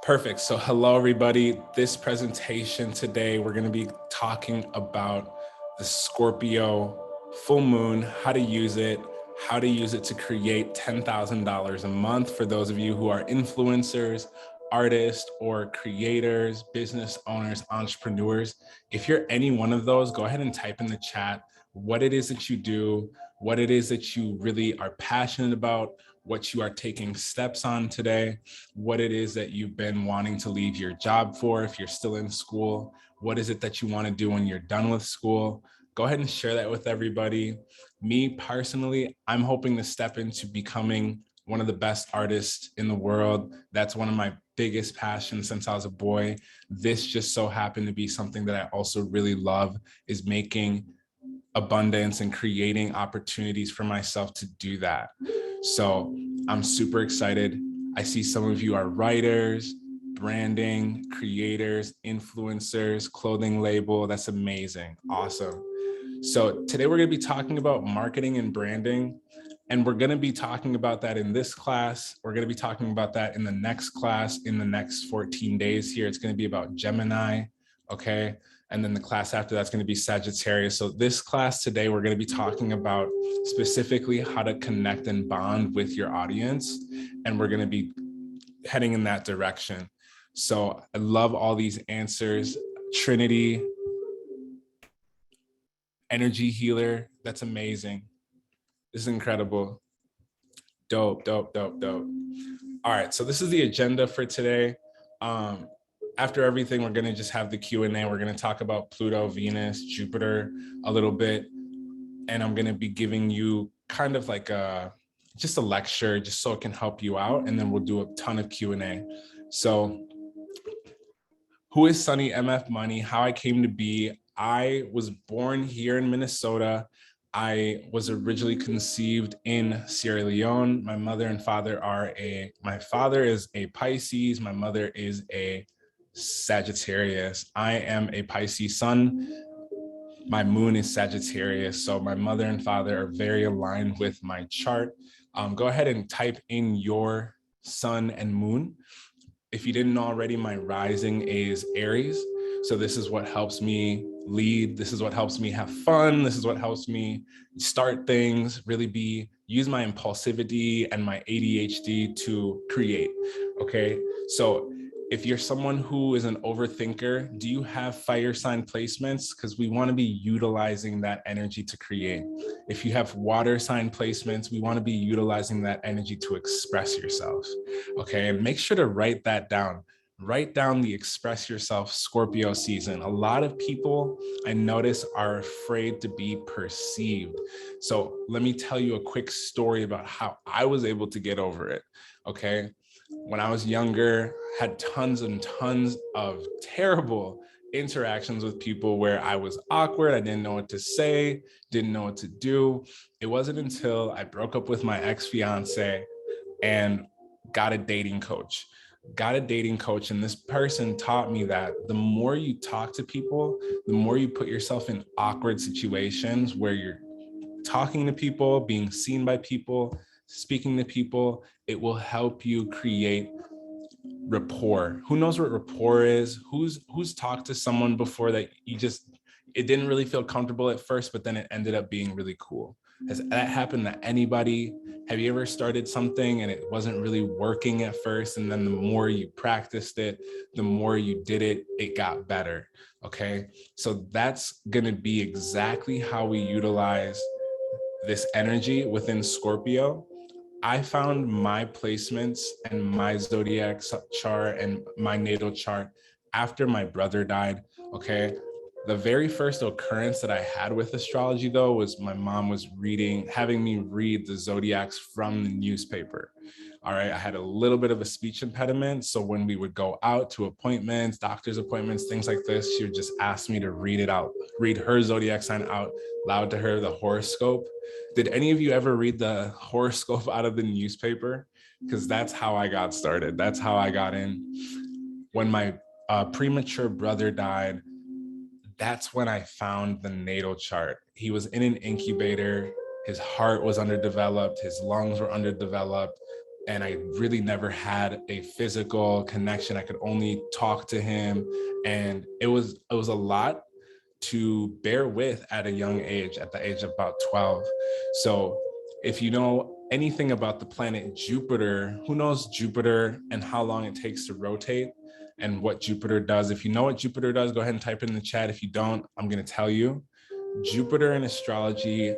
Perfect. So hello, everybody. This presentation today, we're going to be talking about the Scorpio full moon, how to use it to create $10,000 a month for those of you who are influencers, artists, or creators, business owners, entrepreneurs. If you're any one of those, go ahead and type in the chat what it is that you do, what it is that you really are passionate about, what you are taking steps on today, what it is that you've been wanting to leave your job for if you're still in school, what is it that you want to do when you're done with school. Go ahead and share that with everybody. Me personally, I'm hoping to step into becoming one of the best artists in the world. That's one of my biggest passions since I was a boy. This just so happened to be something that I also really love, is making abundance and creating opportunities for myself to do that. So I'm super excited. I see some of you are writers, branding, creators, influencers, clothing label. That's amazing. Awesome. So today we're going to be talking about marketing and branding. And we're going to be talking about that in this class. We're going to be talking about that in the next class in the next 14 days here. It's going to be about Gemini. Okay. And then the class after that's going to be Sagittarius. So this class today, we're going to be talking about specifically how to connect and bond with your audience. And we're going to be heading in that direction. So I love all these answers. Trinity, energy healer. That's amazing. This is incredible. Dope. All right. So this is the agenda for today. After everything, we're going to just have the Q&A. We're going to talk about Pluto, Venus, Jupiter a little bit. And I'm going to be giving you kind of like just a lecture just so it can help you out. And then we'll do a ton of Q&A. So who is Sunny MF Money? How I came to be. I was born here in Minnesota. I was originally conceived in Sierra Leone. My mother and father my father is a Pisces. My mother is a Sagittarius. I am a Pisces sun. My moon is Sagittarius. So my mother and father are very aligned with my chart. Go ahead and type in your sun and moon. If you didn't know already, my rising is Aries. So this is what helps me lead. This is what helps me have fun. This is what helps me start things, really use my impulsivity and my ADHD to create. Okay. So if you're someone who is an overthinker, do you have fire sign placements? Because we want to be utilizing that energy to create. If you have water sign placements, we want to be utilizing that energy to express yourself. Okay, and make sure to write that down. Write down the express yourself Scorpio season. A lot of people I notice are afraid to be perceived. So let me tell you a quick story about how I was able to get over it. Okay. When I was younger, had tons and tons of terrible interactions with people where I was awkward. I didn't know what to say, didn't know what to do. It wasn't until I broke up with my ex-fiance and got a dating coach. And this person taught me that the more you talk to people, the more you put yourself in awkward situations where you're talking to people, being seen by people, speaking to people, it will help you create rapport. Who knows what rapport is? Who's talked to someone before that it didn't really feel comfortable at first, but then it ended up being really cool? Has that happened to anybody? Have you ever started something and it wasn't really working at first, and then the more you practiced it, the more you did it, it got better? Okay, so that's gonna be exactly how we utilize this energy within Scorpio. I found my placements and my zodiac chart and my natal chart after my brother died. Okay. The very first occurrence that I had with astrology, though, was my mom was having me read the zodiacs from the newspaper. All right. I had a little bit of a speech impediment. So when we would go out to appointments, doctor's appointments, things like this, she would just ask me to read her zodiac sign out loud to her, the horoscope. Did any of you ever read the horoscope out of the newspaper? Because that's how I got started. That's how I got in. When my premature brother died, that's when I found the natal chart. He was in an incubator. His heart was underdeveloped. His lungs were underdeveloped. and I really never had a physical connection. I could only talk to him, and it was a lot to bear with at a young age, at the age of about 12. So if you know anything about the planet Jupiter, who knows Jupiter and how long it takes to rotate and what Jupiter does? If you know what Jupiter does, go ahead and type it in the chat. If you don't, I'm going to tell you. Jupiter in astrology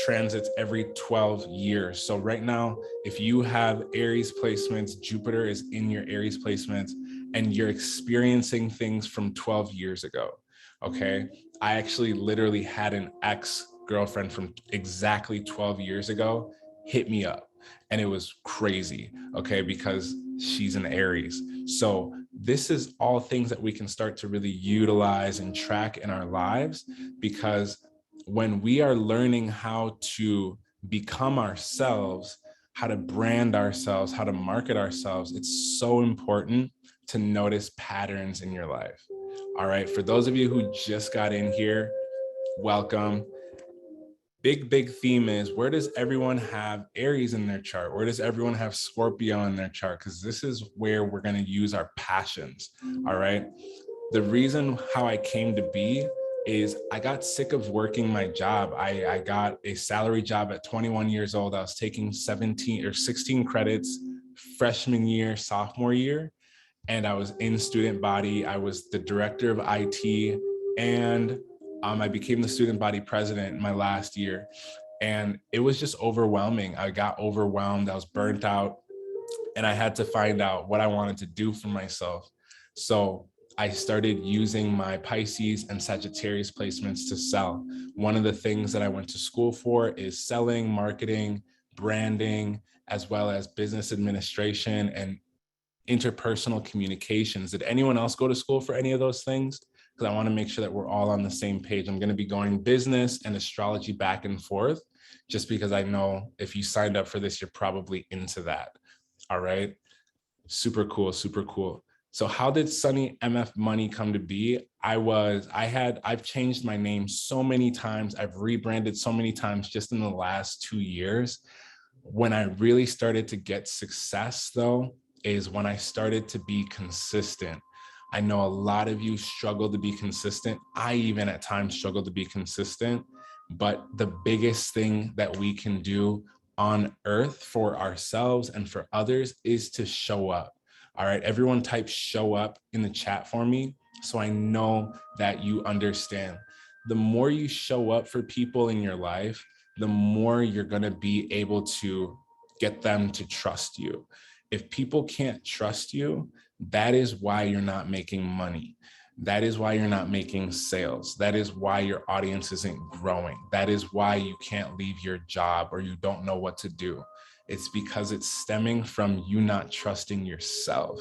transits every 12 years. So right now, if you have Aries placements, Jupiter is in your Aries placements, and you're experiencing things from 12 years ago. Okay. I actually literally had an ex-girlfriend from exactly 12 years ago hit me up, and it was crazy. Okay. Because she's an Aries. So this is all things that we can start to really utilize and track in our lives, because when we are learning how to become ourselves, how to brand ourselves, how to market ourselves, it's so important to notice patterns in your life. All right. For those of you who just got in here, welcome. Big theme is, where does everyone have Aries in their chart? Where does everyone have Scorpio in their chart? Because this is where we're going to use our passions. All right. The reason how I came to be is I got sick of working my job. I got a salary job at 21 years old. I was taking 17 or 16 credits freshman year, sophomore year, and I was in student body. I was the director of IT, and I became the student body president in my last year. And it was just overwhelming. I got overwhelmed. I was burnt out, and I had to find out what I wanted to do for myself. So I started using my Pisces and Sagittarius placements to sell. One of the things that I went to school for is selling, marketing, branding, as well as business administration and interpersonal communications. Did anyone else go to school for any of those things? Because I want to make sure that we're all on the same page. I'm going to be going business and astrology back and forth, just because I know if you signed up for this, you're probably into that. All right. Super cool. Super cool. So how did Sunny MF Money come to be? I've changed my name so many times. I've rebranded so many times just in the last 2 years. When I really started to get success, though, is when I started to be consistent. I know a lot of you struggle to be consistent. I even at times struggle to be consistent. But the biggest thing that we can do on earth for ourselves and for others is to show up. All right, everyone type show up in the chat for me, so I know that you understand. The more you show up for people in your life, the more you're going to be able to get them to trust you. If people can't trust you, that is why you're not making money. That is why you're not making sales. That is why your audience isn't growing. That is why you can't leave your job or you don't know what to do. It's because it's stemming from you not trusting yourself.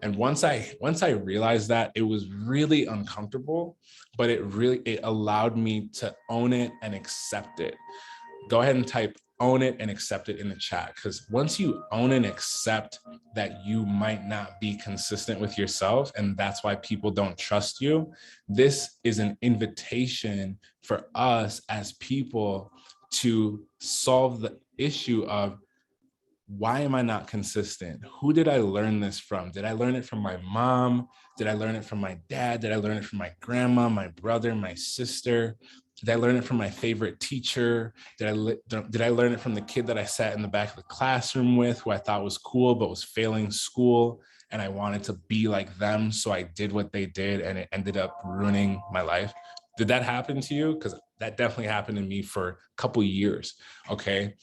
And once I realized that, it was really uncomfortable, but it allowed me to own it and accept it. Go ahead and type own it and accept it in the chat, because once you own and accept that you might not be consistent with yourself and that's why people don't trust you, this is an invitation for us as people to solve the issue of, why am I not consistent? Who did I learn this from? Did I learn it from my mom? Did I learn it from my dad? Did I learn it from my grandma, my brother, my sister? Did I learn it from my favorite teacher? Did I learn it from the kid that I sat in the back of the classroom with, who I thought was cool but was failing school, and I wanted to be like them, so I did what they did and it ended up ruining my life? Did that happen to you? Because that definitely happened to me for a couple years. Okay.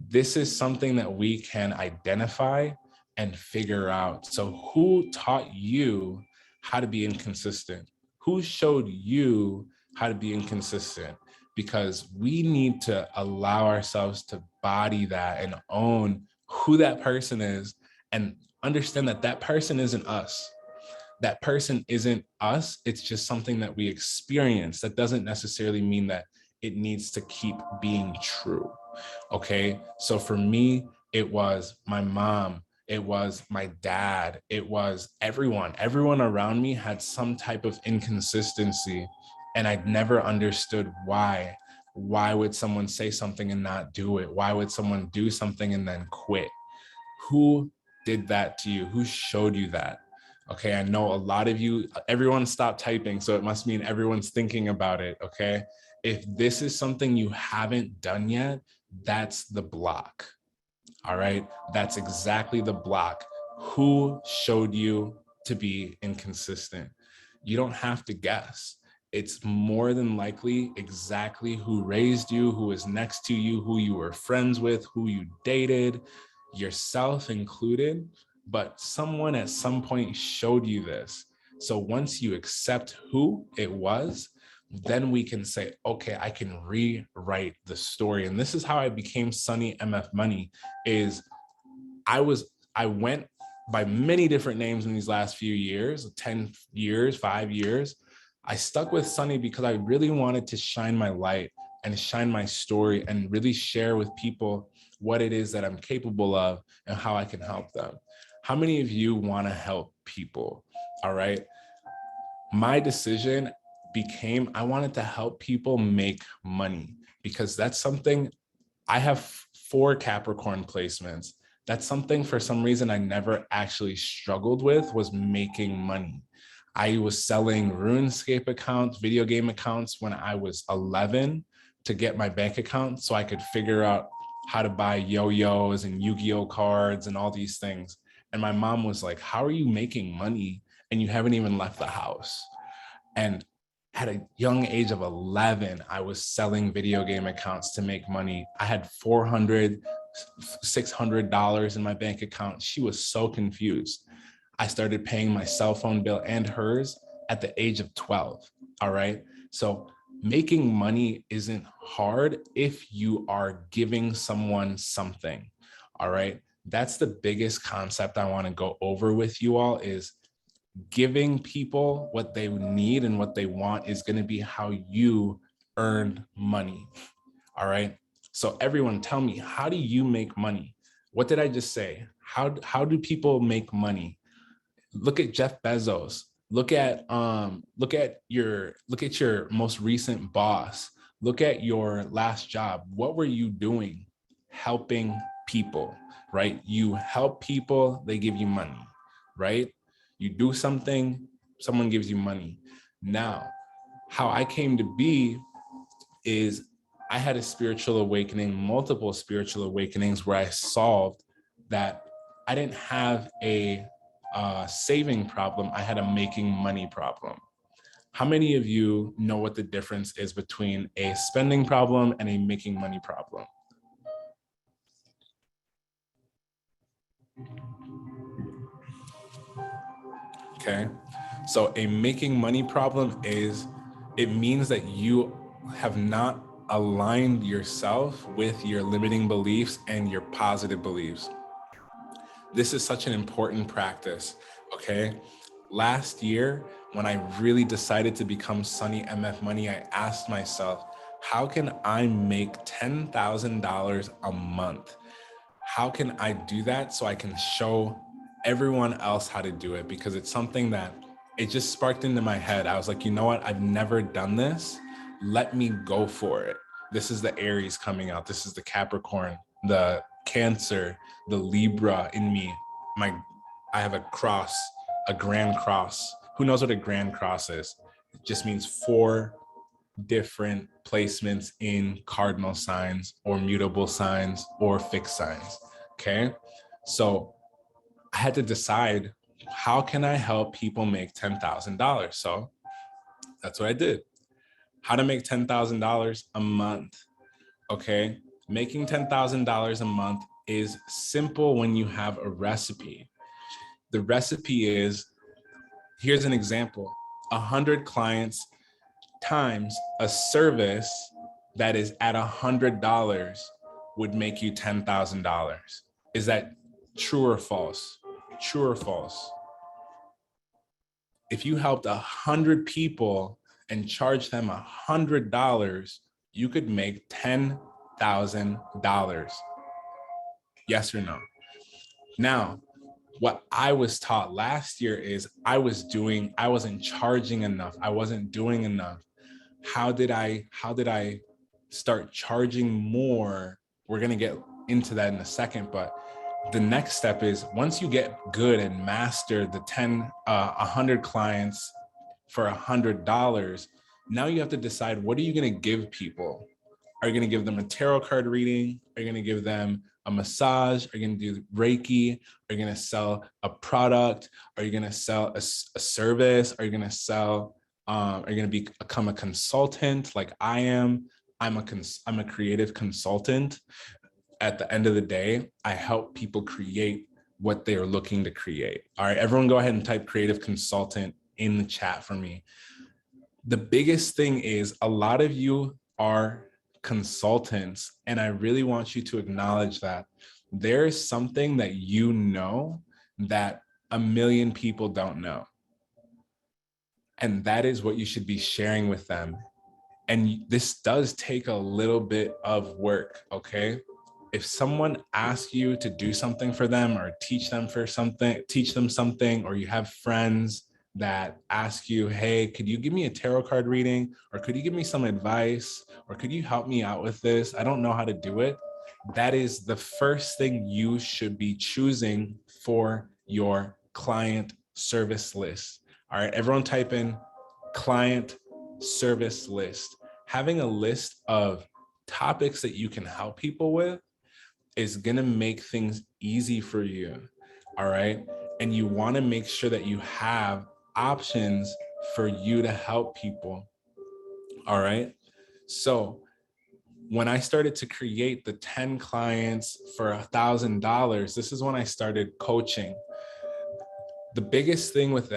This is something that we can identify and figure out. So who taught you how to be inconsistent? Who showed you how to be inconsistent? Because we need to allow ourselves to body that and own who that person is, and understand that that person isn't us. That person isn't us. It's just something that we experience. That doesn't necessarily mean that it needs to keep being true. Okay. So for me, it was my mom, it was my dad, it was everyone around me had some type of inconsistency. And I'd never understood why. Why would someone say something and not do it? Why would someone do something and then quit? Who did that to you? Who showed you that? Okay, I know a lot of you, everyone stopped typing, so it must mean everyone's thinking about it, okay? If this is something you haven't done yet, that's the block, all right? That's exactly the block. Who showed you to be inconsistent? You don't have to guess. It's more than likely exactly who raised you, who is next to you, who you were friends with, who you dated, yourself included, but someone at some point showed you this. So once you accept who it was, then we can say, okay, I can rewrite the story. And this is how I became Sunny MF Money. Is I went by many different names in these last few years, 10 years, 5 years. I stuck with Sunny because I really wanted to shine my light and shine my story and really share with people what it is that I'm capable of and how I can help them. How many of you want to help people? All right. My decision became I wanted to help people make money because that's something I have 4 Capricorn placements. That's something for some reason I never actually struggled with was making money. I was selling RuneScape accounts, video game accounts when I was 11 to get my bank account so I could figure out how to buy yo-yos and Yu-Gi-Oh cards and all these things. And my mom was like, "How are you making money and you haven't even left the house?" And at a young age of 11, I was selling video game accounts to make money. I had $400, $600 in my bank account. She was so confused. I started paying my cell phone bill and hers at the age of 12. All right. So making money isn't hard if you are giving someone something. All right. That's the biggest concept I want to go over with you all is giving people what they need and what they want is going to be how you earn money. All right. So everyone tell me, how do you make money? What did I just say? How do people make money? Look at Jeff Bezos. Look at your most recent boss. Look at your last job. What were you doing? Helping people, right? You help people, they give you money, right? You do something, someone gives you money. Now, how I came to be is I had a spiritual awakening, multiple spiritual awakenings where I solved that I didn't have a saving problem, I had a making money problem. How many of you know what the difference is between a spending problem and a making money problem? Okay. So a making money problem is, it means that you have not aligned yourself with your limiting beliefs and your positive beliefs. This is such an important practice, okay? Last year, when I really decided to become Sunny MF Money, I asked myself, how can I make $10,000 a month? How can I do that so I can show everyone else how to do it? Because it's something that it just sparked into my head. I was like, you know what? I've never done this. Let me go for it. This is the Aries coming out. This is the Capricorn, the Cancer, the Libra in me. I have a cross, a grand cross. Who knows what a grand cross is? It just means 4 different placements in cardinal signs or mutable signs or fixed signs. Okay. So I had to decide, how can I help people make $10,000? So that's what I did. How to make $10,000 a month. Okay. Making $10,000 a month is simple when you have a recipe. The recipe is, here's an example: 100 clients times a service that is at $100 would make you $10,000. Is that true or false? True or false? If you helped 100 people and charged them $100, you could make $10,000. Yes or no? Now, what I was taught last year is I wasn't charging enough. I wasn't doing enough. How did I start charging more? We're going to get into that in a second, but the next step is, once you get good and master the 100 clients for $100, now you have to decide, what are you going to give people? Are you going to give them a tarot card reading? Are you going to give them a massage? Are you going to do Reiki? Are you going to sell a product? Are you going to sell a service? Are you going to sell, are you going to become a consultant like I am? I'm a creative consultant. At the end of the day, I help people create what they are looking to create. All right, everyone go ahead and type creative consultant in the chat for me. The biggest thing is, a lot of you are consultants, and I really want you to acknowledge that there is something that you know that a million people don't know. And that is what you should be sharing with them. And this does take a little bit of work, okay? If someone asks you to do something for them or teach them something, or you have friends that ask you, hey, could you give me a tarot card reading? Or could you give me some advice? Or could you help me out with this? I don't know how to do it. That is the first thing you should be choosing for your client service list. All right, everyone type in client service list. Having a list of topics that you can help people with is going to make things easy for you. All right. And you want to make sure that you have options for you to help people. All right. So when I started to create the 10 clients for $1,000, this is when I started coaching. The biggest thing with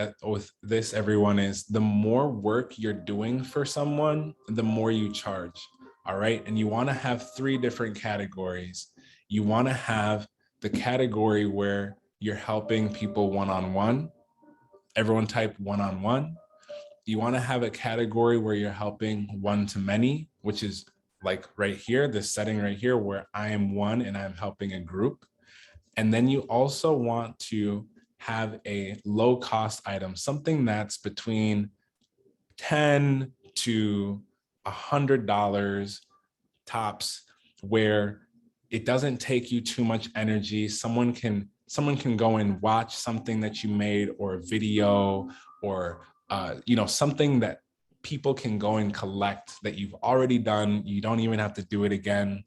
this, everyone, is the more work you're doing for someone, the more you charge. All right. And you want to have 3 different categories. You want to have the category where you're helping people one-on-one. Everyone type one-on-one. You want to have a category where you're helping one-to-many, which is like right here, this setting right here, where I am one and I'm helping a group. And then you also want to have a low cost item, something that's between $10 to $100 tops, where it doesn't take you too much energy. Someone can go and watch something that you made, or a video, or something that people can go and collect that you've already done. You don't even have to do it again.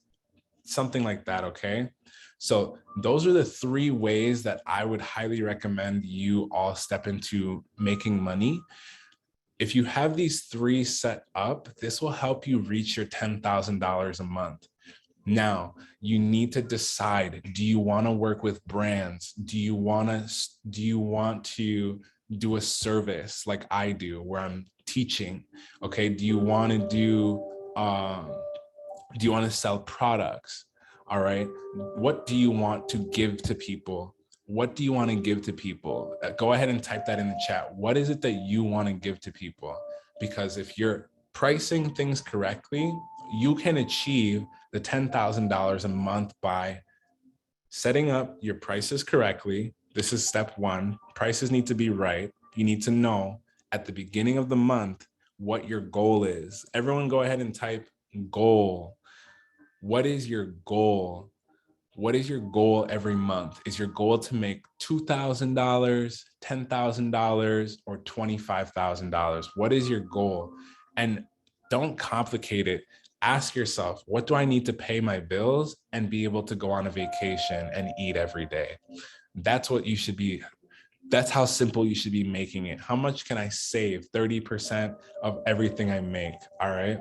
Something like that, okay? So those are the 3 ways that I would highly recommend you all step into making money. If you have these 3 set up, this will help you reach your $10,000 a month. Now, you need to decide, do you want to work with brands? Do you want to do a service like I do, where I'm teaching? Okay, do you want to sell products? All right. What do you want to give to people? What do you want to give to people? Go ahead and type that in the chat. What is it that you want to give to people? Because if you're pricing things correctly, you can achieve the $10,000 a month by setting up your prices correctly. This is step 1. Prices need to be right. You need to know at the beginning of the month what your goal is. Everyone go ahead and type goal. What is your goal? What is your goal every month? Is your goal to make $2,000, $10,000, or $25,000? What is your goal? And don't complicate it. Ask yourself, what do I need to pay my bills and be able to go on a vacation and eat every day? That's how simple you should be making it. How much can I save? 30% of everything I make, all right?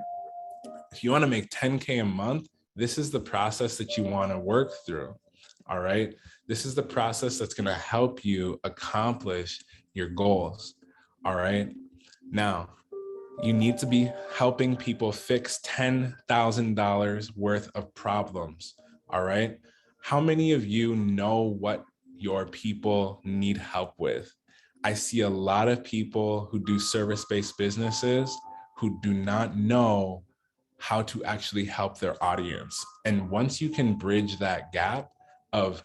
If you want to make 10K a month, this is the process that you want to work through, all right? This is the process that's going to help you accomplish your goals, all right? Now, you need to be helping people fix $10,000 worth of problems, all right? How many of you know what your people need help with? I see a lot of people who do service-based businesses who do not know how to actually help their audience. And once you can bridge that gap of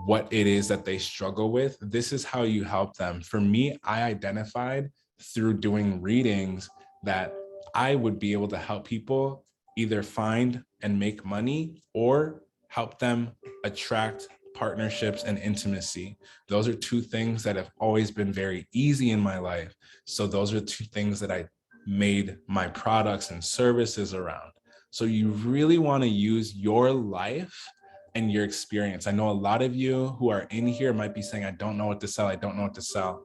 what it is that they struggle with, this is how you help them. For me, I identified through doing readings that I would be able to help people either find and make money, or help them attract partnerships, and intimacy. Those are two things that have always been very easy in my life. So those are two things that I made my products and services around. So you really want to use your life and your experience. I know a lot of you who are in here might be saying, I don't know what to sell. I don't know what to sell.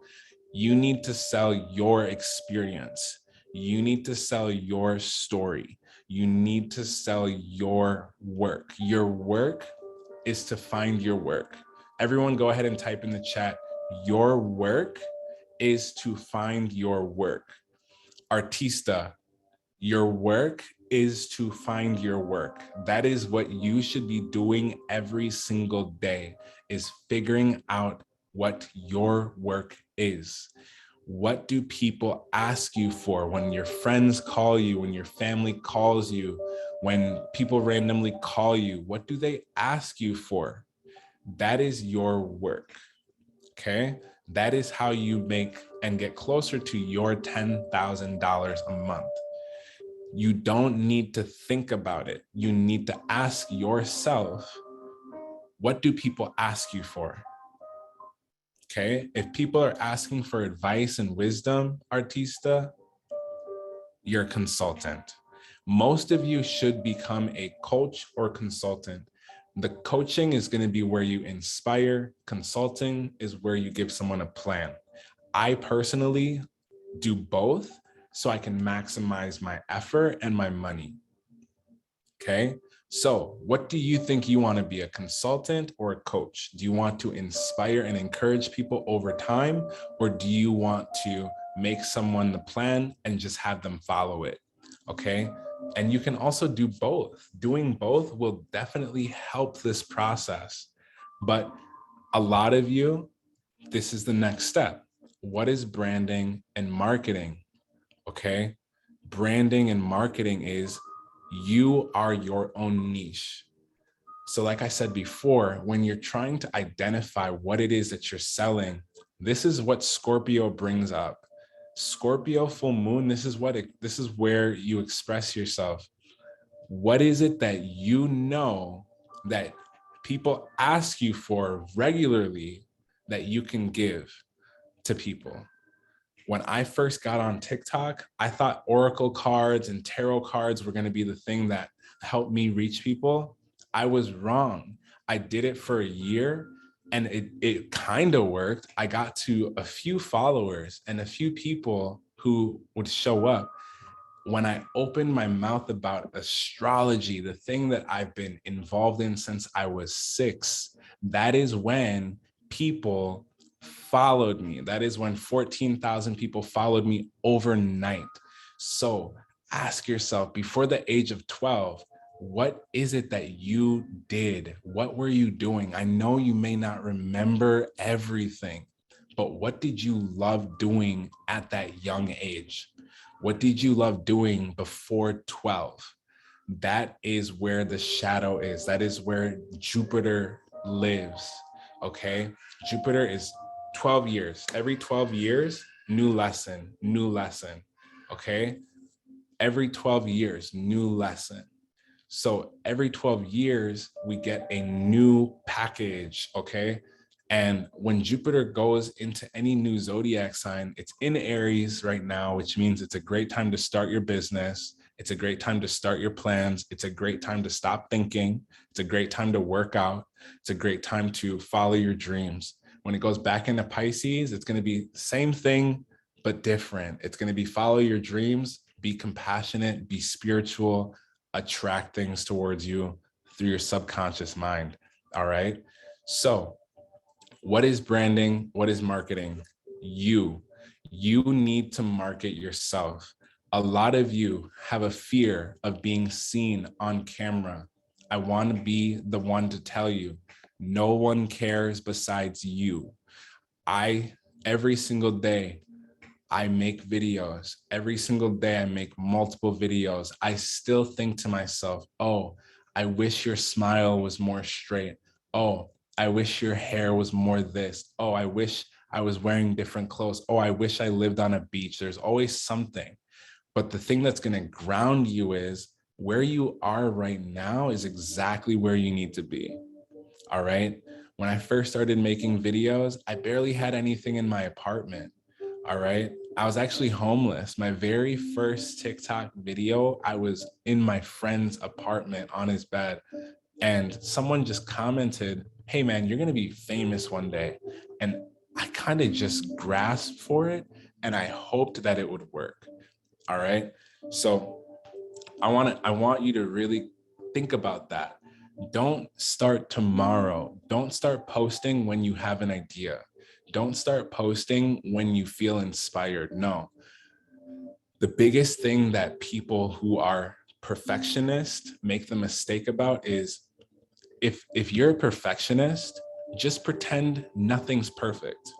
You need to sell your experience. You need to sell your story. You need to sell your work. Your work is to find your work. Everyone go ahead and type in the chat, your work is to find your work. Artista, your work is to find your work. That is what you should be doing every single day, is figuring out what your work is. What do people ask you for when your friends call you, when your family calls you, when people randomly call you? What do they ask you for? That is your work, okay? That is how you make and get closer to your $10,000 a month. You don't need to think about it. You need to ask yourself, what do people ask you for? Okay, if people are asking for advice and wisdom, Artista, you're a consultant. Most of you should become a coach or consultant. The coaching is going to be where you inspire. Consulting is where you give someone a plan. I personally do both so I can maximize my effort and my money. Okay. So what do you think you want to be, a consultant or a coach? Do you want to inspire and encourage people over time, or do you want to make someone the plan and just have them follow it? Okay. And you can also do both. Doing both will definitely help this process. But a lot of you, this is the next step. What is branding and marketing? Okay. Branding and marketing is you are your own niche. So like I said before, when you're trying to identify what it is that you're selling, this is what Scorpio brings up. Scorpio full moon, this is where you express yourself. What is it that you know that people ask you for regularly that you can give to people? When I first got on TikTok, I thought Oracle cards and tarot cards were going to be the thing that helped me reach people. I was wrong. I did it for a year and it kind of worked. I got to a few followers and a few people who would show up. When I opened my mouth about astrology, the thing that I've been involved in since I was 6, that is when people followed me. That is when 14,000 people followed me overnight. So ask yourself, before the age of 12, what is it that you did? What were you doing? I know you may not remember everything, but what did you love doing at that young age? What did you love doing before 12? That is where the shadow is. That is where Jupiter lives. Okay. Jupiter is 12 years. Every 12 years, new lesson, new lesson. Okay. Every 12 years, new lesson. So every 12 years, we get a new package. Okay. And when Jupiter goes into any new zodiac sign, it's in Aries right now, which means it's a great time to start your business. It's a great time to start your plans. It's a great time to stop thinking. It's a great time to work out. It's a great time to follow your dreams. When it goes back into Pisces, it's going to be the same thing, but different. It's going to be follow your dreams, be compassionate, be spiritual, attract things towards you through your subconscious mind. All right. So what is branding? What is marketing? You need to market yourself. A lot of you have a fear of being seen on camera. I want to be the one to tell you, no one cares besides you. Every single day, I make videos. Every single day, I make multiple videos. I still think to myself, oh, I wish your smile was more straight. Oh, I wish your hair was more this. Oh, I wish I was wearing different clothes. Oh, I wish I lived on a beach. There's always something. But the thing that's going to ground you is where you are right now is exactly where you need to be. All right. When I first started making videos, I barely had anything in my apartment. All right. I was actually homeless. My very first TikTok video, I was in my friend's apartment on his bed, and someone just commented, "Hey man, you're going to be famous one day." And I kind of just grasped for it, and I hoped that it would work. All right. So I want you to really think about that. Don't start tomorrow. Don't start posting when you have an idea. Don't start posting when you feel inspired. No. The biggest thing that people who are perfectionists make the mistake about is, if you're a perfectionist, just pretend nothing's perfect.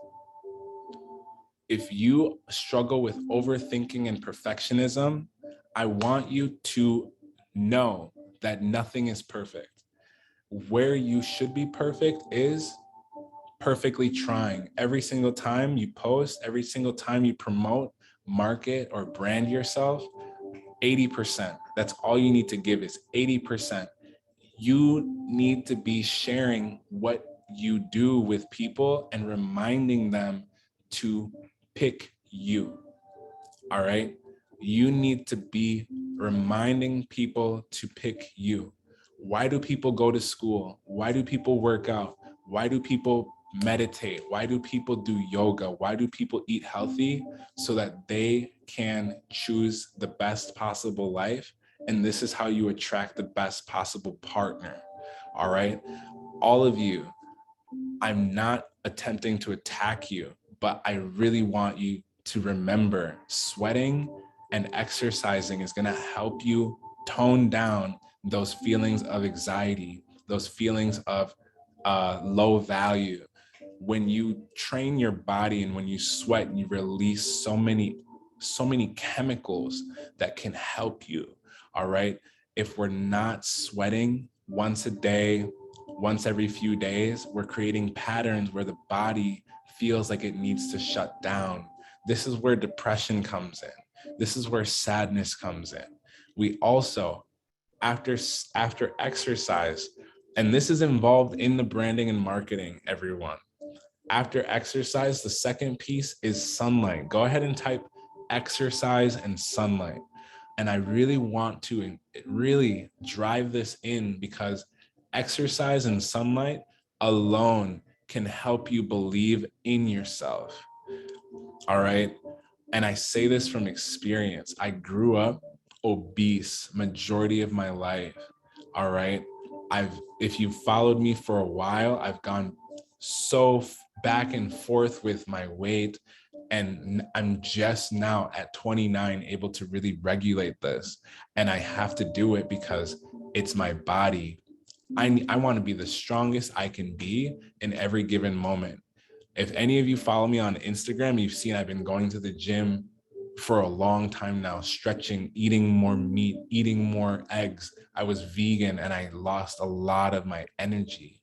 If you struggle with overthinking and perfectionism, I want you to know that nothing is perfect. Where you should be perfect is perfectly trying. Every single time you post, every single time you promote, market, or brand yourself, 80%. That's all you need to give is 80%. You need to be sharing what you do with people and reminding them to pick you. All right. You need to be reminding people to pick you. Why do people go to school? Why do people work out? Why do people meditate? Why do people do yoga? Why do people eat healthy? So that they can choose the best possible life. And this is how you attract the best possible partner. All right. All of you, I'm not attempting to attack you, but I really want you to remember sweating and exercising is going to help you tone down those feelings of anxiety, those feelings of low value. When you train your body and when you sweat, you release so many chemicals that can help you. All right. If we're not sweating once a day, once every few days, we're creating patterns where the body feels like it needs to shut down. This is where depression comes in. This is where sadness comes in. We also, after exercise, and this is involved in the branding and marketing, everyone. After exercise, the second piece is sunlight. Go ahead and type exercise and sunlight. And I really want to really drive this in, because exercise and sunlight alone can help you believe in yourself. All right. And I say this from experience. I grew up obese majority of my life. All right. If you've followed me for a while, I've gone so back and forth with my weight. And I'm just now at 29 able to really regulate this. And I have to do it because it's my body. I want to be the strongest I can be in every given moment. If any of you follow me on Instagram, you've seen I've been going to the gym for a long time now, stretching, eating more meat, eating more eggs. I was vegan and I lost a lot of my energy.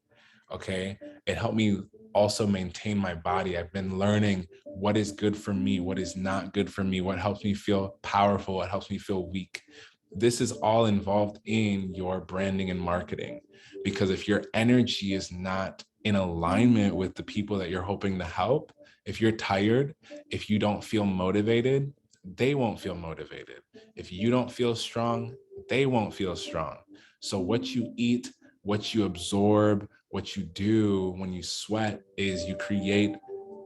Okay. It helped me also maintain my body. I've been learning what is good for me, what is not good for me, what helps me feel powerful, what helps me feel weak. This is all involved in your branding and marketing, because if your energy is not in alignment with the people that you're hoping to help, if you're tired, if you don't feel motivated, they won't feel motivated. If you don't feel strong, they won't feel strong. So what you eat, what you absorb, what you do when you sweat is you create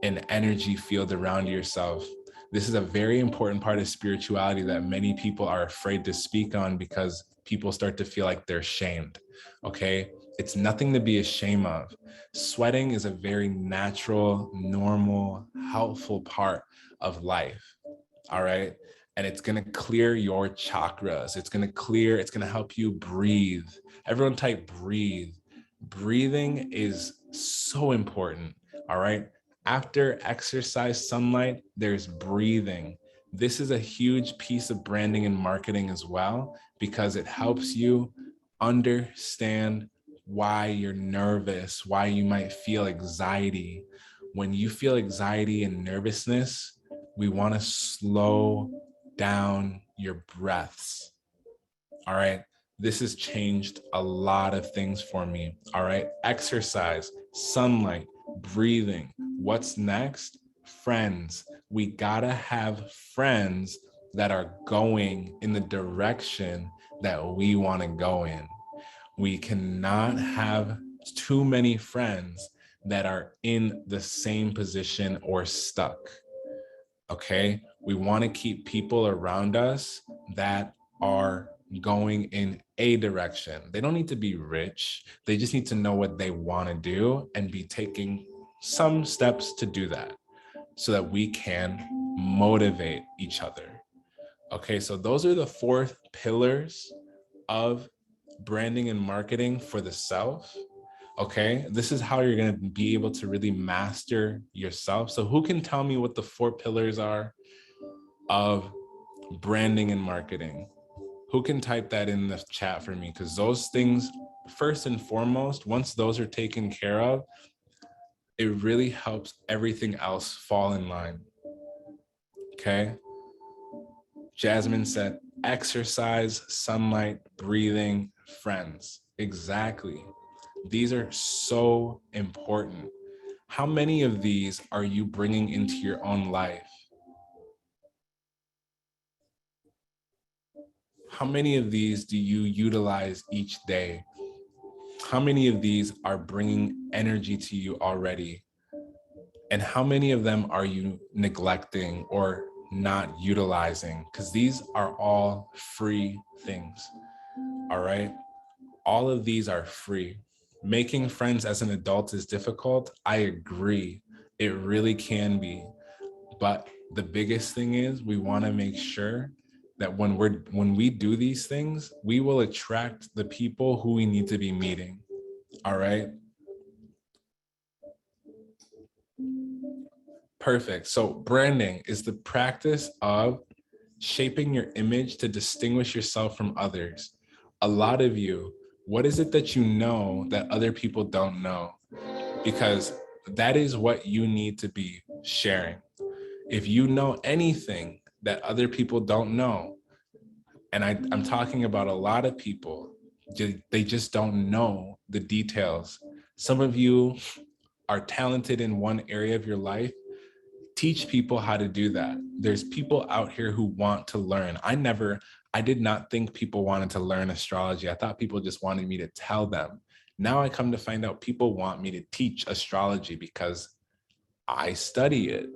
an energy field around yourself. This is a very important part of spirituality that many people are afraid to speak on because people start to feel like they're shamed. Okay. It's nothing to be ashamed of. Sweating is a very natural, normal, helpful part of life. All right. And it's going to clear your chakras. It's going to help you breathe. Everyone type breathe. Breathing is so important. All right. After exercise, sunlight, there's breathing. This is a huge piece of branding and marketing as well, because it helps you understand why you're nervous, why you might feel anxiety. When you feel anxiety and nervousness, we want to slow down your breaths. All right. This has changed a lot of things for me. All right. Exercise, sunlight, breathing. What's next? Friends. We gotta have friends that are going in the direction that we want to go in. We cannot have too many friends that are in the same position or stuck. Okay. We want to keep people around us that are going in a direction. They don't need to be rich. They just need to know what they want to do and be taking some steps to do that so that we can motivate each other. Okay, so those are the 4 pillars of branding and marketing for the self. Okay, this is how you're going to be able to really master yourself. So who can tell me what the 4 pillars are of branding and marketing? Who can type that in the chat for me? Because those things, first and foremost, once those are taken care of, it really helps everything else fall in line. Okay. Jasmine said, exercise, sunlight, breathing, friends. Exactly. These are so important. How many of these are you bringing into your own life? How many of these do you utilize each day? How many of these are bringing energy to you already? And how many of them are you neglecting or not utilizing? Because these are all free things. All right. All of these are free. Making friends as an adult is difficult. I agree. It really can be. But the biggest thing is we want to make sure that when we do these things, we will attract the people who we need to be meeting. All right. Perfect. So branding is the practice of shaping your image to distinguish yourself from others. A lot of you, what is it that you know that other people don't know? Because that is what you need to be sharing. If you know anything that other people don't know, and I'm talking about a lot of people, they just don't know the details. Some of you are talented in one area of your life. Teach people how to do that. There's people out here who want to learn. I did not think people wanted to learn astrology. I thought people just wanted me to tell them. Now I come to find out people want me to teach astrology because I study it.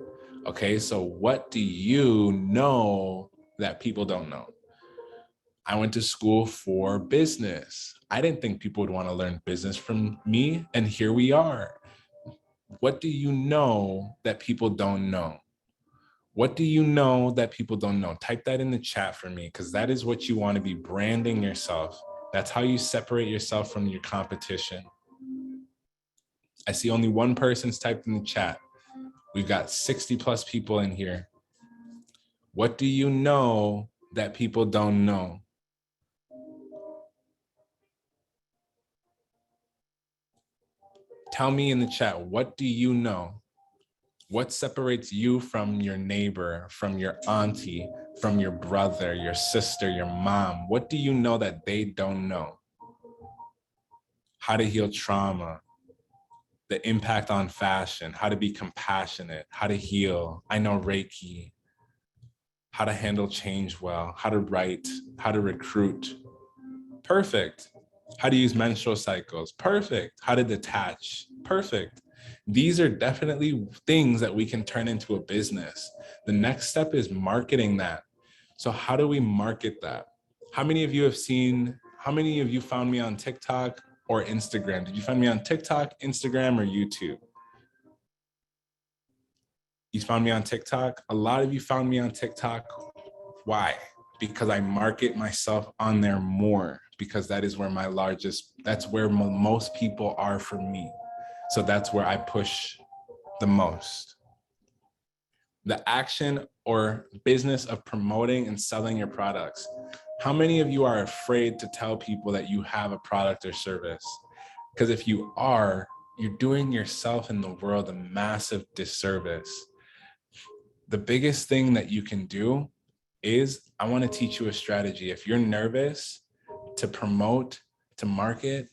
Okay, so what do you know that people don't know? I went to school for business. I didn't think people would want to learn business from me, and here we are. What do you know that people don't know? What do you know that people don't know? Type that in the chat for me, because that is what you want to be branding yourself. That's how you separate yourself from your competition. I see only one person's typed in the chat. We've got 60 plus people in here. What do you know that people don't know? Tell me in the chat, what do you know? What separates you from your neighbor, from your auntie, from your brother, your sister, your mom? What do you know that they don't know? How to heal trauma, the impact on fashion, how to be compassionate, how to heal. I know Reiki, how to handle change well, how to write, how to recruit. Perfect. How to use menstrual cycles. Perfect. How to detach. Perfect. These are definitely things that we can turn into a business. The next step is marketing that. So how do we market that? How many of you found me on TikTok or Instagram? Did you find me on TikTok, Instagram, or YouTube? You found me on TikTok? A lot of you found me on TikTok. Why? Because I market myself on there more, because that is where that's where most people are for me. So that's where I push the most. The action or business of promoting and selling your products. How many of you are afraid to tell people that you have a product or service? Because if you are, you're doing yourself and the world a massive disservice. The biggest thing that you can do is, I want to teach you a strategy. If you're nervous to promote, to market,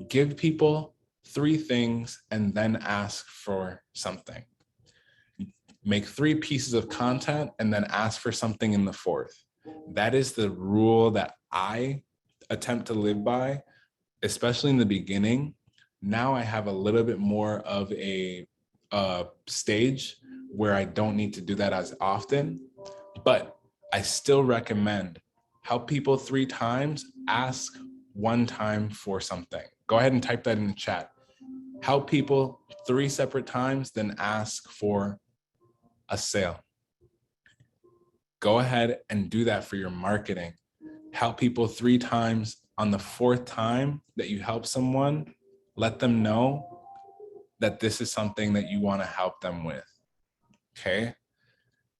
give people 3 things and then ask for something. Make 3 pieces of content and then ask for something in the 4th. That is the rule that I attempt to live by, especially in the beginning. Now I have a little bit more of a stage where I don't need to do that as often, but I still recommend help people 3 times, ask 1 time for something. Go ahead and type that in the chat. Help people 3 separate times, then ask for a sale. Go ahead and do that for your marketing. Help people 3 times. On the 4th time that you help someone, let them know that this is something that you want to help them with. Okay?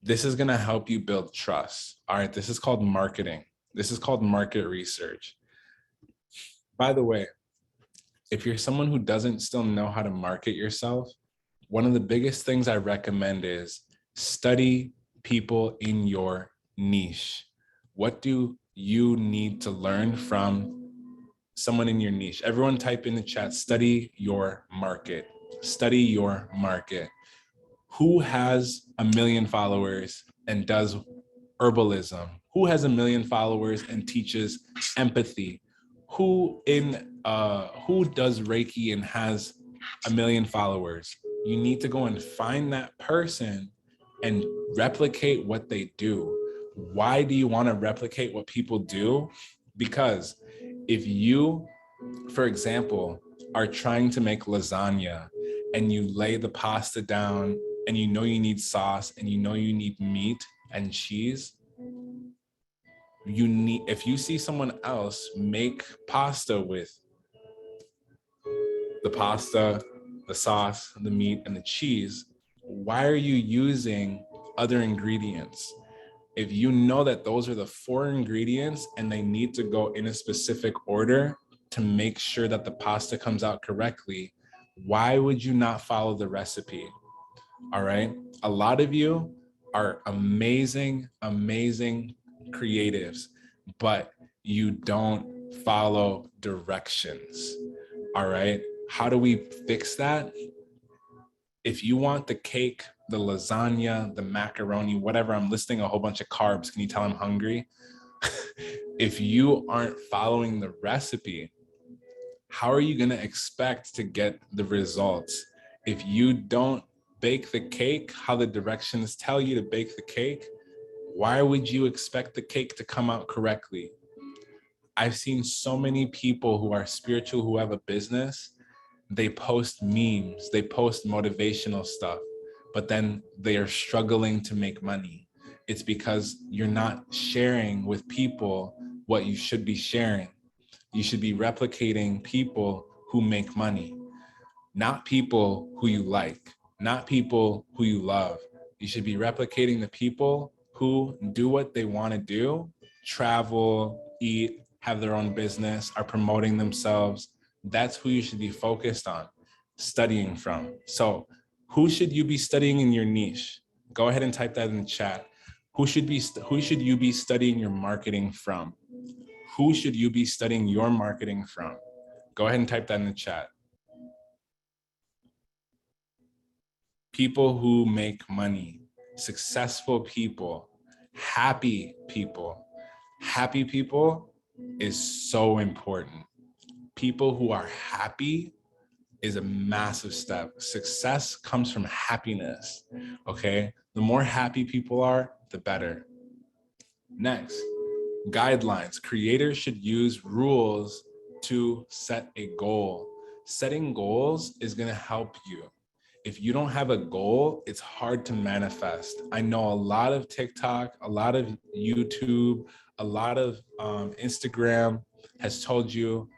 This is going to help you build trust. All right, this is called marketing. This is called market research. By the way, if you're someone who doesn't still know how to market yourself, one of the biggest things I recommend is study people in your niche. What do you need to learn from someone in your niche? Everyone type in the chat, study your market. Study your market. Who has 1 million followers and does herbalism? Who has 1 million followers and teaches empathy? Who does Reiki and has 1 million followers? You need to go and find that person and replicate what they do. Why do you want to replicate what people do? Because if you, for example, are trying to make lasagna and you lay the pasta down and you know you need sauce and you know you need meat and cheese, if you see someone else make pasta with the pasta, the sauce, the meat, and the cheese, why are you using other ingredients? If you know that those are the 4 ingredients and they need to go in a specific order to make sure that the pasta comes out correctly, why would you not follow the recipe? All right. A lot of you are amazing, amazing creatives, but you don't follow directions. All right. How do we fix that? If you want the cake, the lasagna, the macaroni, whatever, I'm listing a whole bunch of carbs. Can you tell I'm hungry? If you aren't following the recipe, how are you going to expect to get the results? If you don't bake the cake how the directions tell you to bake the cake, why would you expect the cake to come out correctly? I've seen so many people who are spiritual, who have a business, they post memes, they post motivational stuff, but then they are struggling to make money. It's because you're not sharing with people what you should be sharing. You should be replicating people who make money, not people who you like, not people who you love. You should be replicating the people who do what they want to do, travel, eat, have their own business, are promoting themselves. That's who you should be focused on, studying from. So who should you be studying in your niche? Go ahead and type that in the chat. Who should you be studying your marketing from? Who should you be studying your marketing from? Go ahead and type that in the chat. People who make money, successful people, happy people. Happy people is so important. People who are happy is a massive step. Success comes from happiness, okay? The more happy people are, the better. Next, guidelines. Creators should use rules to set a goal. Setting goals is gonna help you. If you don't have a goal, it's hard to manifest. I know a lot of TikTok, a lot of YouTube, a lot of Instagram has told you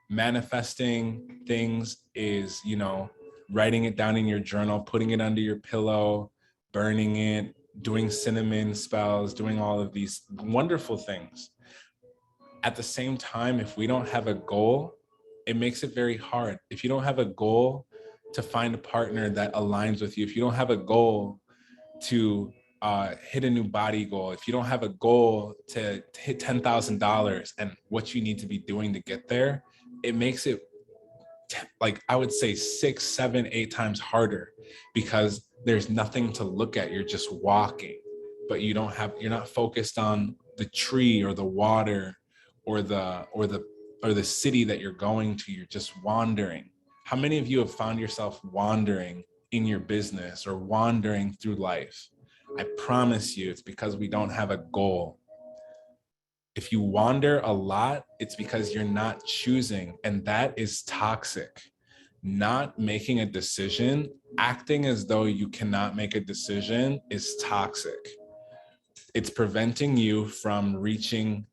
manifesting things is, writing it down in your journal, putting it under your pillow, burning it, doing cinnamon spells, doing all of these wonderful things. At the same time, if we don't have a goal, it makes it very hard. If you don't have a goal to find a partner that aligns with you, if you don't have a goal to hit a new body goal, if you don't have a goal to hit $10,000 and what you need to be doing to get there, it makes it like, I would say 6, 7, 8 times harder, because there's nothing to look at. You're just walking, but you're not focused on the tree or the water or the city that you're going to. You're just wandering. How many of you have found yourself wandering in your business or wandering through life? I promise you, it's because we don't have a goal. If you wander a lot, it's because you're not choosing, and that is toxic. Not making a decision, acting as though you cannot make a decision, is toxic. It's preventing you from reaching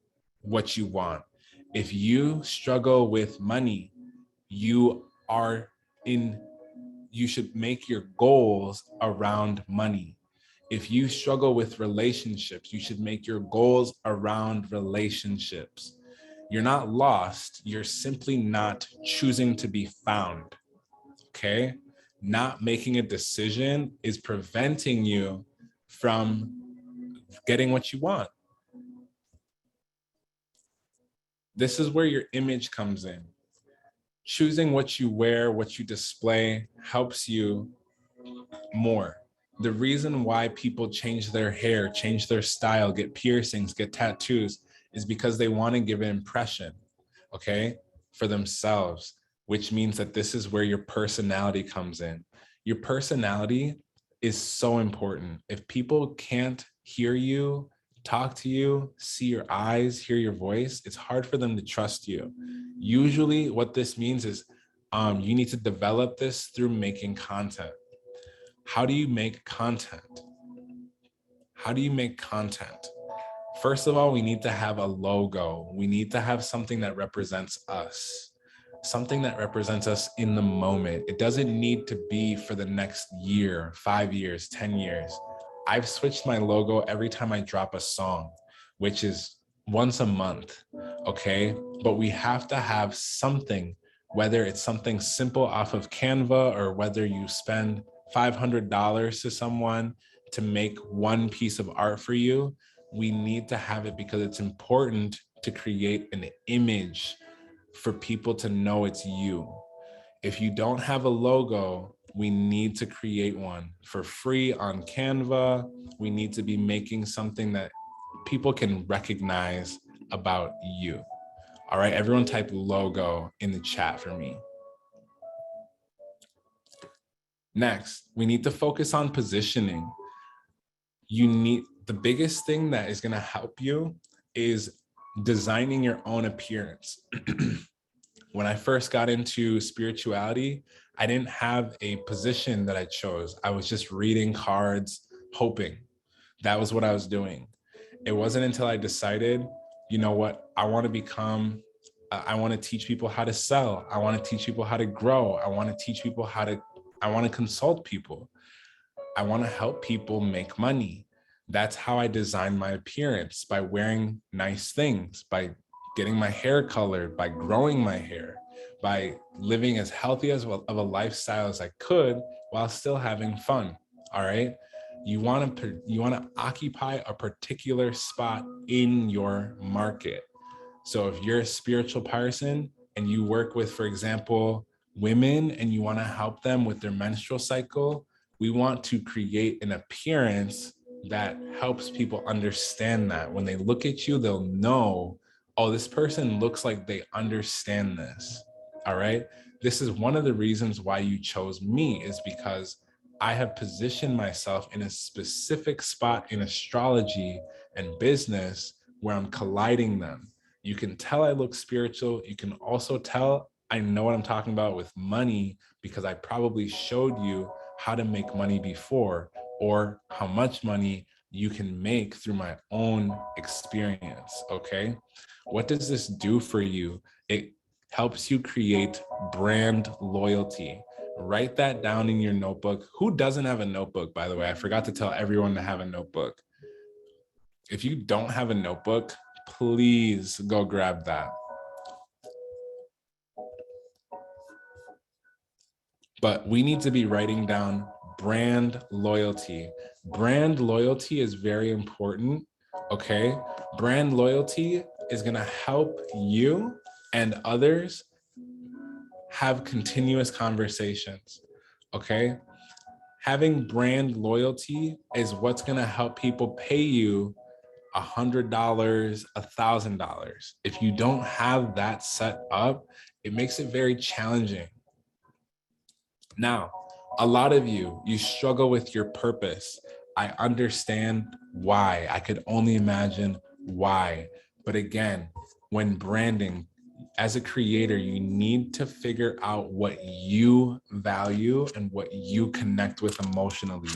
what you want. If you struggle with money, you should make your goals around money. If you struggle with relationships, you should make your goals around relationships. You're not lost. You're simply not choosing to be found. Okay? Not making a decision is preventing you from getting what you want. This is where your image comes in. Choosing what you wear, what you display, helps you more. The reason why people change their hair, change their style, get piercings, get tattoos, is because they want to give an impression, okay, for themselves, which means that this is where your personality comes in. Your personality is so important. If people can't hear you, talk to you, see your eyes, hear your voice, it's hard for them to trust you. Usually what this means is you need to develop this through making content. How do you make content? How do you make content? First of all, we need to have a logo. We need to have something that represents us, something that represents us in the moment. It doesn't need to be for the next year, 5 years, 10 years. I've switched my logo every time I drop a song, which is once a month, okay? But we have to have something, whether it's something simple off of Canva or whether you spend $500 to someone to make one piece of art for you. We need to have it because it's important to create an image for people to know it's you. If you don't have a logo, we need to create one for free on Canva. We need to be making something that people can recognize about you. All right, everyone type logo in the chat for me. Next, we need to focus on positioning. The biggest thing that is going to help you is designing your own appearance. When I first got into spirituality, I didn't have a position that I chose. I was just reading cards, hoping. That was what I was doing. It wasn't until I decided, you know what, I want to teach people how to sell. I want to teach people how to grow. I want to consult people. I want to help people make money. That's how I designed my appearance, by wearing nice things, by getting my hair colored, by growing my hair, by living as healthy of a lifestyle as I could while still having fun. All right. You want to occupy a particular spot in your market. So if you're a spiritual person and you work with, for example, women, and you want to help them with their menstrual cycle, we want to create an appearance that helps people understand that. When they look at you, they'll know, oh, this person looks like they understand this. All right. This is one of the reasons why you chose me, is because I have positioned myself in a specific spot in astrology and business where I'm colliding them. You can tell I look spiritual. You can also tell I know what I'm talking about with money, because I probably showed you how to make money before, or how much money you can make through my own experience. Okay. What does this do for you? It helps you create brand loyalty. Write that down in your notebook. Who doesn't have a notebook, by the way? I forgot to tell everyone to have a notebook. If you don't have a notebook, please go grab that. But we need to be writing down brand loyalty. Brand loyalty is very important, okay? Brand loyalty is gonna help you and others have continuous conversations, okay? Having brand loyalty is what's gonna help people pay you $100, $1,000. If you don't have that set up, it makes it very challenging. Now, a lot of you struggle with your purpose. I understand why. I could only imagine why. But again, when branding, as a creator, you need to figure out what you value and what you connect with emotionally.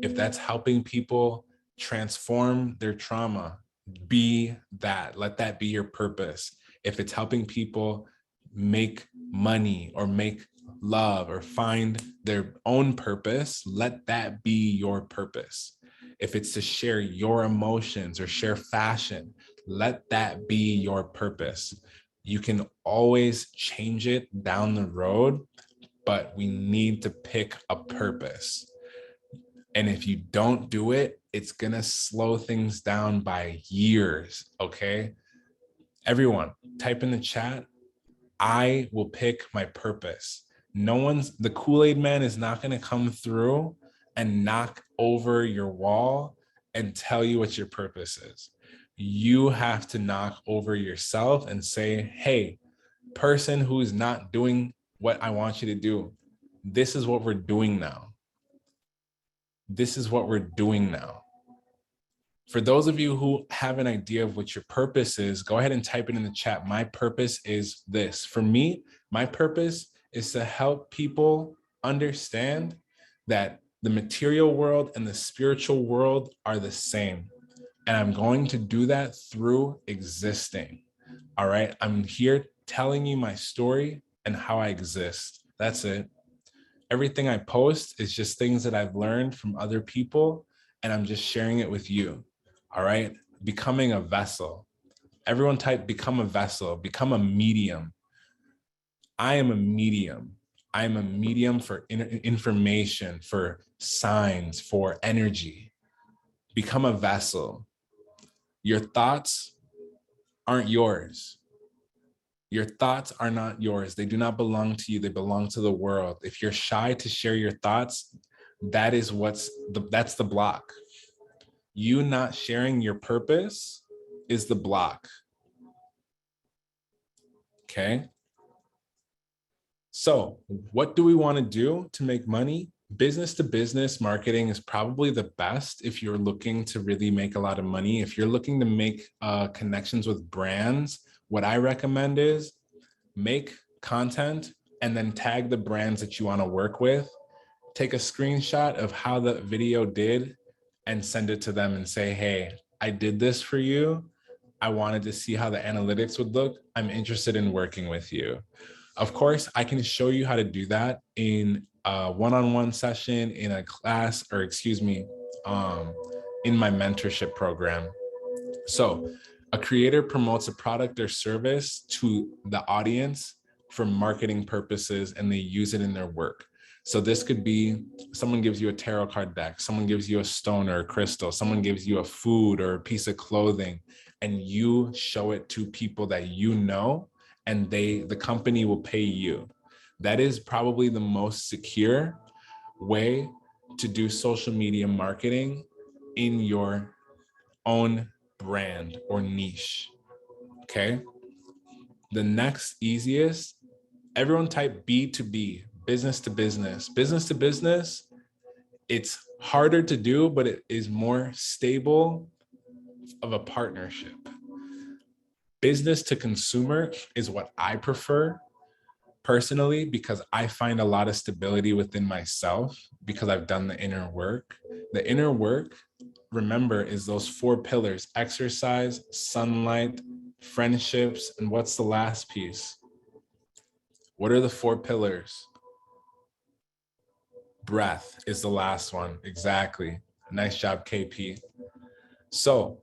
If that's helping people transform their trauma, be that. Let that be your purpose. If it's helping people make money or make love or find their own purpose, let that be your purpose. If it's to share your emotions or share fashion, let that be your purpose. You can always change it down the road, but we need to pick a purpose. And if you don't do it, it's going to slow things down by years, okay? Everyone, type in the chat, I will pick my purpose. The Kool-Aid man is not going to come through and knock over your wall and tell you what your purpose is. You have to knock over yourself and say, hey, person who's not doing what I want you to do, this is what we're doing now. This is what we're doing now. For those of you who have an idea of what your purpose is, go ahead and type it in the chat. My purpose is this. For me, my purpose is to help people understand that the material world and the spiritual world are the same. And I'm going to do that through existing. All right. I'm here telling you my story and how I exist. That's it. Everything I post is just things that I've learned from other people, and I'm just sharing it with you. All right. Becoming a vessel. Everyone type become a vessel, become a medium. I am a medium. I am a medium for information, for signs, for energy. Become a vessel. Your thoughts aren't yours. Your thoughts are not yours. They do not belong to you. They belong to the world. If you're shy to share your thoughts, that's the block. You not sharing your purpose is the block. Okay. So what do we want to do to make money? Business to business marketing is probably the best if you're looking to really make a lot of money. If you're looking to make connections with brands, what I recommend is make content and then tag the brands that you want to work with. Take a screenshot of how the video did and send it to them and say, hey, I did this for you. I wanted to see how the analytics would look. I'm interested in working with you. Of course, I can show you how to do that in a one-on-one session, in a class, or in my mentorship program. So a creator promotes a product or service to the audience for marketing purposes, and they use it in their work. So this could be someone gives you a tarot card deck, someone gives you a stone or a crystal, someone gives you a food or a piece of clothing, and you show it to people that you know, and the company will pay you. That is probably the most secure way to do social media marketing in your own brand or niche. Okay. The next easiest, everyone type B2B, business to business. Business to business, it's harder to do, but it is more stable of a partnership. Business to consumer is what I prefer personally, because I find a lot of stability within myself because I've done the inner work. The inner work, remember, is those 4 pillars: exercise, sunlight, friendships, and what's the last piece? What are the 4 pillars? Breath is the last one. Exactly. Nice job, KP. So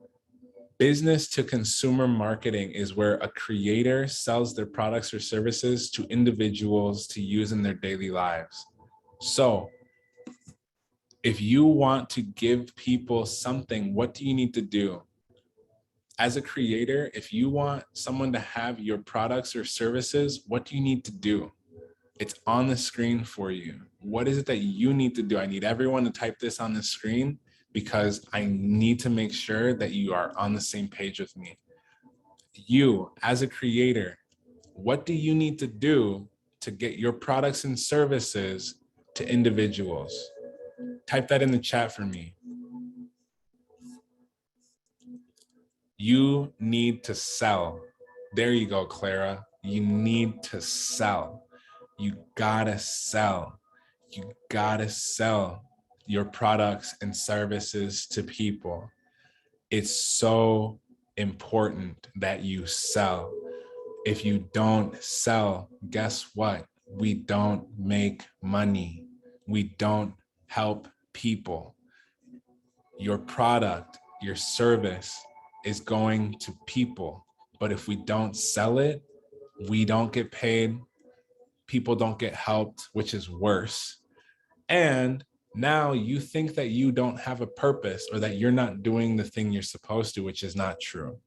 business to consumer marketing is where a creator sells their products or services to individuals to use in their daily lives. So If you want to give people something, what do you need to do? As a creator, if you want someone to have your products or services, what do you need to do? It's on the screen for you. What is it that you need to do? I need everyone to type this on the screen because I need to make sure that you are on the same page with me. You, as a creator, what do you need to do to get your products and services to individuals? Type that in the chat for me. You need to sell. There you go, Clara. You need to sell. You gotta sell. You gotta sell your products and services to people. It's so important that you sell. If you don't sell, guess what? We don't make money. We don't help people. Your product, your service is going to people. But if we don't sell it, we don't get paid. People don't get helped, which is worse. And now you think that you don't have a purpose or that you're not doing the thing you're supposed to, which is not true.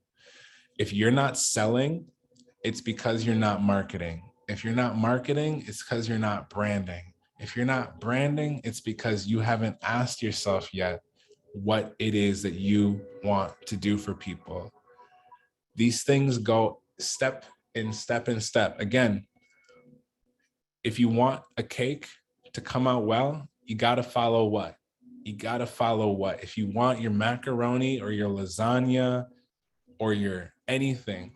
If you're not selling, it's because you're not marketing. If you're not marketing, it's because you're not branding. If you're not branding, it's because you haven't asked yourself yet what it is that you want to do for people. These things go step in step in step. Again, if you want a cake to come out well, you got to follow what? You got to follow what? If you want your macaroni or your lasagna or your anything,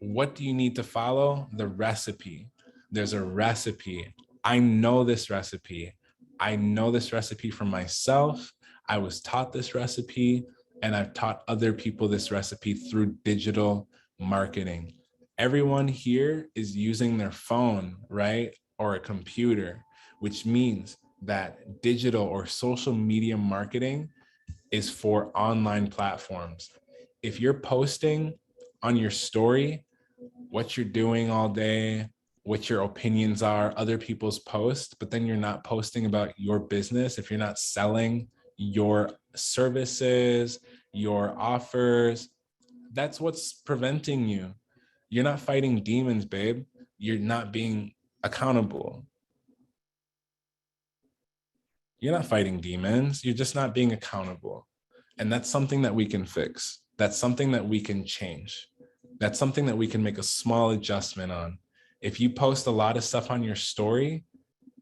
what do you need to follow? The recipe. There's a recipe. I know this recipe. I know this recipe for myself. I was taught this recipe, and I've taught other people this recipe through digital marketing. Everyone here is using their phone, right? Or a computer, which means that digital or social media marketing is for online platforms. If you're posting on your story what you're doing all day, what your opinions are, other people's posts, but then you're not posting about your business, if you're not selling your services, your offers, that's what's preventing you. You're not fighting demons, babe. You're not being accountable. You're not fighting demons. You're just not being accountable. And that's something that we can fix. That's something that we can change. That's something that we can make a small adjustment on. If you post a lot of stuff on your story,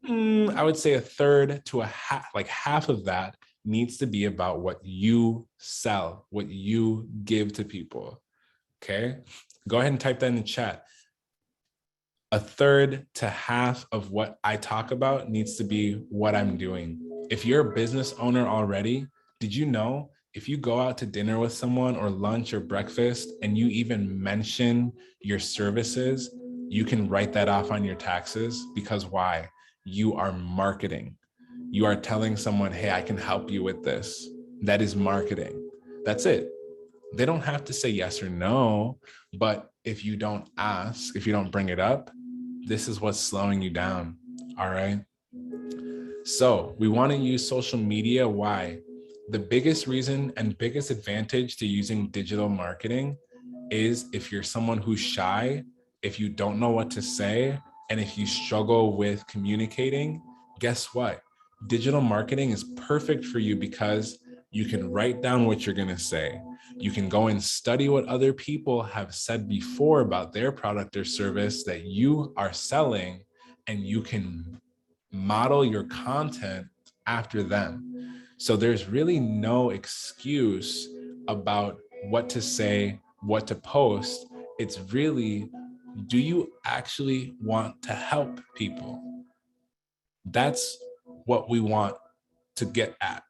I would say a third to a half, like half of that needs to be about what you sell, what you give to people. Okay? Go ahead and type that in the chat. A third to half of what I talk about needs to be what I'm doing. If you're a business owner already, did you know if you go out to dinner with someone or lunch or breakfast and you even mention your services, you can write that off on your taxes? Because why? You are marketing. You are telling someone, hey, I can help you with this. That is marketing. That's it. They don't have to say yes or no, but if you don't ask, if you don't bring it up, this is what's slowing you down. All right. So we want to use social media. Why? The biggest reason and biggest advantage to using digital marketing is if you're someone who's shy, if you don't know what to say, and if you struggle with communicating, guess what? Digital marketing is perfect for you because you can write down what you're going to say. You can go and study what other people have said before about their product or service that you are selling, and you can model your content after them. So there's really no excuse about what to say, what to post. It's really, do you actually want to help people? That's what we want to get at.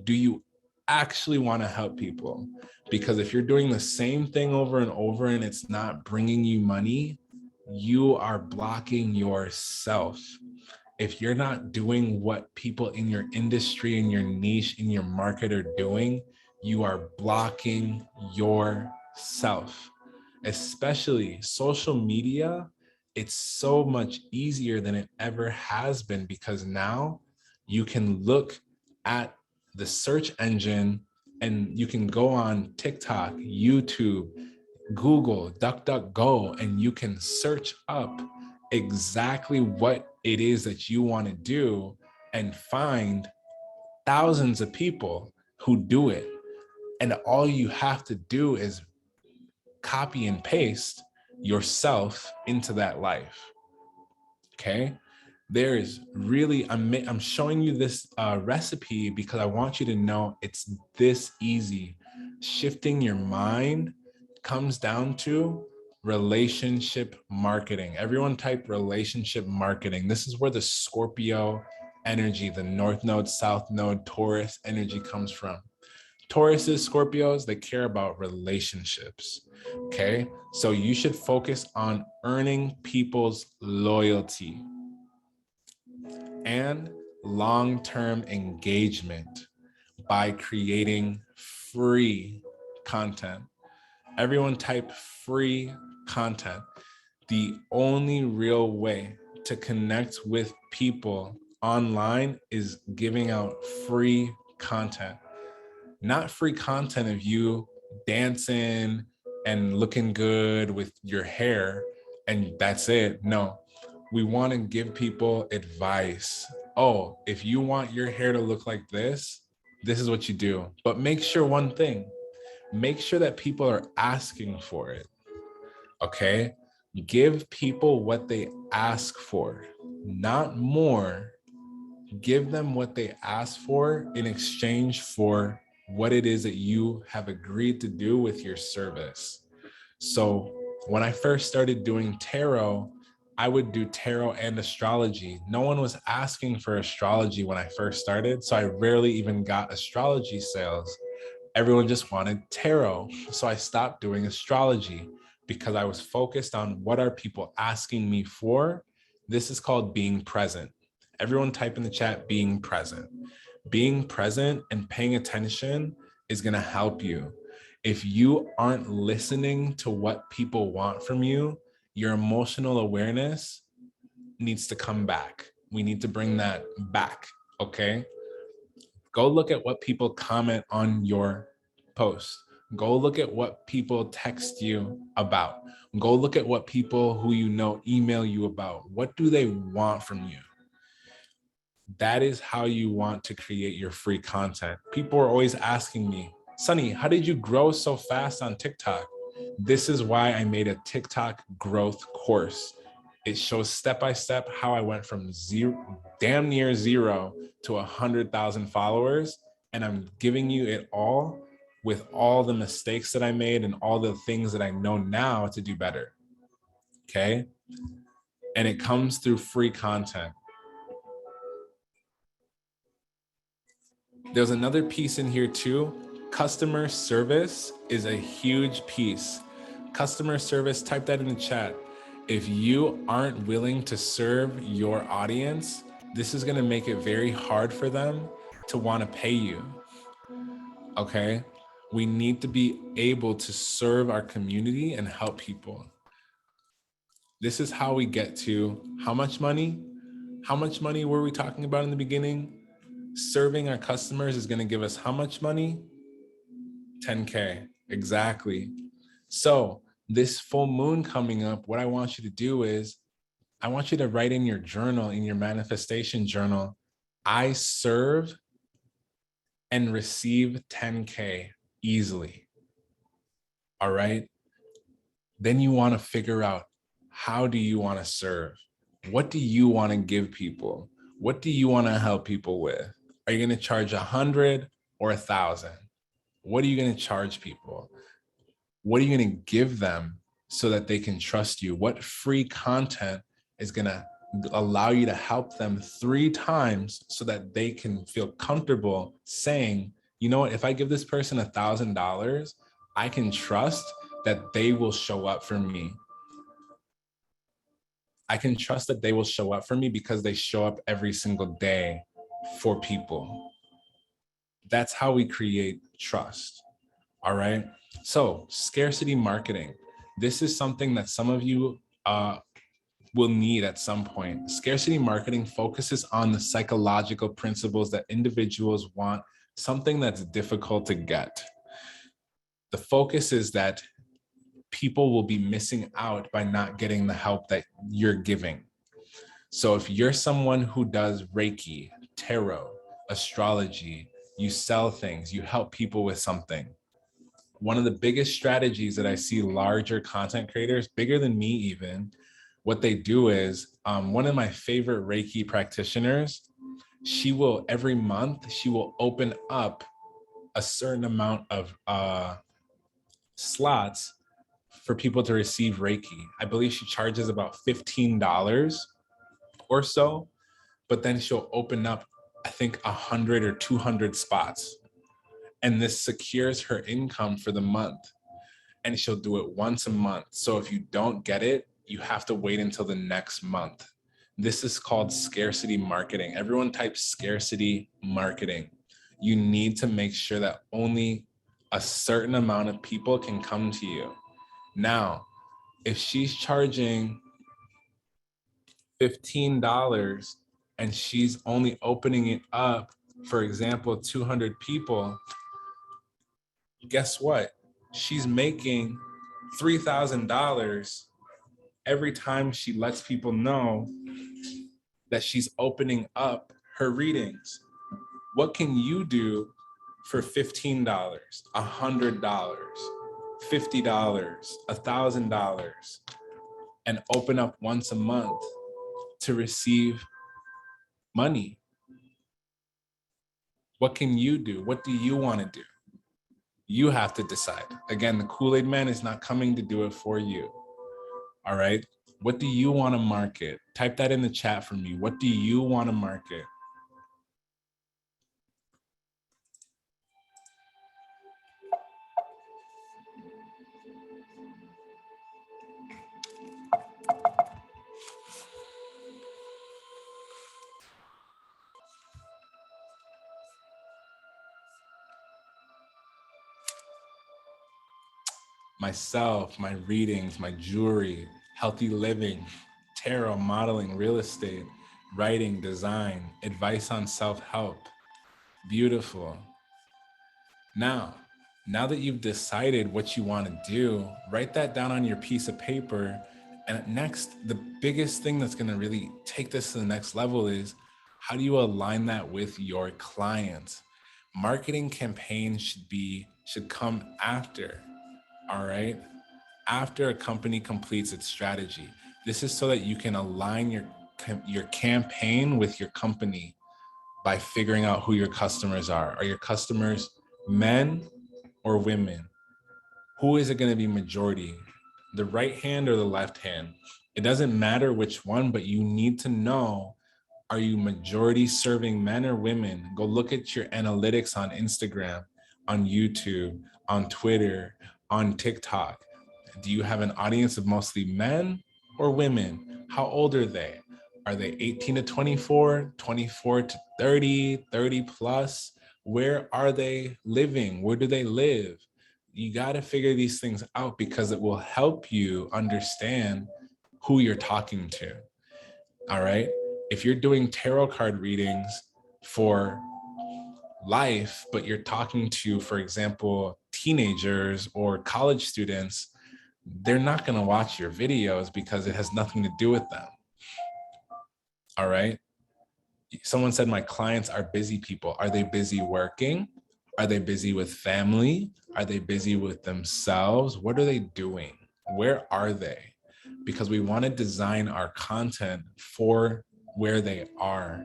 Do you actually want to help people? Because if you're doing the same thing over and over and it's not bringing you money, you are blocking yourself. If you're not doing what people in your industry, in your niche, in your market are doing, you are blocking yourself. Especially social media, it's so much easier than it ever has been because now you can look at the search engine, and you can go on TikTok, YouTube, Google, DuckDuckGo, and you can search up exactly what it is that you want to do and find thousands of people who do it. And all you have to do is copy and paste yourself into that life. Okay. There is really, I'm showing you this recipe because I want you to know it's this easy. Shifting your mind comes down to relationship marketing. Everyone type relationship marketing. This is where the Scorpio energy, the North Node, South Node, Taurus energy comes from. Tauruses, Scorpios, they care about relationships. Okay. So you should focus on earning people's loyalty and long-term engagement by creating free content. Everyone type free content. The only real way to connect with people online is giving out free content. Not free content of you dancing and looking good with your hair and that's it. No, we want to give people advice. Oh, if you want your hair to look like this is what you do. But make sure one thing, make sure that people are asking for it. Okay? Give people what they ask for, not more. Give them what they ask for in exchange for what it is that you have agreed to do with your service. So when I first started doing tarot, I would do tarot and astrology. No one was asking for astrology when I first started, so I rarely even got astrology sales. Everyone just wanted tarot. So I stopped doing astrology because I was focused on what are people asking me for. This is called being present. Everyone type in the chat, being present. Being present and paying attention is going to help you. If you aren't listening to what people want from you, your emotional awareness needs to come back. We need to bring that back, okay? Go look at what people comment on your post. Go look at what people text you about. Go look at what people who you know email you about. What do they want from you? That is how you want to create your free content. People are always asking me, Sunny, how did you grow so fast on TikTok? This is why I made a TikTok growth course. It shows step-by-step how I went from zero, damn near zero to 100,000 followers. And I'm giving you it all with all the mistakes that I made and all the things that I know now to do better. Okay. And it comes through free content. There's another piece in here too. Customer service is a huge piece. Customer service, type that in the chat. If you aren't willing to serve your audience, this is going to make it very hard for them to want to pay you. Okay? We need to be able to serve our community and help people. This is how we get to how much money? How much money were we talking about in the beginning? Serving our customers is going to give us how much money? 10K. Exactly. So this full moon coming up, what I want you to do is I want you to write in your journal, in your manifestation journal, I serve and receive 10K easily. All right. Then you want to figure out, how do you want to serve? What do you want to give people? What do you want to help people with? Are you going to charge 100 or 1,000? What are you going to charge people? What are you going to give them so that they can trust you? What free content is going to allow you to help them 3 times so that they can feel comfortable saying, you know what, if I give this person $1,000, I can trust that they will show up for me. I can trust that they will show up for me because they show up every single day for people. That's how we create trust. All right. So scarcity marketing. This is something that some of you will need at some point. Scarcity marketing focuses on the psychological principles that individuals want something that's difficult to get. The focus is that people will be missing out by not getting the help that you're giving. So if you're someone who does Reiki, tarot, astrology, you sell things, you help people with something. One of the biggest strategies that I see larger content creators, bigger than me even, what they do is, one of my favorite Reiki practitioners, she will every month, she will open up a certain amount of slots for people to receive Reiki. I believe she charges about $15 or so, but then she'll open up, I think 100 or 200 spots. And this secures her income for the month. And she'll do it once a month. So if you don't get it, you have to wait until the next month. This is called scarcity marketing. Everyone type scarcity marketing. You need to make sure that only a certain amount of people can come to you. Now, if she's charging $15 and she's only opening it up, for example, 200 people, guess what? She's making $3,000 every time she lets people know that she's opening up her readings. What can you do for $15, $100, $50, $1,000, and open up once a month to receive money? What can you do? What do you want to do? You have to decide. Again, the Kool-Aid Man is not coming to do it for you. All right. What do you want to market? Type that in the chat for me. What do you want to market? Myself, my readings, my jewelry, healthy living, tarot, modeling, real estate, writing, design, advice on self-help. Beautiful. Now that you've decided what you want to do, write that down on your piece of paper. And next, the biggest thing that's going to really take this to the next level is, how do you align that with your clients? Marketing campaigns should come after, all right? After a company completes its strategy. This is so that you can align your campaign with your company by figuring out who your customers are. Are your customers men or women? Who is it going to be majority? The right hand or the left hand? It doesn't matter which one, but you need to know, are you majority serving men or women? Go look at your analytics on Instagram, on YouTube, on Twitter, on TikTok. Do you have an audience of mostly men or women? How old are they? Are they 18 to 24, 24 to 30, 30 plus? Where are they living? Where do they live? You got to figure these things out, because it will help you understand who you're talking to. All right. If you're doing tarot card readings for life, but you're talking to, for example, teenagers or college students, they're not going to watch your videos because it has nothing to do with them. All right. Someone said my clients are busy people. Are they busy working? Are they busy with family? Are they busy with themselves? What are they doing? Where are they? Because we want to design our content for where they are.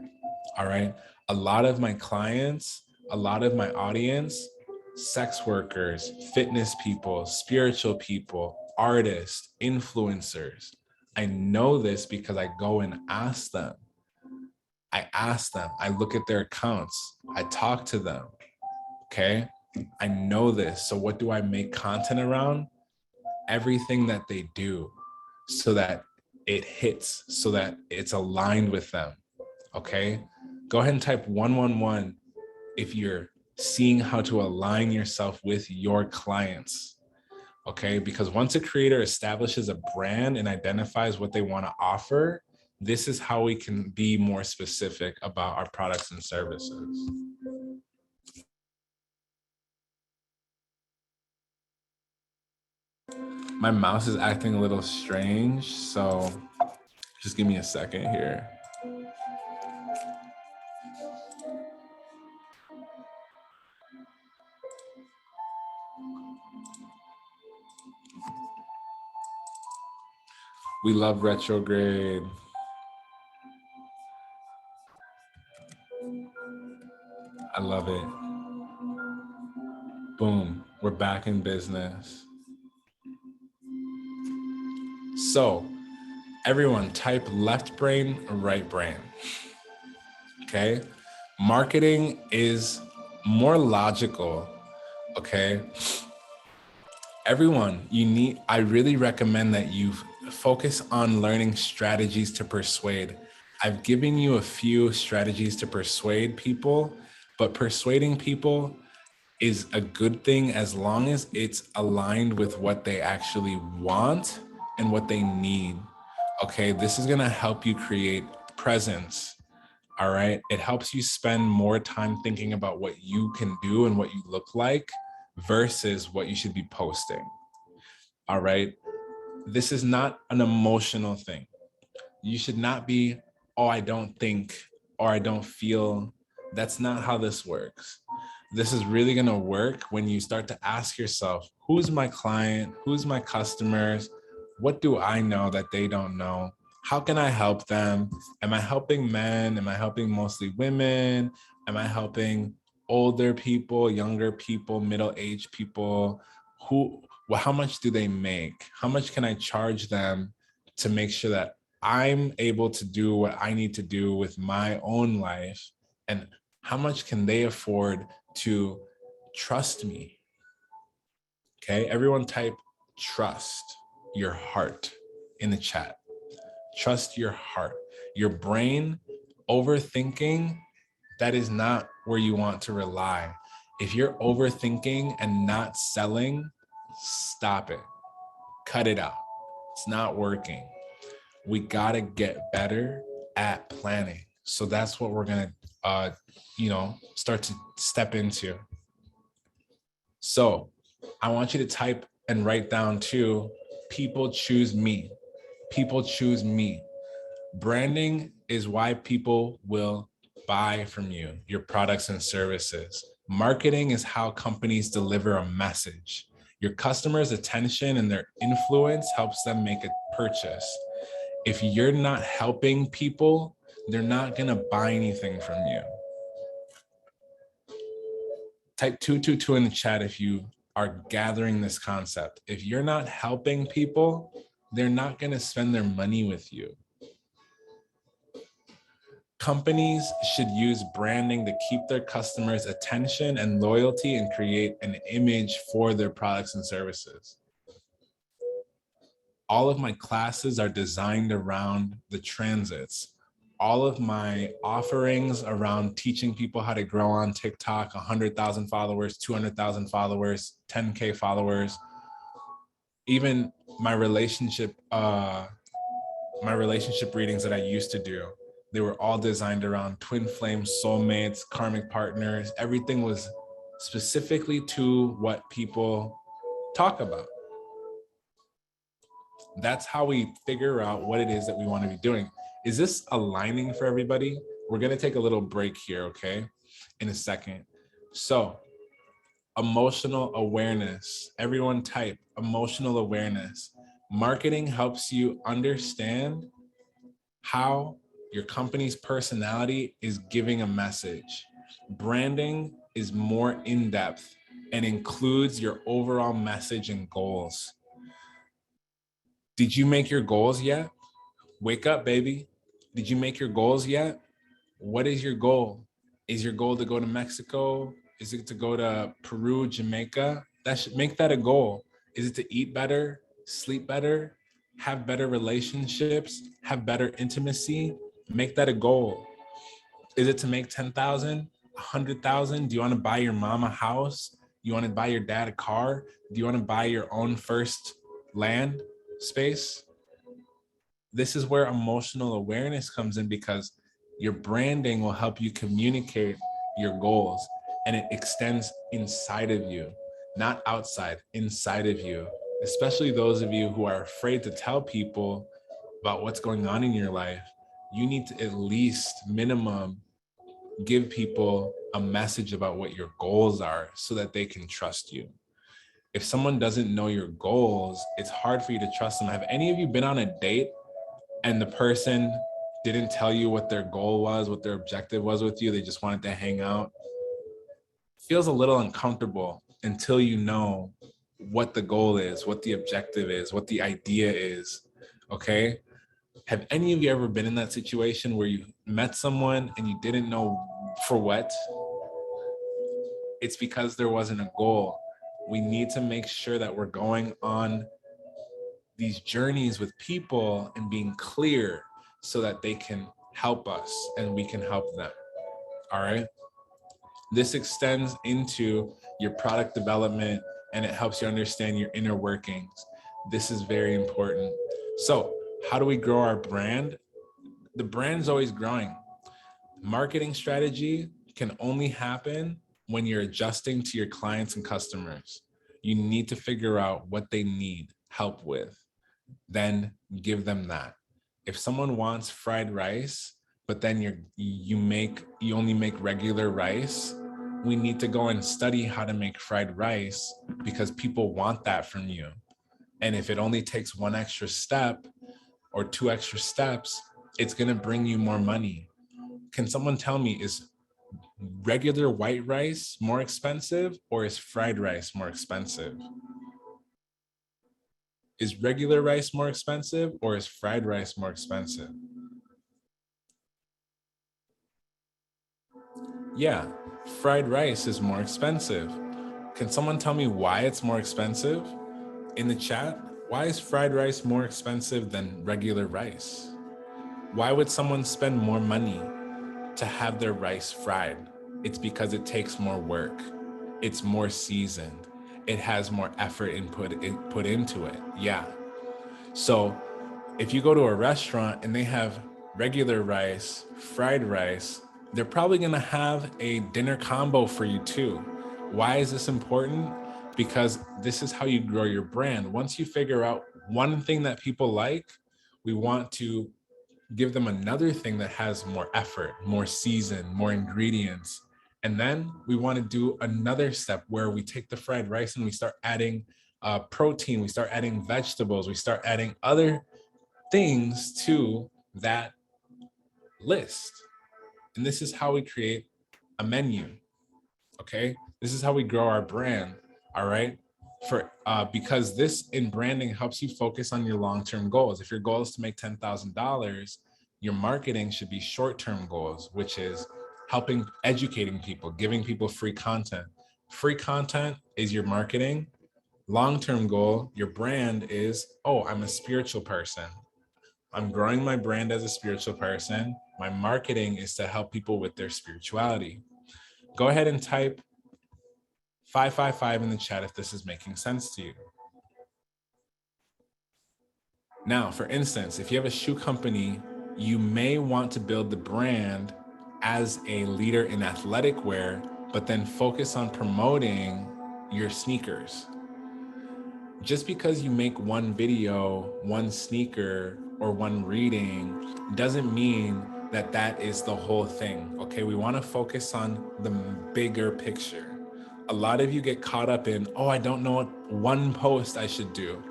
All right. A lot of my clients, a lot of my audience, sex workers, fitness people, spiritual people, artists, influencers. I know this because I go and ask them. I look at their accounts, I talk to them. Okay. I know this. So what do I make content around? Everything that they do, so that it hits, so that it's aligned with them. Okay. Go ahead and type 111 if you're seeing how to align yourself with your clients. okay? Because once a creator establishes a brand and identifies what they want to offer, this is how we can be more specific about our products and services. My mouse is acting a little strange, so just give me a second here. We love retrograde. I love it. Boom, we're back in business. So everyone type left brain, right brain. Okay. Marketing is more logical. Okay. Everyone, I really recommend that you focus on learning strategies to persuade. I've given you a few strategies to persuade people, but persuading people is a good thing as long as it's aligned with what they actually want and what they need. Okay, this is gonna help you create presence. All right, it helps you spend more time thinking about what you can do and what you look like versus what you should be posting. All right, this is not an emotional thing. You should not be, oh, I don't think or I don't feel. That's not how this works. This is really going to work when you start to ask yourself, who's my client? Who's my customers? What do I know that they don't know? How can I help them? Am I helping men? Am I helping mostly women? Am I helping older people, younger people, middle-aged people? How much do they make? How much can I charge them to make sure that I'm able to do what I need to do with my own life? And how much can they afford to trust me? Okay, everyone type trust your heart in the chat. Trust your heart. Your brain overthinking, that is not where you want to rely. If you're overthinking and not selling, stop it. Cut it out. It's not working. We gotta get better at planning. So that's what we're gonna start to step into. So I want you to type and write down too, people choose me. People choose me. Branding is why people will buy from you, your products and services. Marketing is how companies deliver a message. Your customers' attention and their influence helps them make a purchase. If you're not helping people, they're not gonna buy anything from you. Type 222 in the chat if you are gathering this concept. If you're not helping people, they're not gonna spend their money with you. Companies should use branding to keep their customers' attention and loyalty and create an image for their products and services. All of my classes are designed around the transits. All of my offerings around teaching people how to grow on TikTok, 100,000 followers, 200,000 followers, 10K followers, even my relationship readings that I used to do, they were all designed around twin flames, soulmates, karmic partners. Everything was specifically to what people talk about. That's how we figure out what it is that we want to be doing. Is this aligning for everybody? We're going to take a little break here, okay, in a second. So, emotional awareness. Everyone type emotional awareness. Marketing helps you understand how your company's personality is giving a message. Branding is more in-depth and includes your overall message and goals. Did you make your goals yet? Wake up, baby. Did you make your goals yet? What is your goal? Is your goal to go to Mexico? Is it to go to Peru, Jamaica? Make that a goal. Is it to eat better, sleep better, have better relationships, have better intimacy? Make that a goal. Is it to make 10,000, 100,000? Do you want to buy your mom a house? You want to buy your dad a car? Do you want to buy your own first land space? This is where emotional awareness comes in, because your branding will help you communicate your goals, and it extends inside of you, not outside, inside of you. Especially those of you who are afraid to tell people about what's going on in your life, you need to at least minimum give people a message about what your goals are so that they can trust you. If someone doesn't know your goals, it's hard for you to trust them. Have any of you been on a date and the person didn't tell you what their goal was, what their objective was with you? They just wanted to hang out? It feels a little uncomfortable until you know what the goal is, what the objective is, what the idea is, okay? Have any of you ever been in that situation where you met someone and you didn't know for what? It's because there wasn't a goal. We need to make sure that we're going on these journeys with people and being clear so that they can help us and we can help them. All right. This extends into your product development, and it helps you understand your inner workings. This is very important. So, how do we grow our brand? The brand's always growing. Marketing strategy can only happen when you're adjusting to your clients and customers. You need to figure out what they need help with, then give them that. If someone wants fried rice, but then you only make regular rice, we need to go and study how to make fried rice, because people want that from you. And if it only takes one extra step or two extra steps, it's going to bring you more money. Can someone tell me, is regular white rice more expensive or is fried rice more expensive? Is regular rice more expensive or is fried rice more expensive? Yeah, fried rice is more expensive. Can someone tell me why it's more expensive in the chat? Why is fried rice more expensive than regular rice? Why would someone spend more money to have their rice fried? It's because it takes more work. It's more seasoned. It has more effort put into it. Yeah. So if you go to a restaurant and they have regular rice, fried rice, they're probably going to have a dinner combo for you too. Why is this important? Because this is how you grow your brand. Once you figure out one thing that people like, we want to give them another thing that has more effort, more season, more ingredients. And then we want to do another step where we take the fried rice and we start adding protein, we start adding vegetables, we start adding other things to that list. And this is how we create a menu. Okay. This is how we grow our brand. All right. Because this in branding helps you focus on your long-term goals. If your goal is to make $10,000, your marketing should be short-term goals, which is helping, educating people, giving people free content. Free content is your marketing. Long-term goal, your brand is, oh, I'm a spiritual person. I'm growing my brand as a spiritual person. My marketing is to help people with their spirituality. Go ahead and type 555 in the chat if this is making sense to you. Now, for instance, if you have a shoe company, you may want to build the brand as a leader in athletic wear, but then focus on promoting your sneakers. Just because you make one video, one sneaker, or one reading doesn't mean that that is the whole thing. Okay, we want to focus on the bigger picture. A lot of you get caught up in, oh, I don't know what one post I should do.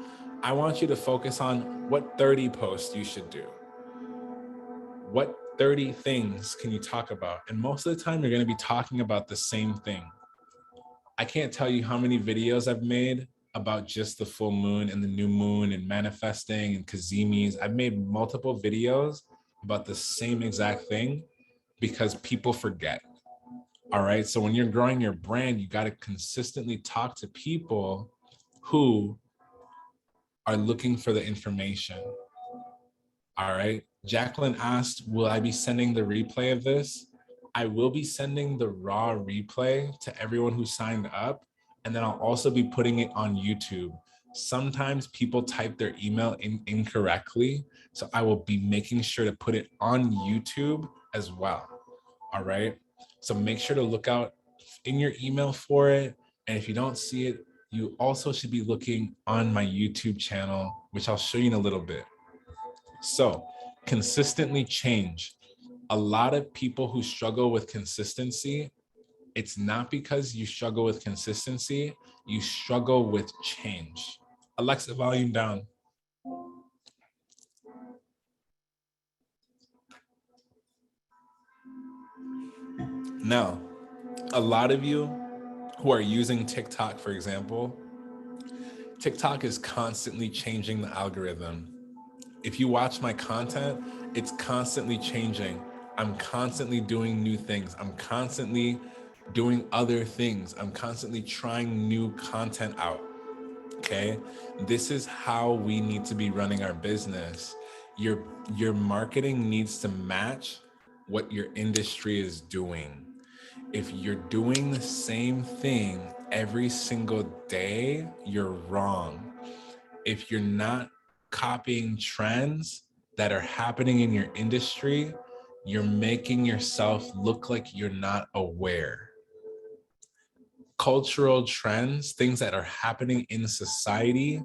I want you to focus on what 30 posts you should do. What 30 things can you talk about? And most of the time, you're going to be talking about the same thing. I can't tell you how many videos I've made about just the full moon and the new moon and manifesting and kazimis. I've made multiple videos about the same exact thing because people forget. All right. So when you're growing your brand, you got to consistently talk to people who are looking for the information. All right. Jacqueline asked, will I be sending the replay of this? I will be sending the raw replay to everyone who signed up. And then I'll also be putting it on YouTube. Sometimes people type their email in incorrectly. So I will be making sure to put it on YouTube as well. All right. So make sure to look out in your email for it. And if you don't see it, you also should be looking on my YouTube channel, which I'll show you in a little bit. So consistently change. A lot of people who struggle with consistency, it's not because you struggle with consistency, you struggle with change. Alexa, volume down. Now, a lot of you who are using TikTok, for example, TikTok is constantly changing the algorithm. If you watch my content, it's constantly changing. I'm constantly doing new things. I'm constantly doing other things. I'm constantly trying new content out. Okay, this is how we need to be running our business. Your marketing needs to match what your industry is doing. If you're doing the same thing every single day, you're wrong. If you're not copying trends that are happening in your industry, you're making yourself look like you're not aware. Cultural trends, things that are happening in society,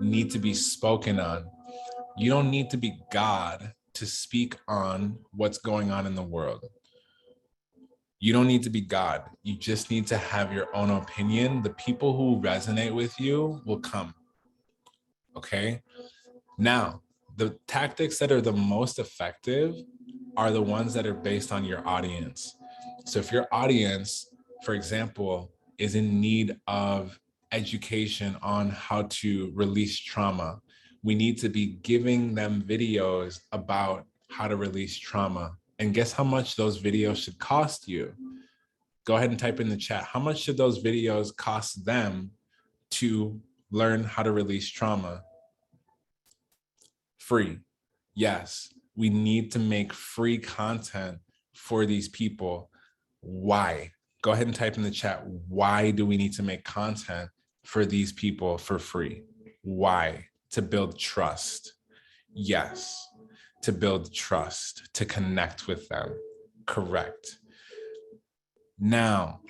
need to be spoken on. You don't need to be God to speak on what's going on in the world. You don't need to be God. You just need to have your own opinion. The people who resonate with you will come. Okay? Now, the tactics that are the most effective are the ones that are based on your audience. So if your audience, for example, is in need of education on how to release trauma, we need to be giving them videos about how to release trauma. And guess how much those videos should cost you? Go ahead and type in the chat. How much should those videos cost them to learn how to release trauma? Free. Yes, we need to make free content for these people. Why? Go ahead and type in the chat. Why do we need to make content for these people for free? Why? To build trust. Yes, to build trust, to connect with them. Correct. Now,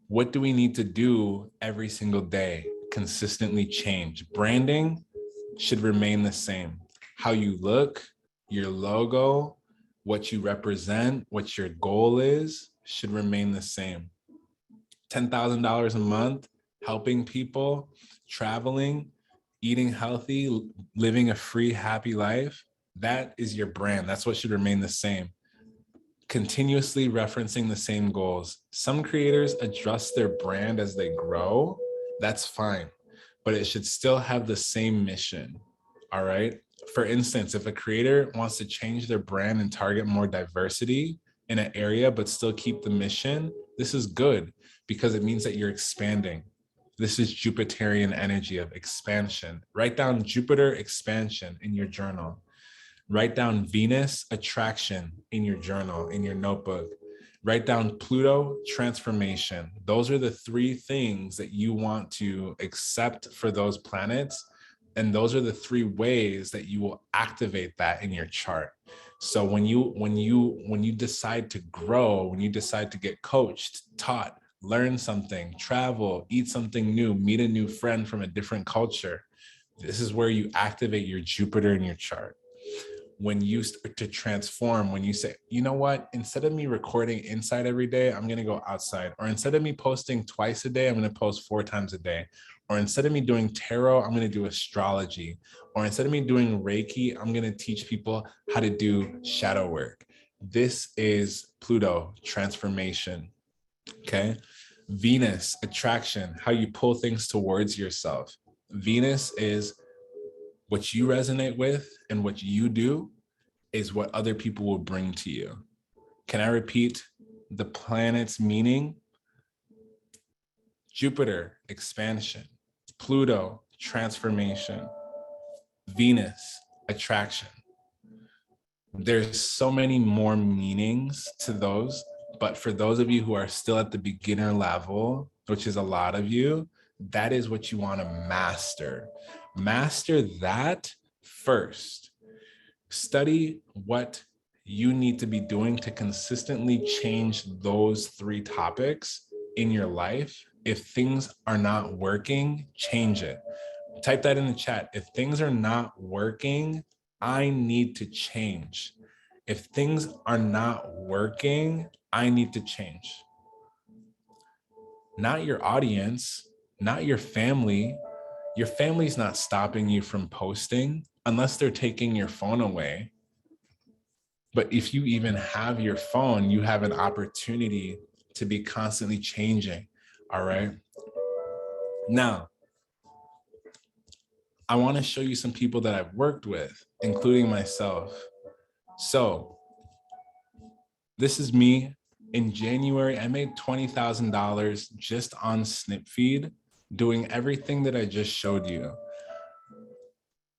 what do we need to do every single day? Consistently change. Branding should remain the same. How you look, your logo, what you represent, what your goal is, should remain the same. $10,000 a month, helping people, traveling, eating healthy, living a free, happy life, that is your brand. That's what should remain the same. Continuously referencing the same goals. Some creators adjust their brand as they grow. That's fine, but it should still have the same mission. All right. For instance, if a creator wants to change their brand and target more diversity in an area, but still keep the mission, this is good because it means that you're expanding. This is Jupiterian energy of expansion. Write down Jupiter expansion in your journal. Write down Venus attraction in your journal, in your notebook. Write down Pluto transformation. Those are the three things that you want to accept for those planets. And those are the three ways that you will activate that in your chart. So when you decide to grow, when you decide to get coached, taught, learn something, travel, eat something new, meet a new friend from a different culture, this is where you activate your Jupiter in your chart. When you start to transform, when you say, you know what, instead of me recording inside every day, I'm going to go outside. Or instead of me posting twice a day, I'm going to post 4 times a day. Or instead of me doing tarot, I'm going to do astrology. Or instead of me doing Reiki, I'm going to teach people how to do shadow work. This is Pluto transformation. Okay. Venus attraction, how you pull things towards yourself. Venus is what you resonate with, and what you do is what other people will bring to you. Can I repeat the planet's meaning? Jupiter, expansion. Pluto, transformation. Venus, attraction. There's so many more meanings to those, but for those of you who are still at the beginner level, which is a lot of you, That is what you want to master. Master that first. Study what you need to be doing to consistently change those 3 topics in your life. If things are not working, change it. Type that in the chat. If things are not working, I need to change. If things are not working, I need to change. Not your audience, not your family. Your family's not stopping you from posting unless they're taking your phone away. But if you even have your phone, you have an opportunity to be constantly changing. All right. Now, I want to show you some people that I've worked with, including myself. So this is me in January. I made $20,000 just on SnipFeed, doing everything that I just showed you.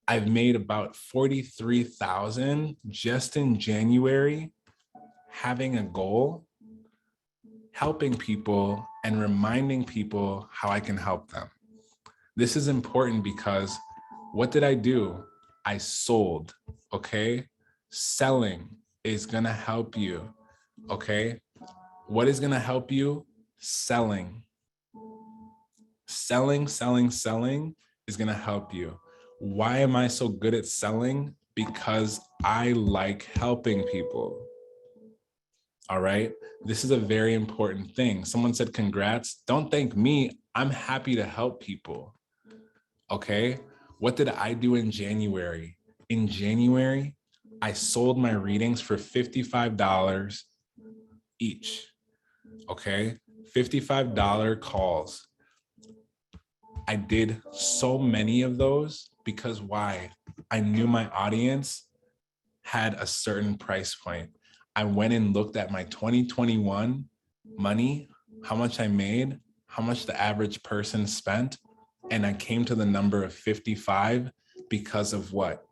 I've made about 43,000 just in January, having a goal, helping people, and reminding people how I can help them. This is important because what did I do? I sold, okay? Selling is gonna help you, okay? What is gonna help you? Selling. Selling is gonna help you. Why am I so good at selling? Because I like helping people. All right. This is a very important thing. Someone said, congrats. Don't thank me. I'm happy to help people. Okay. What did I do in January? In January, I sold my readings for $55 each. Okay. $55 calls. I did so many of those because why? I knew my audience had a certain price point. I went and looked at my 2021 money, how much I made, how much the average person spent, and I came to the number of 55 because of what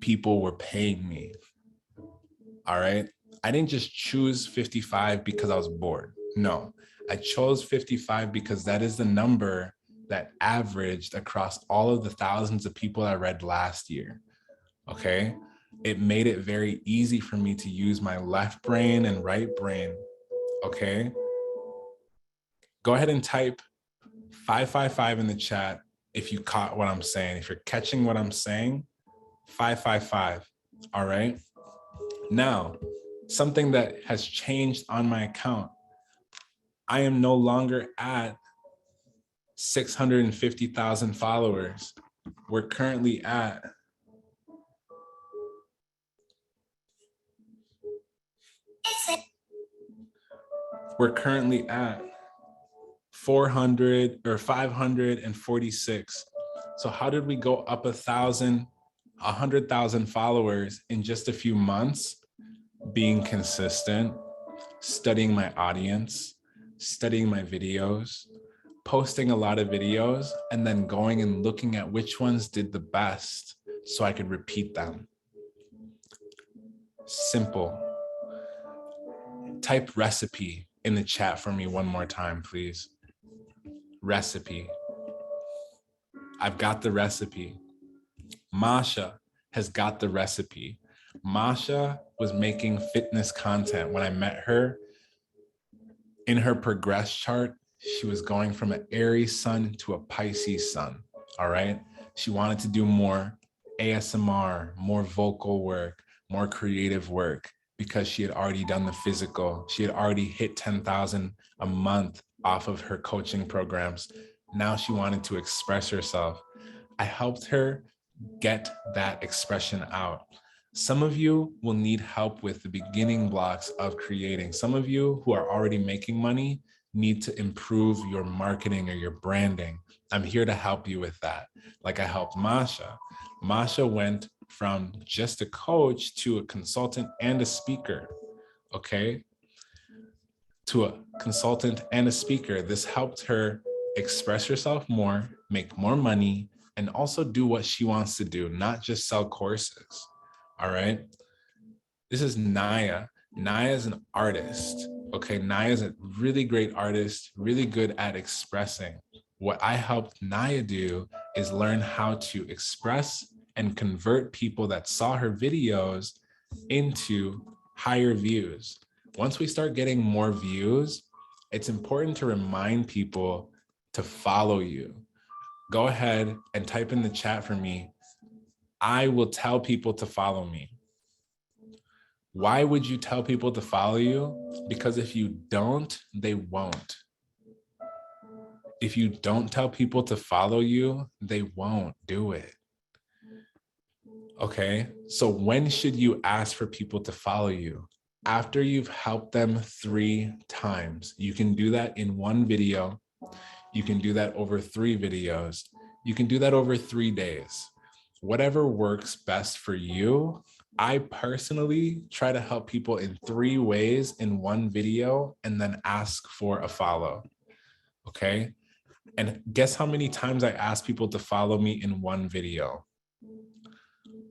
people were paying me. All right. I didn't just choose 55 because I was bored. No, I chose 55 because that is the number that averaged across all of the thousands of people I read last year. Okay. It made it very easy for me to use my left brain and right brain. Okay. Go ahead and type 555 in the chat if you caught what I'm saying. If you're catching what I'm saying, 555. All right. Now, something that has changed on my account. I am no longer at 650,000 followers. We're currently at 400 or 546. So how did we go up 100,000 followers in just a few months? Being consistent, studying my audience, studying my videos, posting a lot of videos, and then going and looking at which ones did the best so I could repeat them. Simple. Type recipe in the chat for me one more time, please. Recipe. I've got the recipe. Masha has got the recipe. Masha was making fitness content. When I met her, in her progress chart, she was going from an Aries sun to a Pisces sun, all right? She wanted to do more ASMR, more vocal work, more creative work, because she had already done the physical. She had already hit 10,000 a month off of her coaching programs. Now she wanted to express herself. I helped her get that expression out. Some of you will need help with the beginning blocks of creating. Some of you who are already making money need to improve your marketing or your branding. I'm here to help you with that. Like I helped Masha. Masha went from just a coach to a consultant and a speaker, okay? To a consultant and a speaker. This helped her express herself more, make more money, and also do what she wants to do, not just sell courses. All right. This is Naya. Naya is an artist. Okay. Naya is a really great artist, really good at expressing. What I helped Naya do is learn how to express and convert people that saw her videos into higher views. Once we start getting more views, it's important to remind people to follow you. Go ahead and type in the chat for me. I will tell people to follow me. Why would you tell people to follow you? Because if you don't, they won't. If you don't tell people to follow you, they won't do it. Okay, so when should you ask for people to follow you? After you've helped them 3 times. You can do that in one video. You can do that over 3 videos. You can do that over 3 days. Whatever works best for you. I personally try to help people in 3 ways in one video and then ask for a follow. Okay. And guess how many times I ask people to follow me in one video?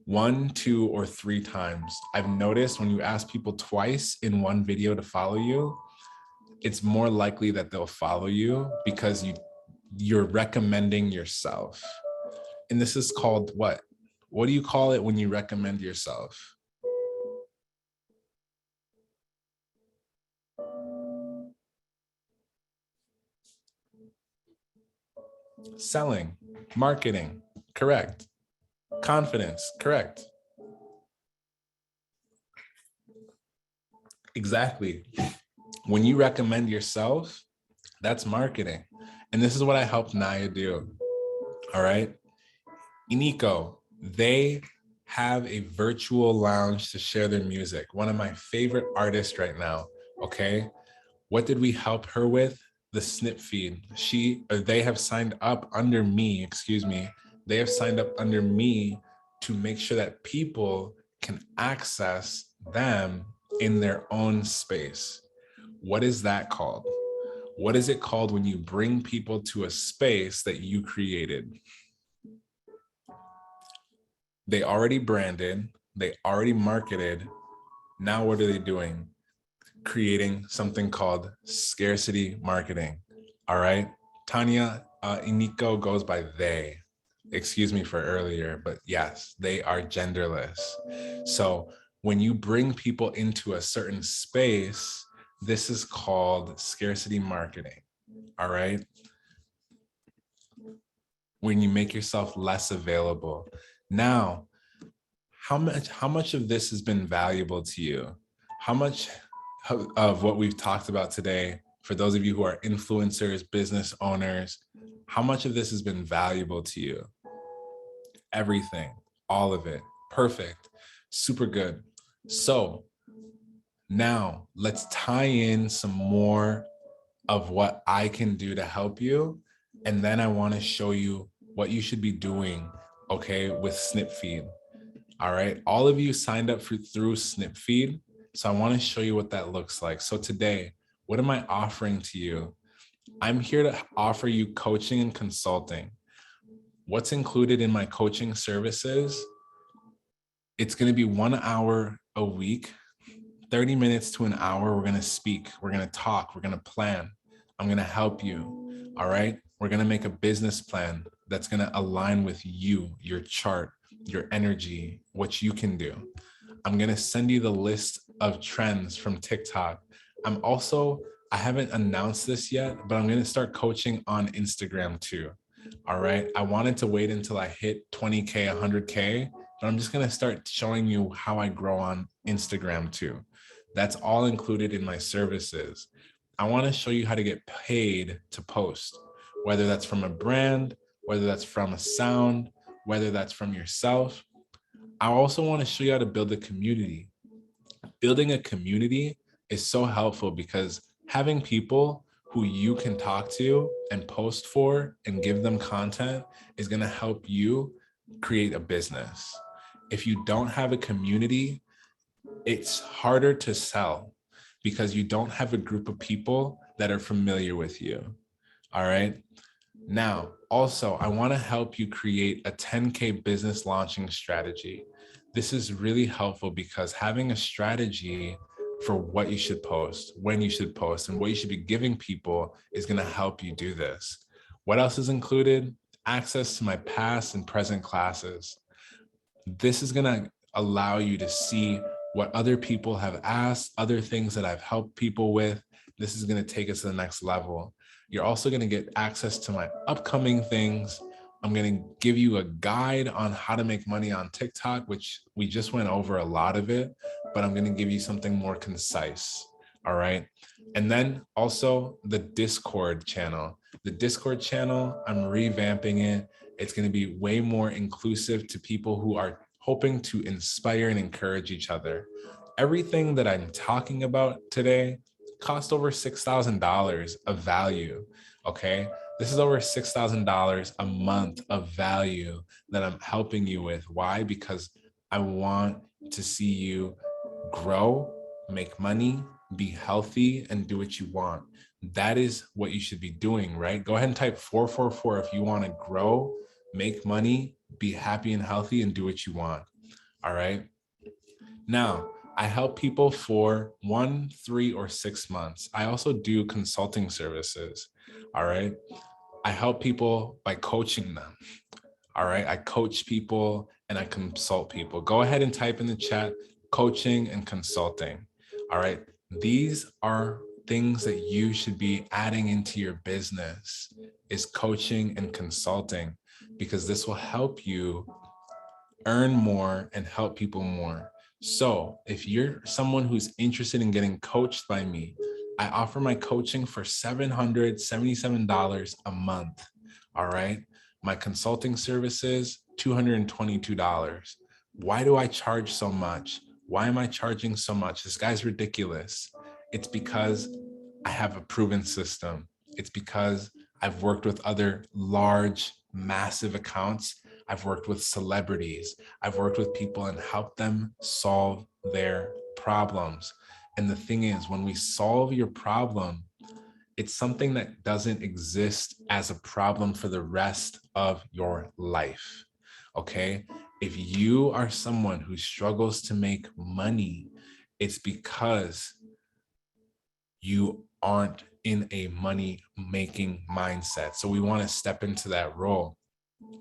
1, 2, or 3 times. I've noticed when you ask people twice in one video to follow you, it's more likely that they'll follow you because you're recommending yourself. And this is called what? What do you call it when you recommend yourself? Selling, marketing, correct. Confidence, correct. Exactly. When you recommend yourself, that's marketing. And this is what I helped Naya do. All right. Iniko, they have a virtual lounge to share their music. One of my favorite artists right now. Okay. What did we help her with? The snip feed. They have signed up under me, excuse me. They have signed up under me to make sure that people can access them in their own space. What is that called? What is it called when you bring people to a space that you created? They already branded, they already marketed. Now what are they doing? Creating something called scarcity marketing. All right. Tanya, Iniko goes by they. Excuse me for earlier, but yes, they are genderless. So when you bring people into a certain space, this is called scarcity marketing. All right. When you make yourself less available. Now, how much of this has been valuable to you? How much of what we've talked about today, for those of you who are influencers, business owners, how much of this has been valuable to you? Everything, all of it. Perfect. Super good. So now let's tie in some more of what I can do to help you. And then I want to show you what you should be doing, okay, with SnipFeed. All right. All of you signed up through SnipFeed. So I want to show you what that looks like. So today, what am I offering to you? I'm here to offer you coaching and consulting. What's included in my coaching services? It's going to be 1 hour a week, 30 minutes to an hour. We're going to speak. We're going to talk. We're going to plan. I'm going to help you. All right. We're going to make a business plan that's going to align with you, your chart, your energy, what you can do. I'm going to send you the list of trends from TikTok. I haven't announced this yet, but I'm going to start coaching on Instagram too. All right. I wanted to wait until I hit 20K, 100K, but I'm just going to start showing you how I grow on Instagram too. That's all included in my services. I want to show you how to get paid to post, whether that's from a brand, whether that's from a sound, whether that's from yourself. I also want to show you how to build a community. Building a community is so helpful because having people who you can talk to and post for and give them content is going to help you create a business. If you don't have a community, it's harder to sell because you don't have a group of people that are familiar with you. All right. Now, also, I want to help you create a 10K business launching strategy. This is really helpful because having a strategy for what you should post, when you should post, and what you should be giving people is going to help you do this. What else is included? Access to my past and present classes. This is going to allow you to see what other people have asked, other things that I've helped people with. This is going to take us to the next level. You're also going to get access to my upcoming things. I'm going to give you a guide on how to make money on TikTok, which we just went over a lot of it, but I'm going to give you something more concise. All right. And then also the Discord channel. The Discord channel, I'm revamping it. It's going to be way more inclusive to people who are hoping to inspire and encourage each other. Everything that I'm talking about today cost over $6,000 of value. Okay. This is over $6,000 a month of value that I'm helping you with. Why? Because I want to see you grow, make money, be healthy, and do what you want. That is what you should be doing, right? Go ahead and type 444 if you want to grow, make money, be happy and healthy, and do what you want. All right. Now, I help people for 1, 3, or 6 months. I also do consulting services. All right. I help people by coaching them. All right. I coach people and I consult people. Go ahead and type in the chat, coaching and consulting. All right. These are things that you should be adding into your business, is coaching and consulting, because this will help you earn more and help people more. So if you're someone who's interested in getting coached by me, I offer my coaching for $777 a month. All right. My consulting services, $222. Why do I charge so much? Why am I charging so much? This guy's ridiculous. It's because I have a proven system. It's because I've worked with other large, massive accounts. I've worked with celebrities. I've worked with people and helped them solve their problems. And the thing is, when we solve your problem, it's something that doesn't exist as a problem for the rest of your life. Okay. If you are someone who struggles to make money, it's because you aren't in a money making mindset. So we want to step into that role.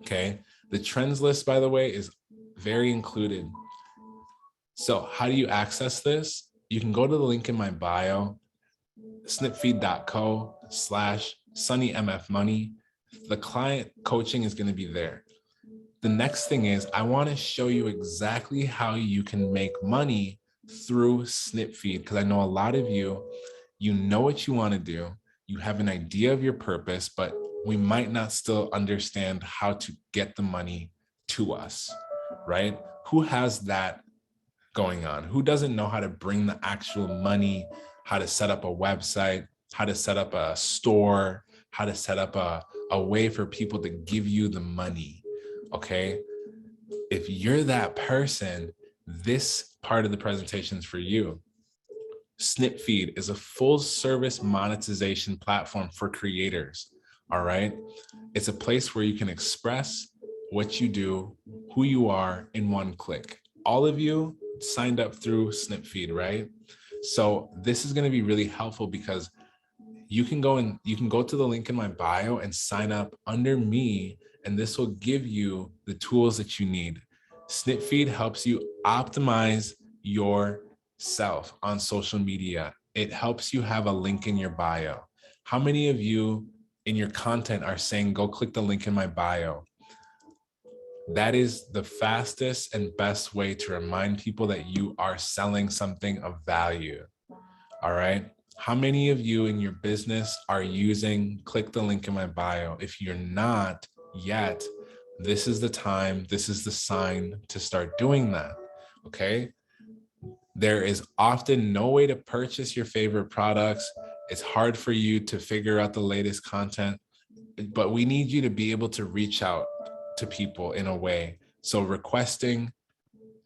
Okay. The trends list, by the way, is very included. So how do you access this? You can go to the link in my bio, snipfeed.co/SunnyMFmoney. The client coaching is going to be there. The next thing is, I want to show you exactly how you can make money through SnipFeed, because I know a lot of you know what you want to do. You have an idea of your purpose, but we might not still understand how to get the money to us, right? Who has that going on? Who doesn't know how to bring the actual money, how to set up a website, how to set up a store, how to set up a way for people to give you the money? Okay. If you're that person, this part of the presentation is for you. SnipFeed is a full service monetization platform for creators. All right. It's a place where you can express what you do, who you are in one click. All of you signed up through SnipFeed, right? So this is going to be really helpful, because you can go to the link in my bio and sign up under me, and this will give you the tools that you need. SnipFeed helps you optimize yourself on social media. It helps you have a link in your bio. How many of you in your content are saying, go click the link in my bio? That is the fastest and best way to remind people that you are selling something of value. All right. How many of you in your business are using click the link in my bio? If you're not yet, this is the time, this is the sign to start doing that. Okay. There is often no way to purchase your favorite products. It's hard for you to figure out the latest content, but we need you to be able to reach out to people in a way. So requesting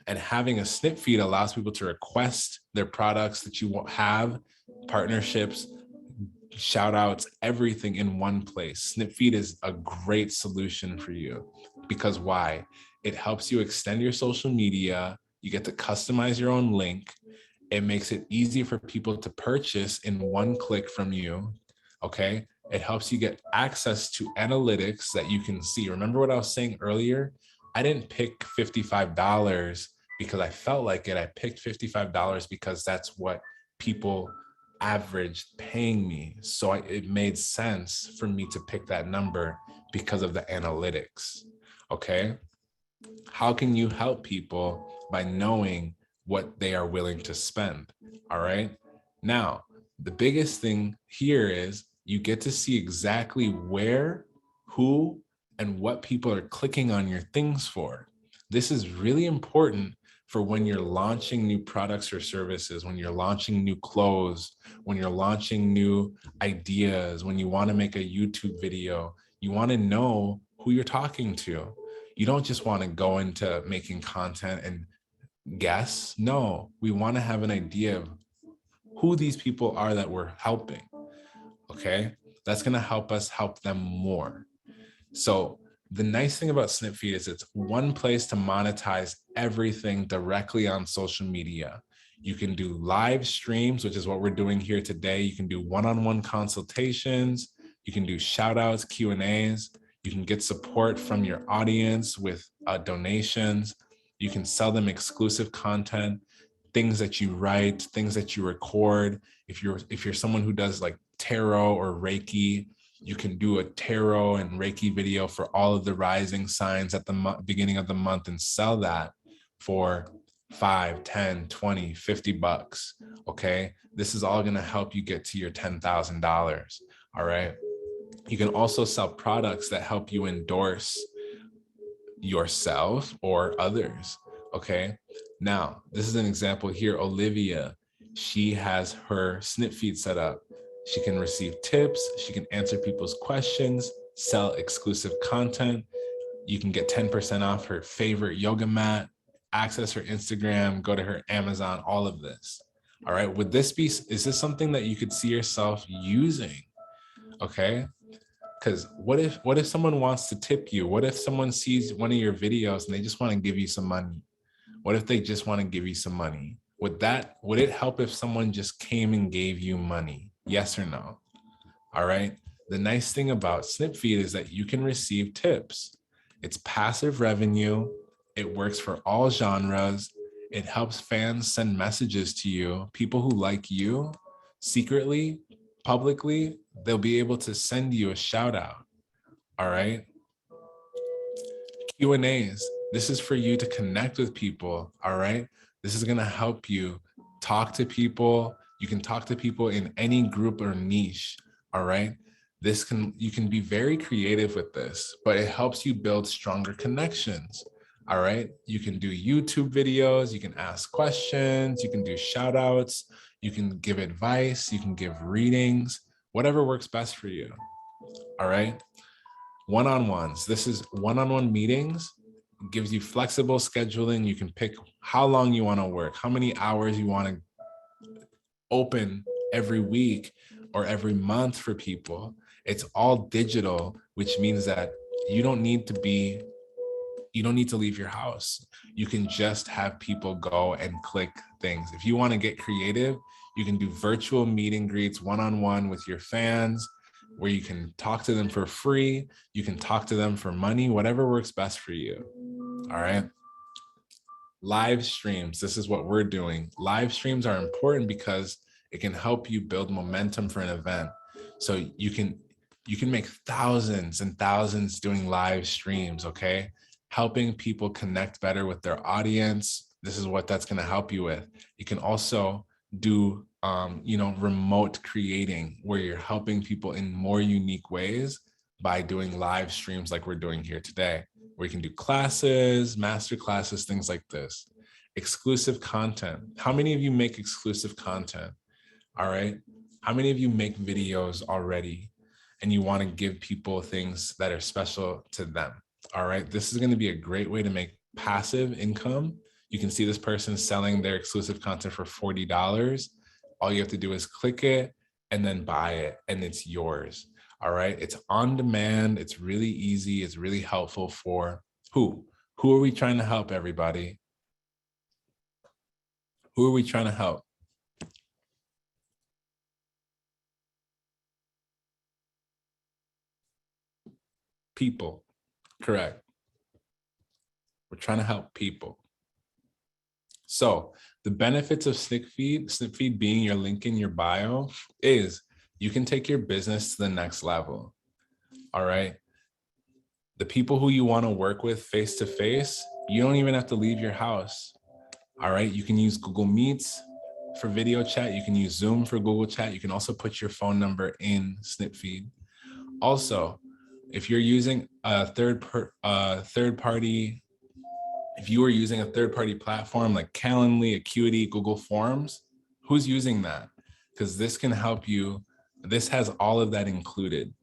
and having a snip feed allows people to request their products that you have, partnerships, shout outs, everything in one place. Snip feed is a great solution for you, because why? It helps you extend your social media. You get to customize your own link. It makes it easy for people to purchase in one click from you. Okay. It helps you get access to analytics that you can see. Remember what I was saying earlier? I didn't pick $55 because I felt like it. I picked $55 because that's what people averaged paying me. So it made sense for me to pick that number because of the analytics. Okay. How can you help people? By knowing what they are willing to spend. All right. Now, the biggest thing here is you get to see exactly where, who, and what people are clicking on your things for. This is really important for when you're launching new products or services, when you're launching new clothes, when you're launching new ideas, when you want to make a YouTube video. You want to know who you're talking to. You don't just want to go into making content and guess. No, we want to have an idea of who these people are that we're helping. Okay, that's going to help us help them more. So the nice thing about SnipFeed is it's one place to monetize everything directly on social media. You can do live streams, which is what we're doing here today. You can do one-on-one consultations. You can do shout outs, Q&As. You can get support from your audience with donations. You can sell them exclusive content, things that you write, things that you record. If you're someone who does like tarot or Reiki, you can do a tarot and Reiki video for all of the rising signs at the beginning of the month and sell that for 5, 10, 20, 50 bucks. Okay. This is all going to help you get to your $10,000. All right. You can also sell products that help you endorse yourself or others. Okay. Now, this is an example here. Olivia, she has her SnipFeed set up. She can receive tips. She can answer people's questions, sell exclusive content. You can get 10% off her favorite yoga mat, access her Instagram, go to her Amazon, all of this. All right. Would this be, is this something that you could see yourself using? Okay. Because what if someone wants to tip you? What if someone sees one of your videos and they just want to give you some money? What if they just want to give you some money? Would it help if someone just came and gave you money? Yes or no? All right. The nice thing about SnipFeed is that you can receive tips. It's passive revenue. It works for all genres. It helps fans send messages to you. People who like you secretly, publicly, they'll be able to send you a shout out. All right. Q&As. This is for you to connect with people. All right. This is going to help you talk to people. You can talk to people in any group or niche. All right. You can be very creative with this, but it helps you build stronger connections. All right. You can do YouTube videos. You can ask questions. You can do shout outs. You can give advice. You can give readings, whatever works best for you. All right. One-on-ones. This is one-on-one meetings. It gives you flexible scheduling. You can pick how long you want to work, how many hours you want to open every week or every month for people. It's all digital, which means that you don't need to leave your house. You can just have people go and click things. If you want to get creative, you can do virtual meet and greets one-on-one with your fans, where you can talk to them for free. You can talk to them for money, whatever works best for you. All right. Live streams. This is what we're doing. Live streams are important because it can help you build momentum for an event. So you can make thousands and thousands doing live streams. Okay. Helping people connect better with their audience. This is what that's going to help you with. You can also do remote creating, where you're helping people in more unique ways by doing live streams like we're doing here today, where you can do classes, master classes, things like this. Exclusive content. How many of you make exclusive content? All right. How many of you make videos already and you want to give people things that are special to them? All right. This is going to be a great way to make passive income. You can see this person selling their exclusive content for $40. All you have to do is click it and then buy it, and it's yours. All right. It's on demand. It's really easy. It's really helpful for who? Who are we trying to help, everybody? Who are we trying to help? People, correct. We're trying to help people. So the benefits of SnipFeed being your link in your bio is you can take your business to the next level. All right. The people who you want to work with face to face, you don't even have to leave your house. All right. You can use Google Meets for video chat. You can use Zoom for Google Chat. You can also put your phone number in SnipFeed. Also, if you're using a third party, if you are using a third party platform like Calendly, Acuity, Google Forms, who's using that? Because this can help you. This has all of that included.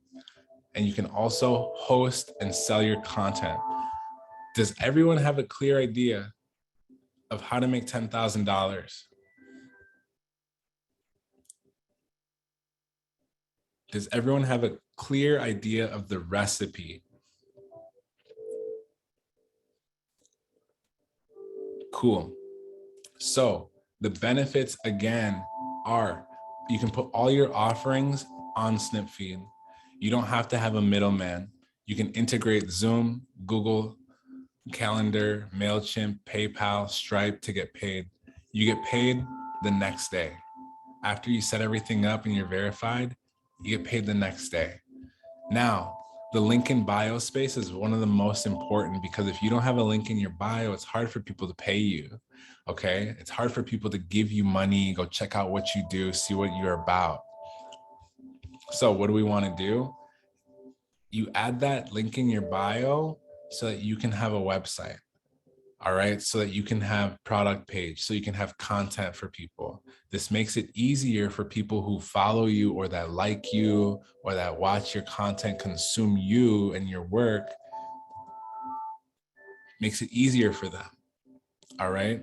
And you can also host and sell your content. Does everyone have a clear idea of how to make $10,000? Does everyone have a clear idea of the recipe? Cool. So the benefits again are you can put all your offerings on SnipFeed. You don't have to have a middleman. You can integrate Zoom, Google Calendar, MailChimp, PayPal, Stripe to get paid. You get paid the next day. After you set everything up and you're verified, you get paid the next day. Now, the link in bio space is one of the most important because if you don't have a link in your bio, it's hard for people to pay you, okay? It's hard for people to give you money, go check out what you do, see what you're about. So what do we want to do? You add that link in your bio so that you can have a website, all right? So that you can have product page, so you can have content for people. This makes it easier for people who follow you or that like you or that watch your content, consume you and your work, makes it easier for them, all right?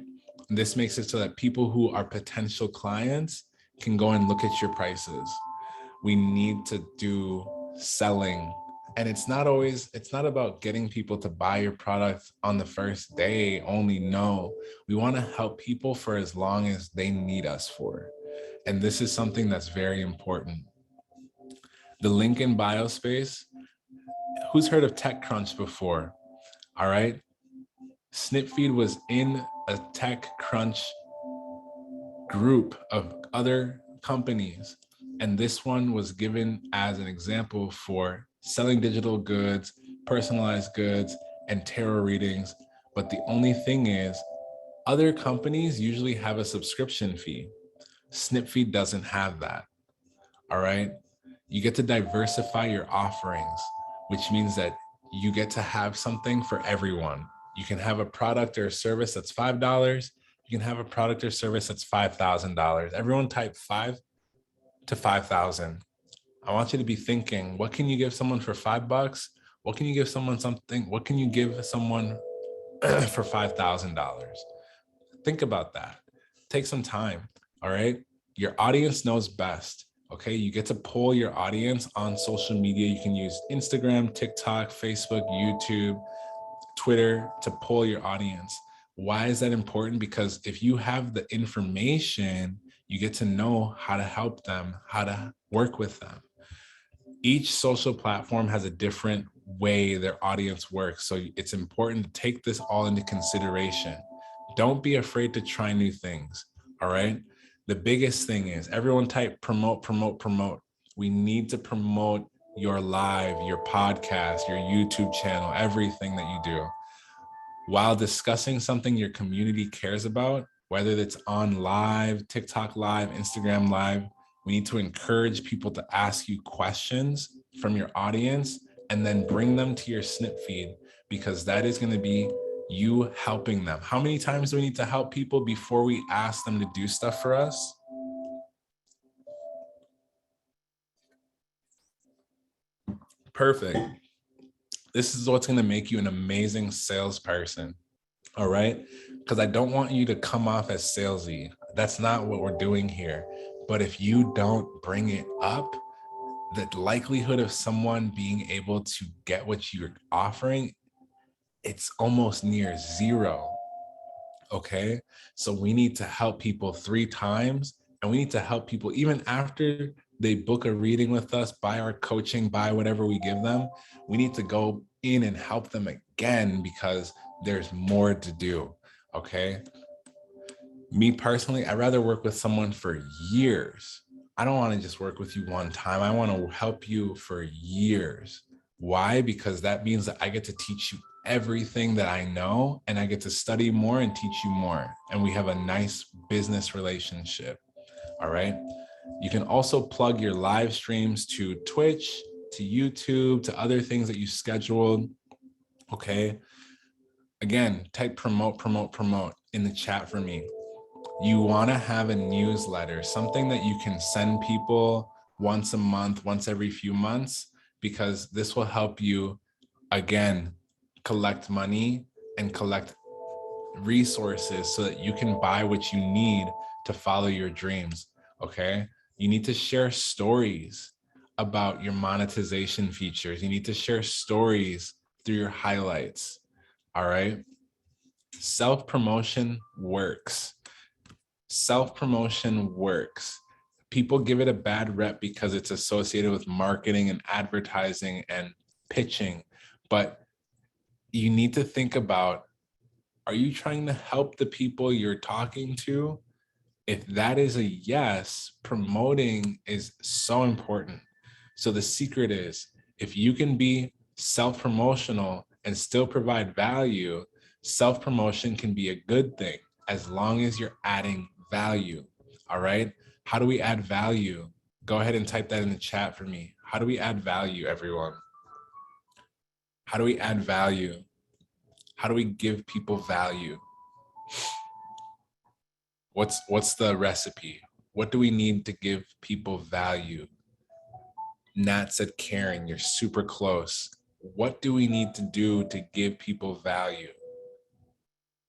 This makes it so that people who are potential clients can go and look at your prices. We need to do selling. And it's not about getting people to buy your product on the first day only. No, we want to help people for as long as they need us for. And this is something that's very important. The link in bio space, who's heard of TechCrunch before? All right. SnipFeed was in a TechCrunch group of other companies. And this one was given as an example for selling digital goods, personalized goods, and tarot readings. But the only thing is, other companies usually have a subscription fee. SnipFeed doesn't have that, all right? You get to diversify your offerings, which means that you get to have something for everyone. You can have a product or a service that's $5. You can have a product or service that's $5,000. Everyone type 5 to 5,000. I want you to be thinking, what can you give someone for $5? What can you give someone something? What can you give someone for $5,000? Think about that. Take some time, all right? Your audience knows best, okay? You get to poll your audience on social media. You can use Instagram, TikTok, Facebook, YouTube, Twitter to poll your audience. Why is that important? Because if you have the information, you get to know how to help them, how to work with them. Each social platform has a different way their audience works. So it's important to take this all into consideration. Don't be afraid to try new things, all right? The biggest thing is everyone type promote, promote, promote. We need to promote your live, your podcast, your YouTube channel, everything that you do. While discussing something your community cares about, whether it's on live, TikTok live, Instagram live, we need to encourage people to ask you questions from your audience and then bring them to your SnipFeed, because that is going to be you helping them. How many times do we need to help people before we ask them to do stuff for us? Perfect. This is what's going to make you an amazing salesperson. All right. Because I don't want you to come off as salesy. That's not what we're doing here. But if you don't bring it up, the likelihood of someone being able to get what you're offering, it's almost near zero. Okay. So we need to help people 3 times, and we need to help people even after they book a reading with us, buy our coaching, buy whatever we give them, we need to go in and help them again because there's more to do. Okay. Me personally, I'd rather work with someone for years. I don't want to just work with you one time. I want to help you for years. Why? Because that means that I get to teach you everything that I know, and I get to study more and teach you more. And we have a nice business relationship. All right. You can also plug your live streams to Twitch, to YouTube, to other things that you scheduled. Okay. Again, type promote, promote, promote in the chat for me. You want to have a newsletter, something that you can send people once a month, once every few months, because this will help you, again, collect money and collect resources so that you can buy what you need to follow your dreams. Okay. You need to share stories about your monetization features. You need to share stories through your highlights. All right. Self-promotion works. Self-promotion works. People give it a bad rep because it's associated with marketing and advertising and pitching. But you need to think about, are you trying to help the people you're talking to? If that is a yes, promoting is so important. So the secret is, if you can be self-promotional and still provide value, self-promotion can be a good thing as long as you're adding value. All right. How do we add value? Go ahead and type that in the chat for me. How do we add value, everyone? How do we add value? How do we give people value? What's the recipe? What do we need to give people value? Nat said caring, you're super close. What do we need to do to give people value?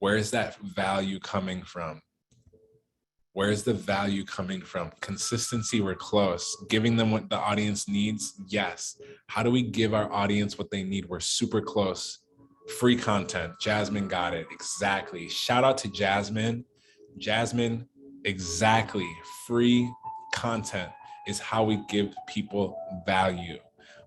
Where is that value coming from? Where is the value coming from? Consistency, we're close. Giving them what the audience needs, yes. How do we give our audience what they need? We're super close. Free content, Jasmine got it, exactly. Shout out to Jasmine. Jasmine, exactly. Free content is how we give people value.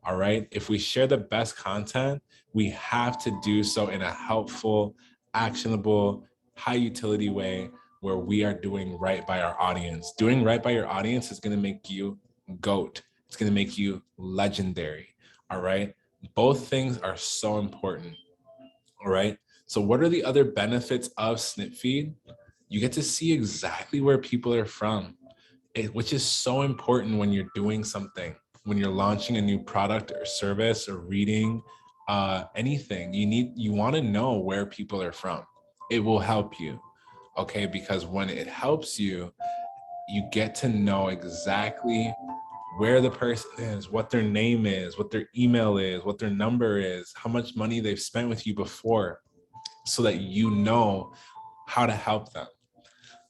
All right. If we share the best content, we have to do so in a helpful, actionable, high utility way where we are doing right by our audience. Doing right by your audience is going to make you GOAT. It's going to make you legendary. All right. Both things are so important. All right. So what are the other benefits of SnipFeed? You get to see exactly where people are from, which is so important when you're doing something, when you're launching a new product or service or reading anything. You want to know where people are from. It will help you. Okay, because when it helps you, you get to know exactly where the person is, what their name is, what their email is, what their number is, how much money they've spent with you before, so that you know how to help them.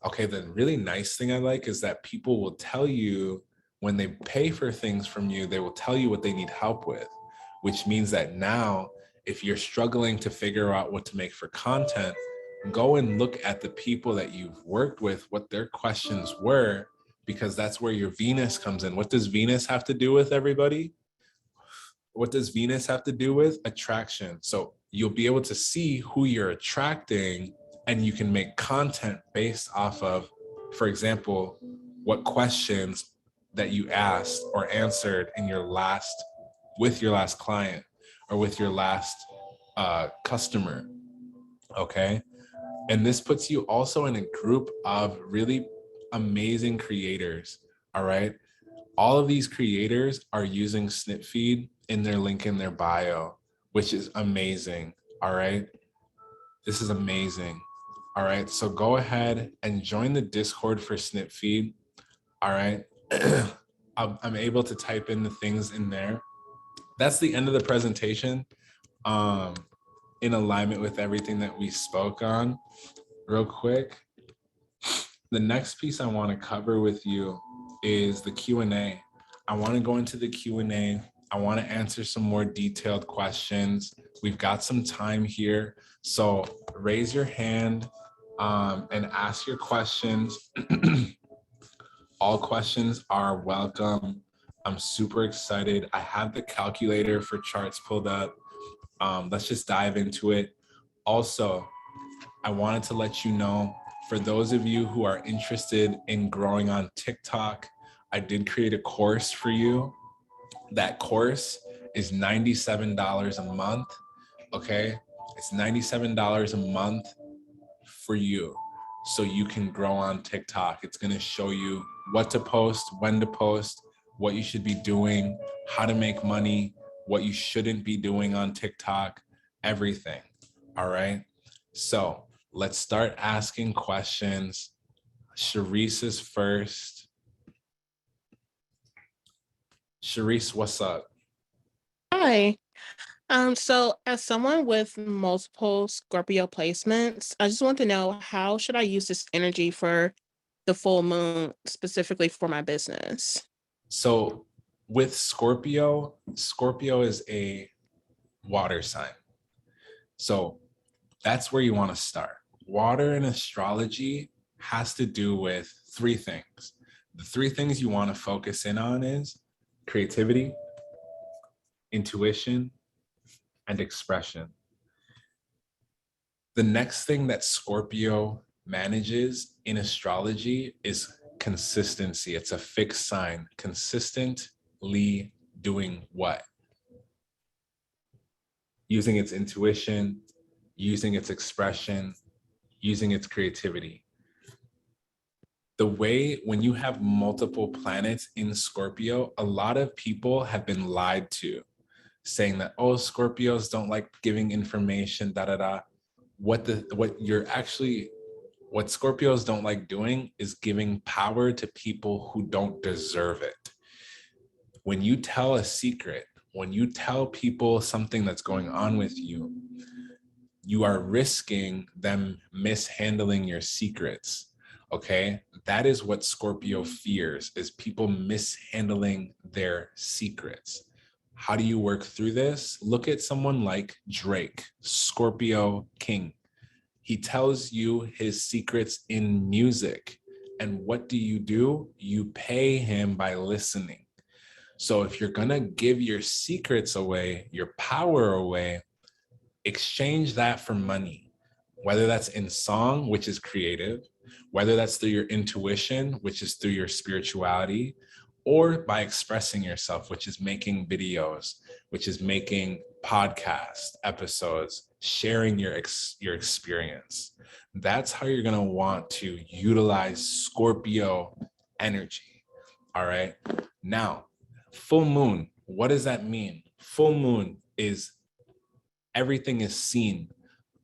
Okay, the really nice thing I like is that people will tell you when they pay for things from you, they will tell you what they need help with, which means that now, if you're struggling to figure out what to make for content, go and look at the people that you've worked with, what their questions were, because that's where your Venus comes in. What does Venus have to do with, everybody? What does Venus have to do with? Attraction. So you'll be able to see who you're attracting, and you can make content based off of, for example, what questions that you asked or answered in with your last client or with your last customer. Okay. And this puts you also in a group of really amazing creators. All right. All of these creators are using SnipFeed in their link in their bio, which is amazing. All right. This is amazing. All right. So go ahead and join the Discord for SnipFeed. All right. I'm able to type in the things in there. That's the end of the presentation. In alignment with everything that we spoke on. Real quick, the next piece I want to cover with you is the Q&A. I want to go into the Q&A. I want to answer some more detailed questions. We've got some time here. So raise your hand and ask your questions. All questions are welcome. I'm super excited. I have the calculator for charts pulled up. Let's just dive into it. Also, I wanted to let you know, for those of you who are interested in growing on TikTok, I did create a course for you. That course is $97 a month. Okay. It's $97 a month for you so you can grow on TikTok. It's going to show you what to post, when to post, what you should be doing, how to make money, what you shouldn't be doing on TikTok, everything. All right. So let's start asking questions. Sharice is first. Sharice, what's up? Hi. So as someone with multiple Scorpio placements, I just want to know, how should I use this energy for the full moon, specifically for my business? So with Scorpio, Scorpio is a water sign. So that's where you want to start. Water in astrology has to do with three things. The three things you want to focus in on is creativity, intuition, and expression. The next thing that Scorpio manages in astrology is consistency. It's a fixed sign. Consistently doing what? Using its intuition, using its expression, using its creativity. The way when you have multiple planets in Scorpio, a lot of people have been lied to, saying that, oh, Scorpios don't like giving information, da da da. What Scorpios don't like doing is giving power to people who don't deserve it. When you tell a secret, when you tell people something that's going on with you, you are risking them mishandling your secrets. Okay, that is what Scorpio fears, is people mishandling their secrets. How do you work through this? Look at someone like Drake, Scorpio king. He tells you his secrets in music. And what do? You pay him by listening. So if you're going to give your secrets away, your power away, exchange that for money, whether that's in song, which is creative, whether that's through your intuition, which is through your spirituality, or by expressing yourself, which is making videos, which is making podcast episodes, sharing your experience. That's how you're going to want to utilize Scorpio energy. All right. Now, full moon, what does that mean? Full moon is everything is seen.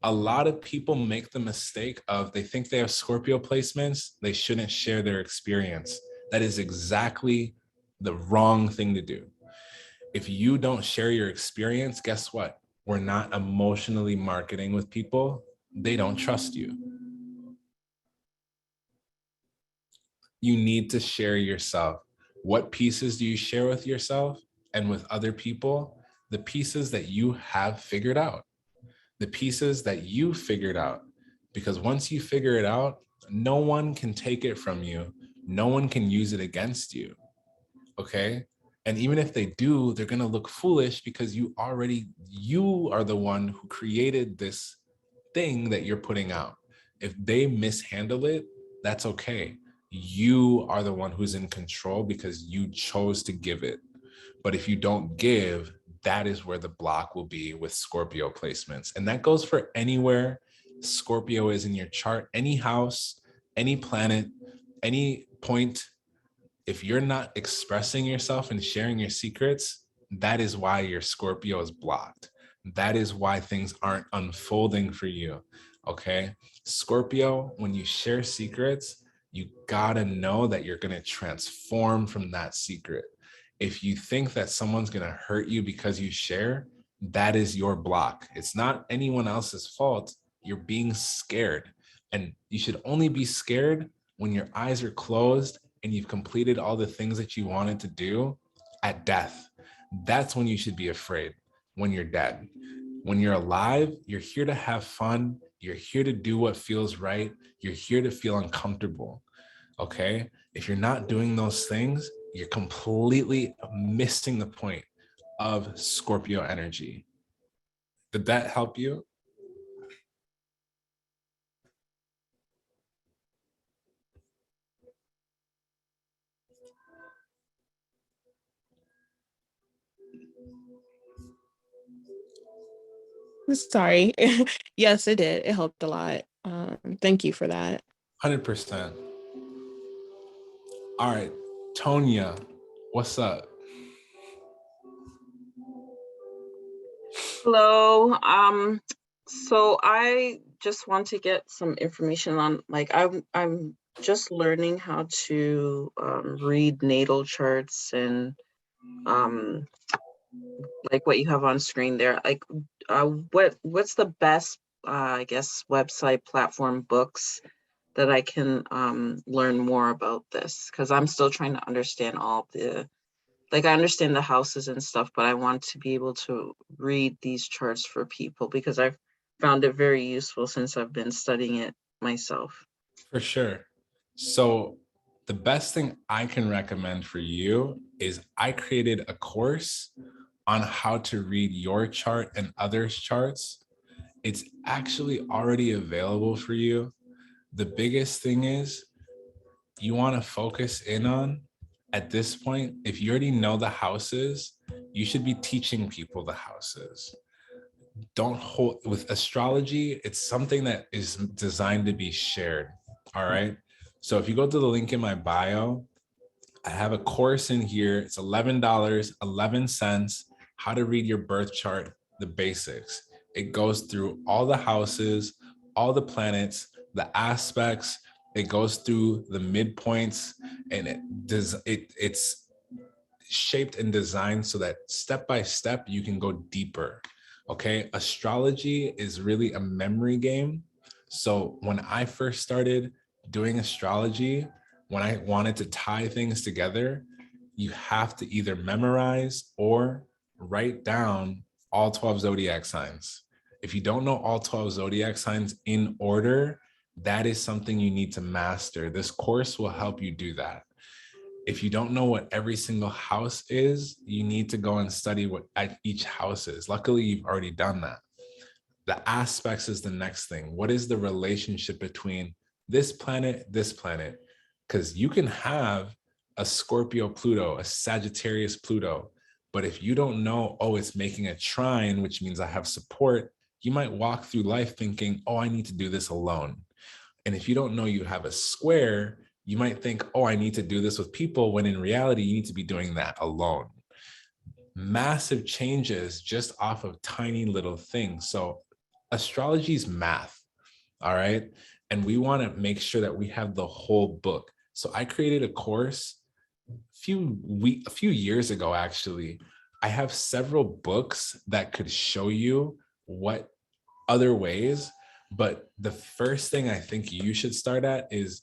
A lot of people make the mistake of, they think they have Scorpio placements, they shouldn't share their experience. That is exactly the wrong thing to do. If you don't share your experience, guess what? We're not emotionally marketing with people. They don't trust you. You need to share yourself. What pieces do you share with yourself and with other people? The pieces that you have figured out. The pieces that you figured out. Because once you figure it out, no one can take it from you. No one can use it against you. Okay? And even if they do, they're going to look foolish because you are the one who created this thing that you're putting out. If they mishandle it, that's okay. You are the one who's in control because you chose to give it. But if you don't give, that is where the block will be with Scorpio placements. And that goes for anywhere Scorpio is in your chart, any house, any planet, any point. If you're not expressing yourself and sharing your secrets, that is why your Scorpio is blocked. That is why things aren't unfolding for you. Okay. Scorpio, when you share secrets, you gotta know that you're gonna transform from that secret. If you think that someone's going to hurt you because you share, that is your block. It's not anyone else's fault. You're being scared. And you should only be scared when your eyes are closed and you've completed all the things that you wanted to do at death. That's when you should be afraid, when you're dead. When you're alive, you're here to have fun. You're here to do what feels right. You're here to feel uncomfortable. Okay. If you're not doing those things, you're completely missing the point of Scorpio energy. Did that help you? Sorry. Yes, it did. It helped a lot. Thank you for that. 100%. All right, Tonya, what's up? Hello. So I just want to get some information on, like, I'm just learning how to read natal charts and like what you have on screen there. Like, what's the best I guess website, platform, books that I can learn more about this? Because I'm still trying to understand all the, like, I understand the houses and stuff, but I want to be able to read these charts for people because I've found it very useful since I've been studying it myself. For sure. So the best thing I can recommend for you is I created a course on how to read your chart and others' charts. It's actually already available for you. The biggest thing is you want to focus in on, at this point, if you already know the houses, you should be teaching people the houses. Don't hold with astrology, it's something that is designed to be shared. All right. So if you go to the link in my bio, I have a course in here. It's $11.11. How to read your birth chart, the basics. It goes through all the houses, all the planets, the aspects. It goes through the midpoints, and it's shaped and designed so that step by step you can go deeper. Okay, astrology is really a memory game. So when I first started doing astrology, when I wanted to tie things together, you have to either memorize or write down all 12 zodiac signs. If you don't know all 12 zodiac signs in order, that is something you need to master. This course will help you do that. If you don't know what every single house is, you need to go and study what each house is. Luckily, you've already done that. The aspects is the next thing. What is the relationship between this planet? Because you can have a Scorpio Pluto, a Sagittarius Pluto, but if you don't know, oh, it's making a trine, which means I have support, you might walk through life thinking, oh, I need to do this alone. And if you don't know you have a square, you might think, oh, I need to do this with people, when in reality, you need to be doing that alone. Massive changes just off of tiny little things. So astrology is math, all right? And we want to make sure that we have the whole book. So I created a course a few years ago, actually. I have several books that could show you what other ways, but the first thing I think you should start at is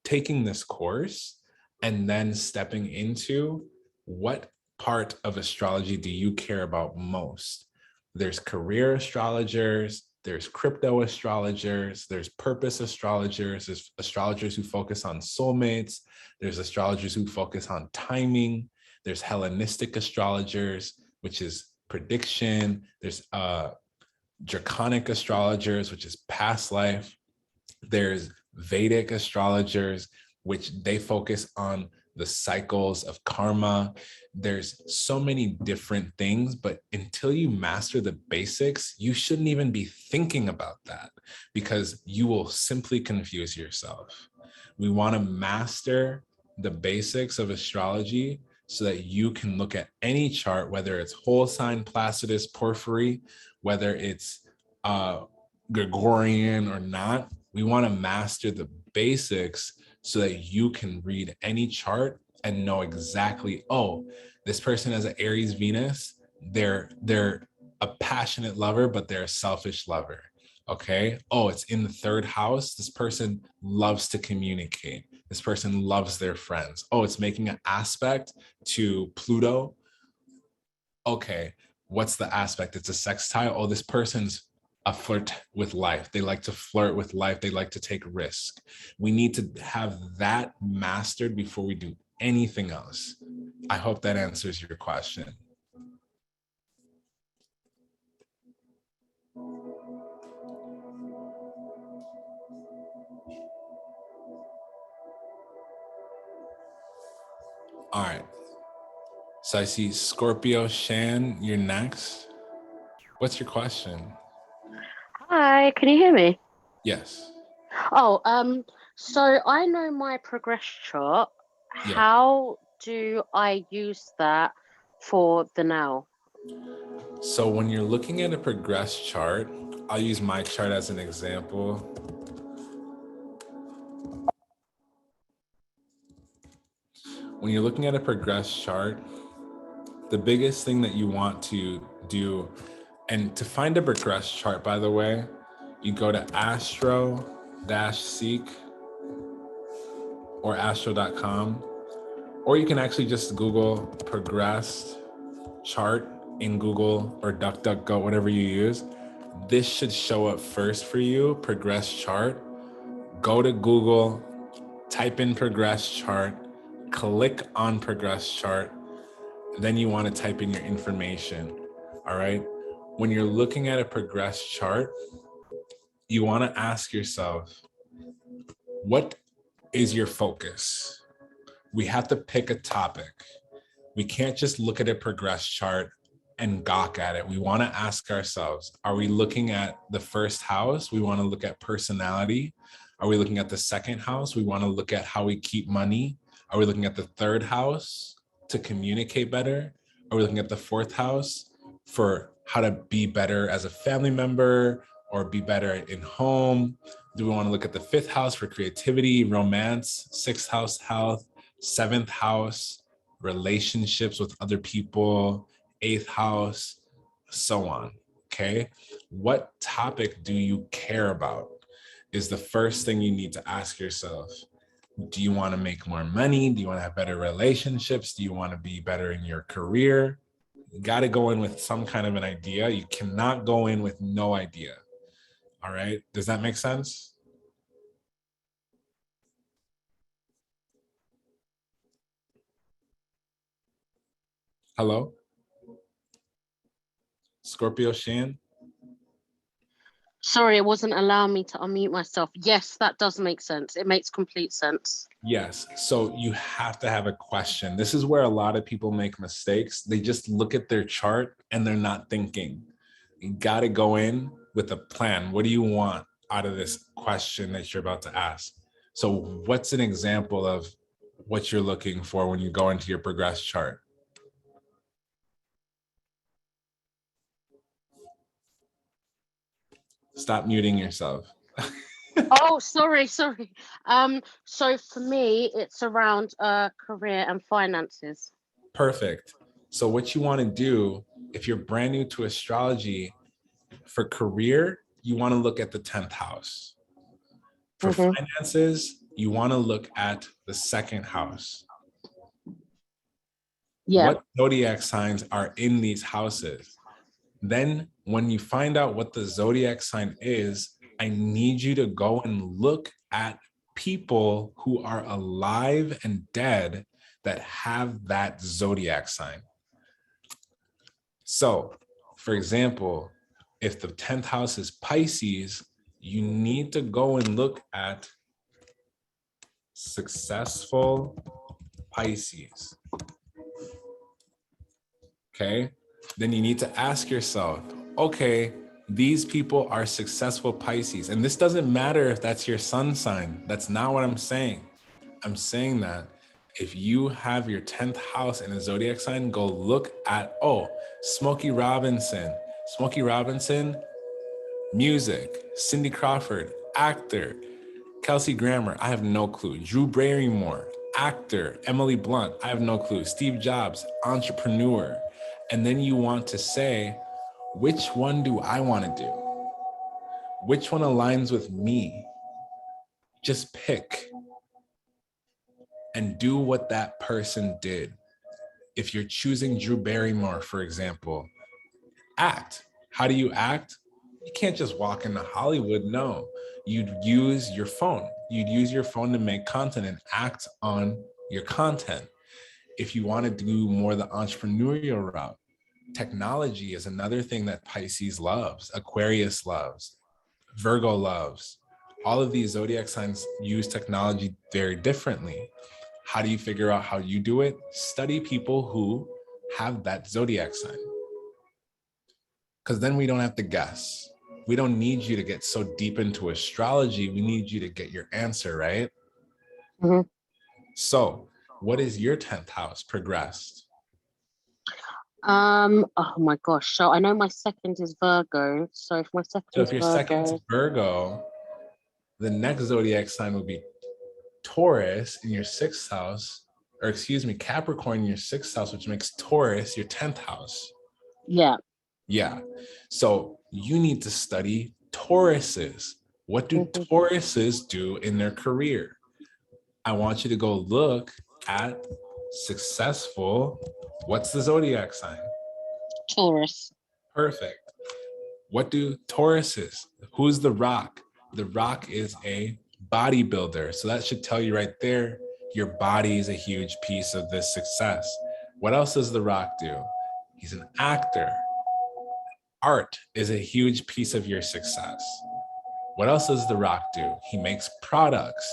taking this course and then stepping into what part of astrology do you care about most. There's career astrologers, there's crypto astrologers, there's purpose astrologers, there's astrologers who focus on soulmates, there's astrologers who focus on timing, there's Hellenistic astrologers, which is prediction, there's draconic astrologers, which is past life, there's Vedic astrologers, which they focus on the cycles of karma. There's so many different things, but until you master the basics, you shouldn't even be thinking about that because you will simply confuse yourself. We want to master the basics of astrology so that you can look at any chart, whether it's whole sign, Placidus, Porphyry, whether it's Gregorian or not. We want to master the basics so that you can read any chart and know exactly, oh, this person has an Aries Venus. They're a passionate lover, but they're a selfish lover. Okay. Oh, it's in the third house. This person loves to communicate. This person loves their friends. Oh, it's making an aspect to Pluto. Okay. What's the aspect? It's a sextile. Oh, this person's a flirt with life. They like to flirt with life. They like to take risk. We need to have that mastered before we do anything else. I hope that answers your question. All right. So I see Scorpio, Shan, you're next. What's your question? Hi, can you hear me? Yes. Oh, so I know my progress chart. Yeah. How do I use that for the now? So when you're looking at a progress chart, I'll use my chart as an example. When you're looking at a progress chart, the biggest thing that you want to do, and to find a progress chart, by the way, you go to astro-seek or astro.com, or you can actually just Google progressed chart in Google or DuckDuckGo, whatever you use. This should show up first for you, progress chart. Go to Google, type in progress chart, click on progress chart, then you want to type in your information. All right. When you're looking at a progress chart, you want to ask yourself, what is your focus? We have to pick a topic. We can't just look at a progress chart and gawk at it. We want to ask ourselves, are we looking at the first house? We want to look at personality. Are we looking at the second house? We want to look at how we keep money. Are we looking at the third house to communicate better? Are we looking at the fourth house for how to be better as a family member or be better in home? Do we want to look at the fifth house for creativity, romance, sixth house, health, seventh house, relationships with other people, eighth house, so on? Okay. What topic do you care about is the first thing you need to ask yourself. Do you want to make more money? Do you want to have better relationships? Do you want to be better in your career? You got to go in with some kind of an idea. You cannot go in with no idea. All right. Does that make sense? Hello? Scorpio Shan? Sorry, it wasn't allowing me to unmute myself. Yes, that does make sense. It makes complete sense. Yes. So you have to have a question. This is where a lot of people make mistakes. They just look at their chart and they're not thinking. You got to go in with a plan. What do you want out of this question that you're about to ask? So what's an example of what you're looking for when you go into your progress chart? Stop muting yourself. Oh, sorry. So for me, it's around career and finances. Perfect. So what you want to do, if you're brand new to astrology, for career, you want to look at the 10th house. For finances, you want to look at the second house. Yeah. What zodiac signs are in these houses? Then when you find out what the zodiac sign is, I need you to go and look at people who are alive and dead that have that zodiac sign. So, for example, if the 10th house is Pisces, you need to go and look at successful Pisces. Okay. Then you need to ask yourself, okay, these people are successful Pisces. And this doesn't matter if that's your sun sign. That's not what I'm saying. I'm saying that if you have your 10th house in a zodiac sign, go look at, Smokey Robinson. Smokey Robinson, music. Cindy Crawford, actor. Kelsey Grammer, I have no clue. Drew Barrymore, actor. Emily Blunt, I have no clue. Steve Jobs, entrepreneur. And then you want to say, which one do I want to do? Which one aligns with me? Just pick and do what that person did. If you're choosing Drew Barrymore, for example, act. How do you act? You can't just walk into Hollywood. No, you'd use your phone. You'd use your phone to make content and act on your content. If you want to do more the entrepreneurial route, technology is another thing that Pisces loves, Aquarius loves, Virgo loves. All of these zodiac signs use technology very differently. How do you figure out how you do it? Study people who have that zodiac sign. Because then we don't have to guess. We don't need you to get so deep into astrology. We need you to get your answer, right? Mm-hmm. So, what is your 10th house progressed? Oh my gosh. So I know my second is Virgo. So if my second So is if your Virgo, second's Virgo, the next zodiac sign would be Taurus in your 6th house, or excuse me, Capricorn in your 6th house, which makes Taurus your 10th house. yeah. Yeah. So you need to study Tauruses. What do Mhm. Tauruses do in their career? I want you to go look at successful. What's the zodiac sign? Taurus. Perfect. What do Tauruses? Who's the Rock? The Rock is a bodybuilder. So that should tell you right there, your body is a huge piece of this success. What else does the Rock do? He's an actor. Art is a huge piece of your success. What else does the Rock do? He makes products.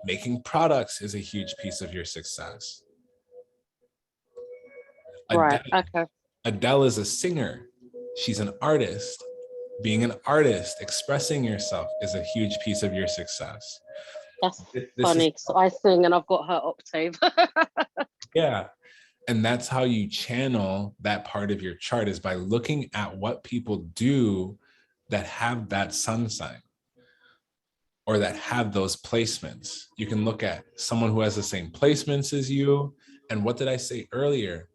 Making products is a huge piece of your success. Right. Adele, Okay. Adele is a singer. She's an artist. Being an artist, expressing yourself is a huge piece of your success. That's This funny. is, So I sing and I've got her octave. yeah. And that's how you channel that part of your chart, is by looking at what people do that have that sun sign or that have those placements. You can look at someone who has the same placements as you. And what did I say earlier?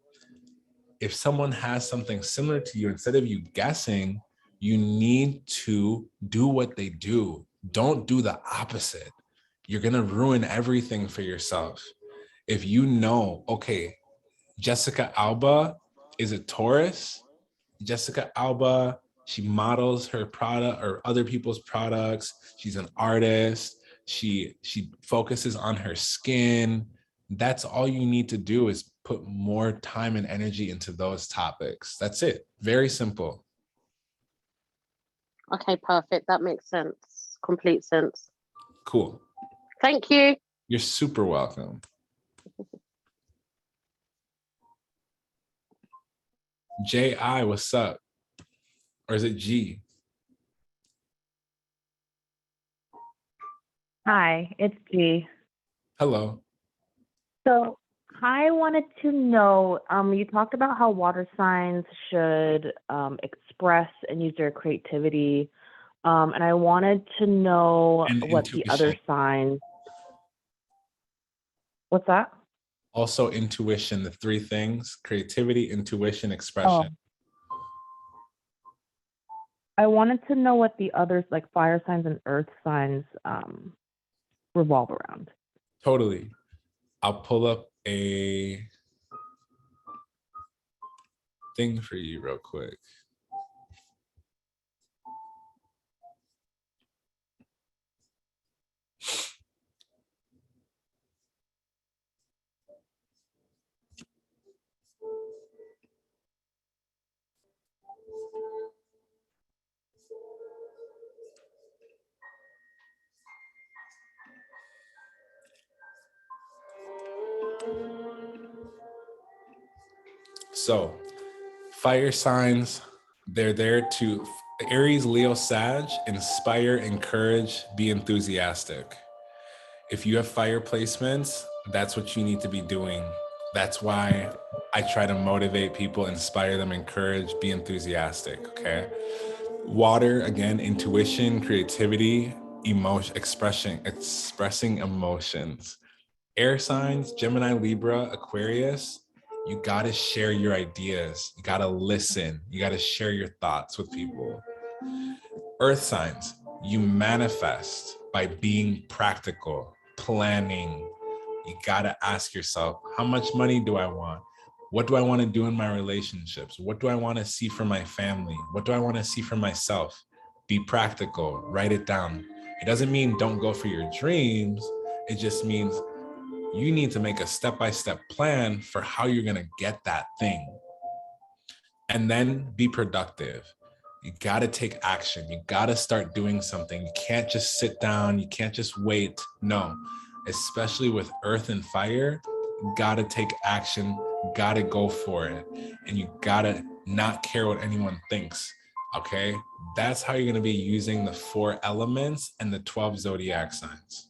If someone has something similar to you, instead of you guessing, you need to do what they do. Don't do the opposite. You're going to ruin everything for yourself. If you know, okay, Jessica Alba is a Taurus. Jessica Alba, she models her product or other people's products. She's an artist. She focuses on her skin. That's all you need to do, is put more time and energy into those topics. That's it. Very simple. Okay, perfect. That makes sense. Complete sense. Cool. Thank you. You're super welcome. J.I., what's up? Or is it G? Hi, it's G. Hello. So I wanted to know, you talked about how water signs should express and use their creativity. And I wanted to know And what the other intuition. signs. What's that? Also intuition, the 3 things: creativity, intuition, Oh, expression. I wanted to know what the others, like fire signs and earth signs, revolve around. Totally. I'll pull up a thing for you real quick. So, fire signs, they're there to Aries, Leo, Sag, inspire, encourage, be enthusiastic. If you have fire placements, that's what you need to be doing. That's why I try to motivate people, inspire them, encourage, be enthusiastic, okay? Water, again, intuition, creativity, emotion, expressing emotions. Air signs, Gemini, Libra, Aquarius, you gotta share your ideas. You gotta listen. You gotta share your thoughts with people. Earth signs, you manifest by being practical, planning. You gotta ask yourself, how much money do I want? What do I want to do in my relationships? What do I want to see for my family? What do I want to see for myself? Be practical, write it down. It doesn't mean don't go for your dreams. It just means you need to make a step-by-step plan for how you're gonna get that thing. And then be productive. You gotta take action. You gotta start doing something. You can't just sit down. You can't just wait. No, especially with earth and fire, you gotta take action. You gotta go for it. And you gotta not care what anyone thinks. Okay? That's how you're gonna be using the 4 elements and the 12 zodiac signs.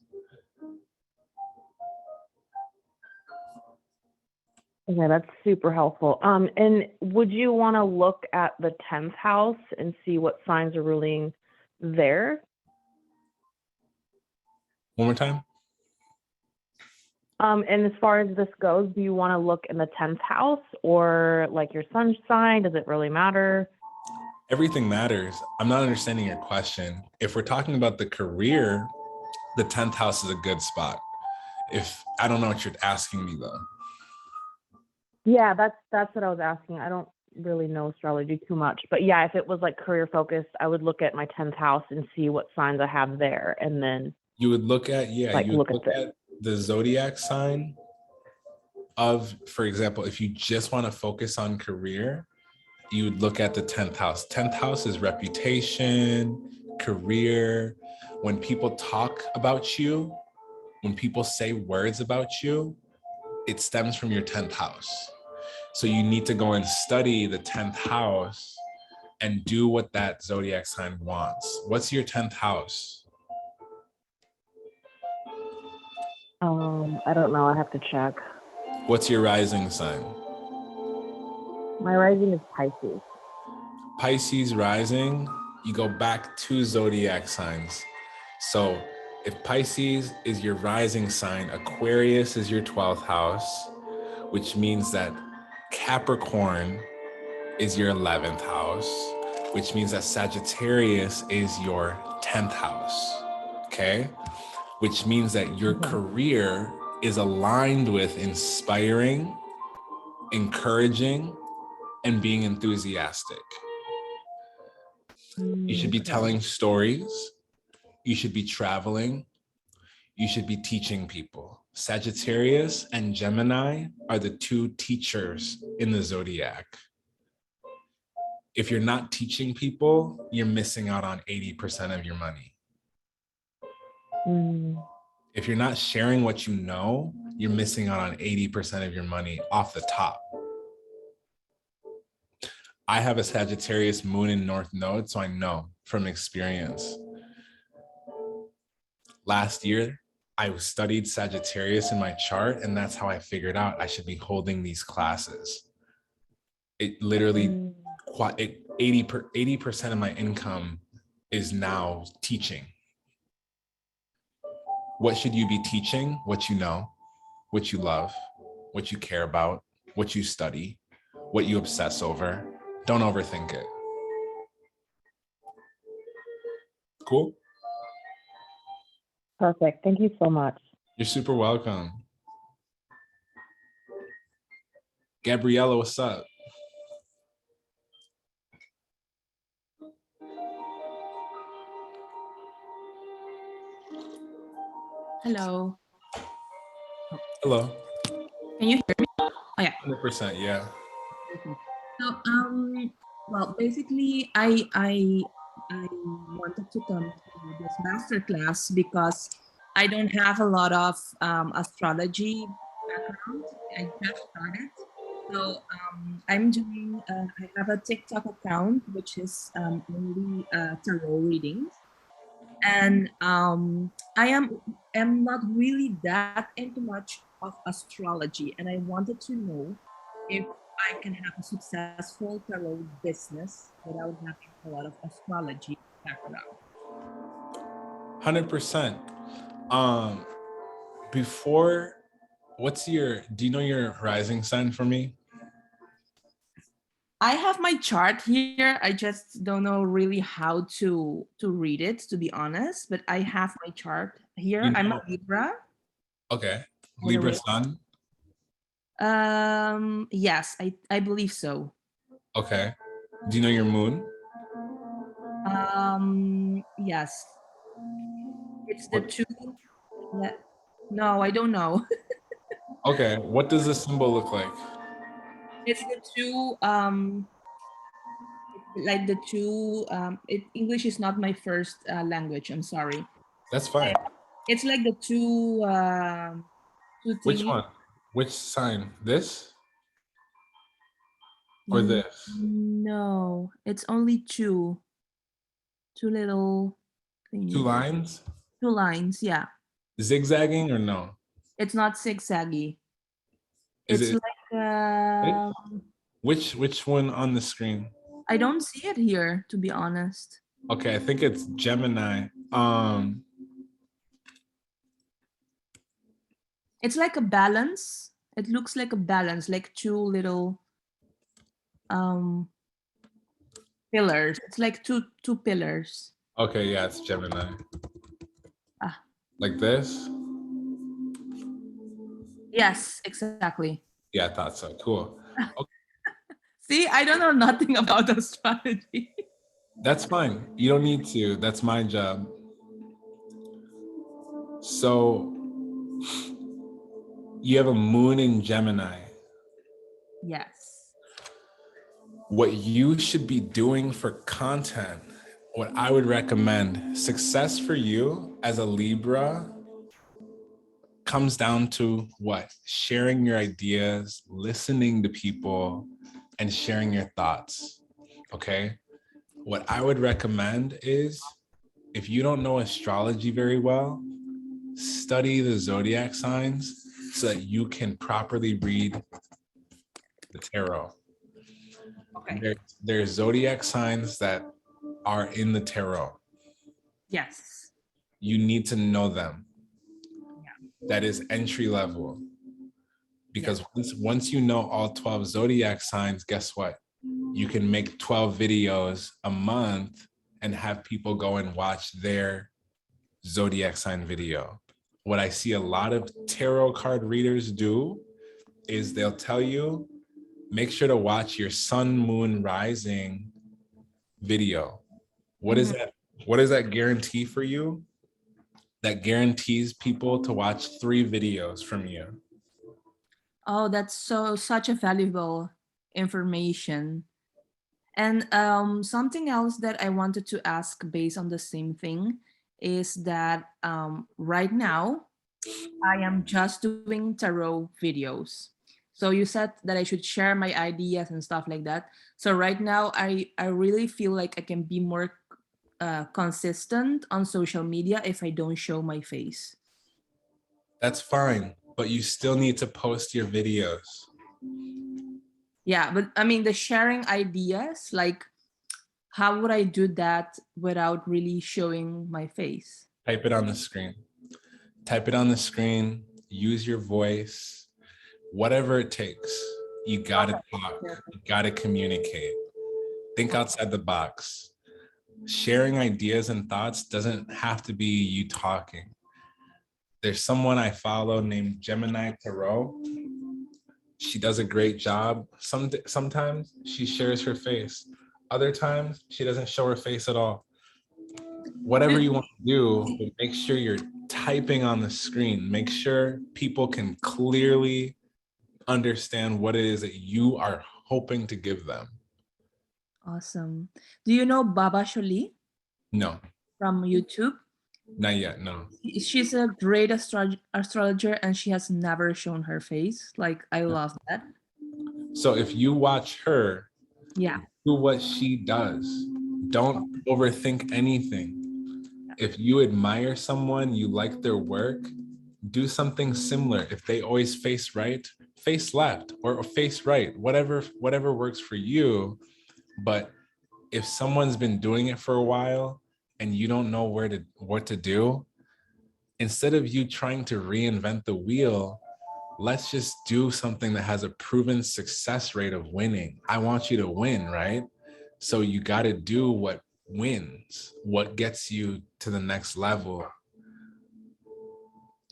Okay, that's super helpful. And would you want to look at the 10th house and see what signs are ruling there? One more time. And as far as this goes, do you want to look in the 10th house or like your sun sign? Does it really matter? Everything matters. I'm not understanding your question. If we're talking about the career, the 10th house is a good spot. If I don't know what you're asking me though. Yeah, that's what I was asking. I don't really know astrology too much, but yeah, if it was like career focused, I would look at my 10th house and see what signs I have there, and then You would look at, yeah, like you would look look at at the zodiac sign of, for example, if you just want to focus on career, you would look at the 10th house. 10th house is reputation, career. When people talk about you, when people say words about you, it stems from your 10th house. So you need to go and study the 10th house and do what that zodiac sign wants. What's your 10th house? I don't know. I have to check. What's your rising sign? My rising is Pisces. Pisces rising, you go back 2 zodiac signs. So if Pisces is your rising sign, Aquarius is your 12th house, which means that Capricorn is your 11th house, which means that Sagittarius is your 10th house, okay? Which means that your career is aligned with inspiring, encouraging, and being enthusiastic. You should be telling stories. You should be traveling. You should be teaching people. Sagittarius and Gemini are the 2 teachers in the zodiac. If you're not teaching people, you're missing out on 80% of your money. If you're not sharing what you know, you're missing out on 80% of your money off the top. I have a Sagittarius moon in North Node, so I know from experience. Last year, I studied Sagittarius in my chart, and that's how I figured out I should be holding these classes. It literally, 80% of my income is now teaching. What should you be teaching? What you know, what you love, what you care about, what you study, what you obsess over. Don't overthink it. Cool? Perfect. Thank you so much. You're super welcome. Gabriella, what's up? Hello. Hello. Can you hear me? Oh yeah. 100%, yeah. So well basically I wanted to come to this master class because I don't have a lot of astrology background. I just started. So I'm doing I have a TikTok account which is only tarot readings. And I am not really that into much of astrology, and I wanted to know if I can have a successful tarot business without having a lot of astrology background. 100%. Before, do you know your rising sign for me? I have my chart here. I just don't know really how to read it, to be honest, but I have my chart here. You know. I'm a Libra. Okay. Libra sun? Yes, I believe so. Okay. Do you know your moon? Yes, it's the What- two. No, I don't know. Okay, what does the symbol look like? It's the two. Like the two. English is not my first language. I'm sorry. That's fine. It's like the two. Two Which thingy. one? Which sign? This or Mm, this? No, it's only two. Two little Two thingy. lines? Two lines. Yeah, Zigzagging or no? it's not zigzaggy. Is It's it like it? Which one on the screen? I don't see it here, to be honest. Okay, I think it's Gemini. It's like a balance. It looks like a balance, like two little um pillars. It's like two pillars. Okay, yeah, it's Gemini. Ah, Like this? yes, exactly. Yeah, I thought so. Cool. See, I don't know nothing about astrology. That's fine. You don't need to. That's my job. So you have a moon in Gemini. Yes. What you should be doing for content, what I would recommend, success for you as a Libra comes down to what? Sharing your ideas, listening to people, and sharing your thoughts. Okay. What I would recommend is if you don't know astrology very well, study the zodiac signs so that you can properly read the tarot. Okay. There's zodiac signs that are in the tarot. Yes. You need to know them. Yeah. That is entry level. Because once you know all 12 zodiac signs, guess what? You can make 12 videos a month and have people go and watch their zodiac sign video. What I see a lot of tarot card readers do is they'll tell you, make sure to watch your sun, moon, rising video. What is that? What does that guarantee for you? That guarantees people to watch 3 videos from you. Oh, that's such a valuable information. And something else that I wanted to ask based on the same thing is that right now I am just doing tarot videos. So you said that I should share my ideas and stuff like that. So right now I really feel like I can be more consistent on social media if I don't show my face. That's fine, but you still need to post your videos. Yeah, but I mean the sharing ideas, like how would I do that without really showing my face? Type it on the screen. Type it on the screen, use your voice, whatever it takes. You gotta talk, you gotta communicate. Think outside the box. Sharing ideas and thoughts doesn't have to be you talking. There's someone I follow named Gemini Tarot. She does a great job. Sometimes she shares her face. Other times she doesn't show her face at all. Whatever you want to do, but make sure you're typing on the screen. Make sure people can clearly understand what it is that you are hoping to give them. Awesome. Do you know Baba Sholi No, from YouTube? not yet. No. She's a great astrologer and she has never shown her face. Like, I love that. So if you watch her, Yeah. do what she does. Don't overthink anything. If you admire someone, you like their work, do something similar. If they always face right, face left or face right, whatever works for you. But if someone's been doing it for a while and you don't know what to do, instead of you trying to reinvent the wheel, let's just do something that has a proven success rate of winning. I want you to win, right? So you got to do what wins, what gets you to the next level.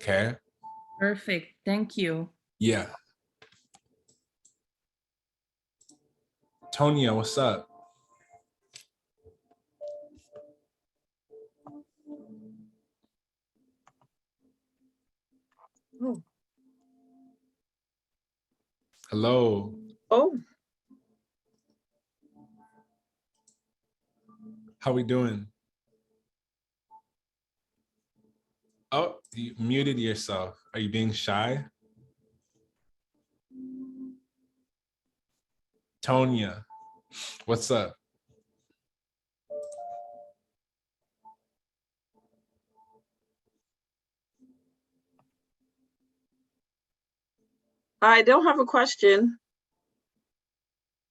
Okay? Perfect. Thank you. Yeah. Tonya, what's up? Oh. Hello. Oh, How we doing? Oh, you muted yourself. Are you being shy? Tonya, what's up? I don't have a question.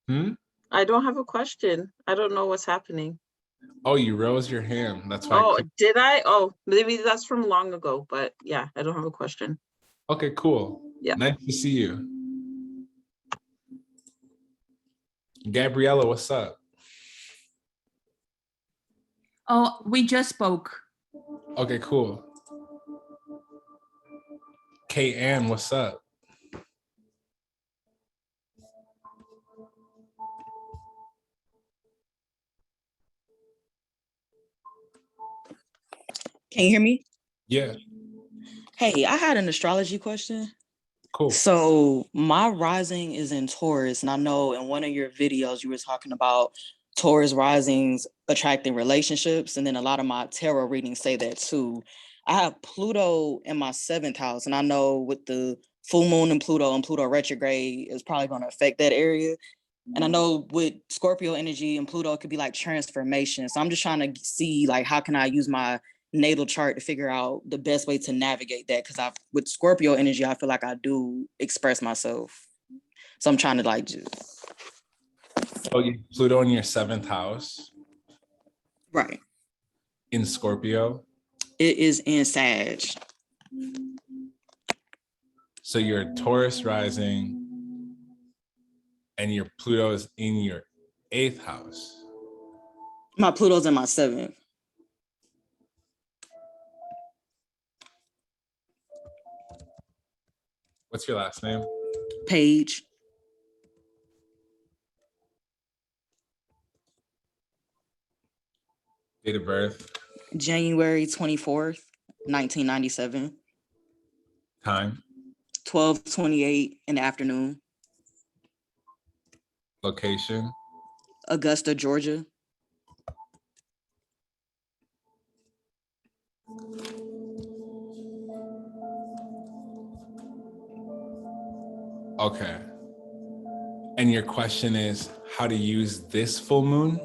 Hmm? I don't have a question. I don't know what's happening. Oh, you rose your hand. That's why I Oh, clicked. did I? Oh, maybe that's from long ago, but yeah, I don't have a question. Okay, cool. Yeah. Nice to see you. Gabriella, what's up? Oh, we just spoke. Okay, cool. Kay Ann, what's up? Can you hear me? Yeah, Hey, I had an astrology question. cool. So my rising is in Taurus, and I know in one of your videos you were talking about Taurus risings attracting relationships, and then a lot of my tarot readings say that too. I have Pluto in my 7th house, and I know with the full moon and Pluto retrograde is probably going to affect that area. And I know with Scorpio energy and Pluto, it could be like transformation. So I'm just trying to see like how can I use my natal chart to figure out the best way to navigate that, because I with Scorpio energy I feel like I do express myself, so I'm trying to like just Oh, Pluto in your 7th house right. in Scorpio. It is in Sag. So you're Taurus rising and your Pluto is in your 8th house. My Pluto's in my 7th. What's your last name? Page. Date of birth? January 24th, 1997. Time? 12:28 in the afternoon. Location? Augusta, Georgia. Okay. And your question is how to use this full moon?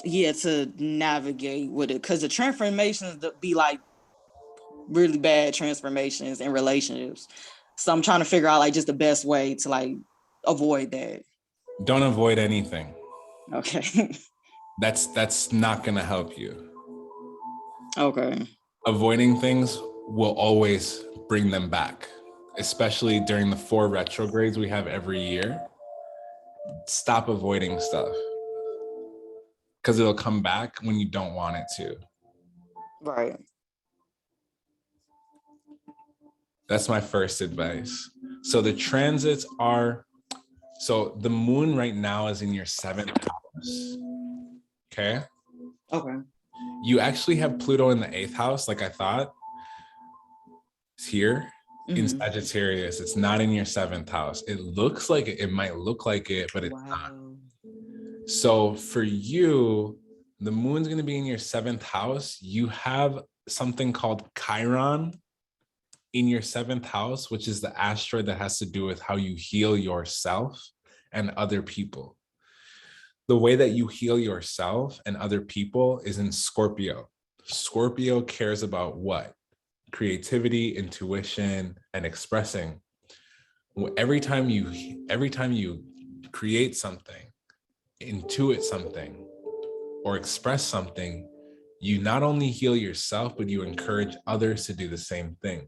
Yeah, to navigate with it, because the transformations that be like really bad transformations in relationships. So I'm trying to figure out like just the best way to like avoid that. Don't avoid anything. Okay. That's not gonna help you. Okay. Avoiding things will always bring them back, especially during the 4 retrogrades we have every year. Stop avoiding stuff because it'll come back when you don't want it to. Right. That's my first advice. So the transits are, so the moon right now is in your 7th house. Okay. Okay. You actually have Pluto in the 8th house, like I thought. It's here in Sagittarius. It's not in your 7th house. It looks like it might look like it, but it's not. So for you, the moon's going to be in your 7th house. You have something called Chiron in your 7th house, which is the asteroid that has to do with how you heal yourself and other people. The way that you heal yourself and other people is in Scorpio. Scorpio cares about what? Creativity, intuition, and expressing. Every time you create something, intuit something, or express something, you not only heal yourself, but you encourage others to do the same thing.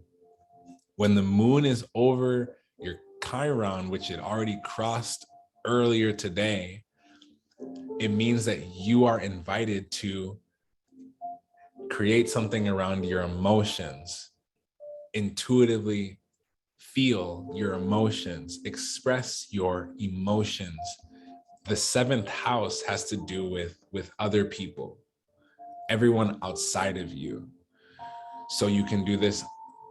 When the moon is over your Chiron, which it already crossed earlier today, it means that you are invited to create something around your emotions, intuitively feel your emotions, express your emotions. The 7th house has to do with other people, everyone outside of you. So you can do this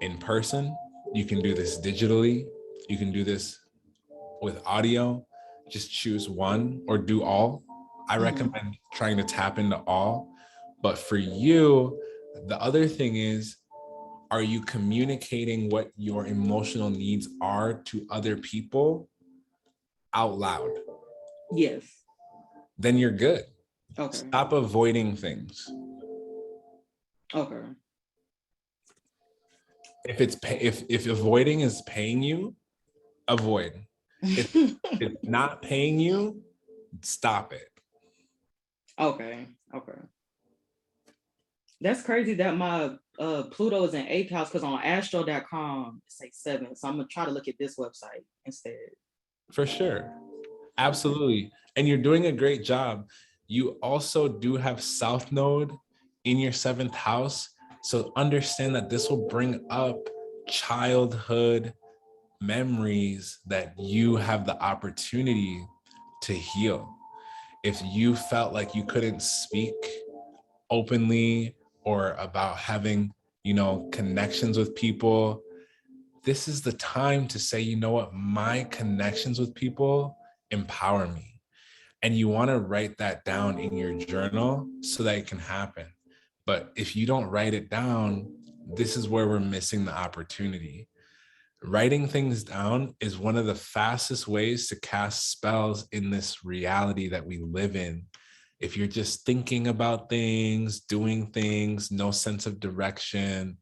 in person, You can do this digitally. You can do this with audio. Just choose one or do all. I recommend trying to tap into all. But for you, the other thing is, are you communicating what your emotional needs are to other people out loud? Yes. Then you're good. Okay. Stop avoiding things. Okay. If avoiding is paying you, avoid. If it's not paying you, stop it. Okay. Okay. That's crazy that my Pluto is in 8th house, because on astro.com it says 7. So I'm gonna try to look at this website instead. For sure. Absolutely. And you're doing a great job. You also do have South Node in your 7th house. So understand that this will bring up childhood memories that you have the opportunity to heal. If you felt like you couldn't speak openly or about having, connections with people, this is the time to say, you know what, my connections with people empower me. And you want to write that down in your journal so that it can happen. But if you don't write it down, this is where we're missing the opportunity. Writing things down is one of the fastest ways to cast spells in this reality that we live in. If you're just thinking about things, doing things, no sense of direction,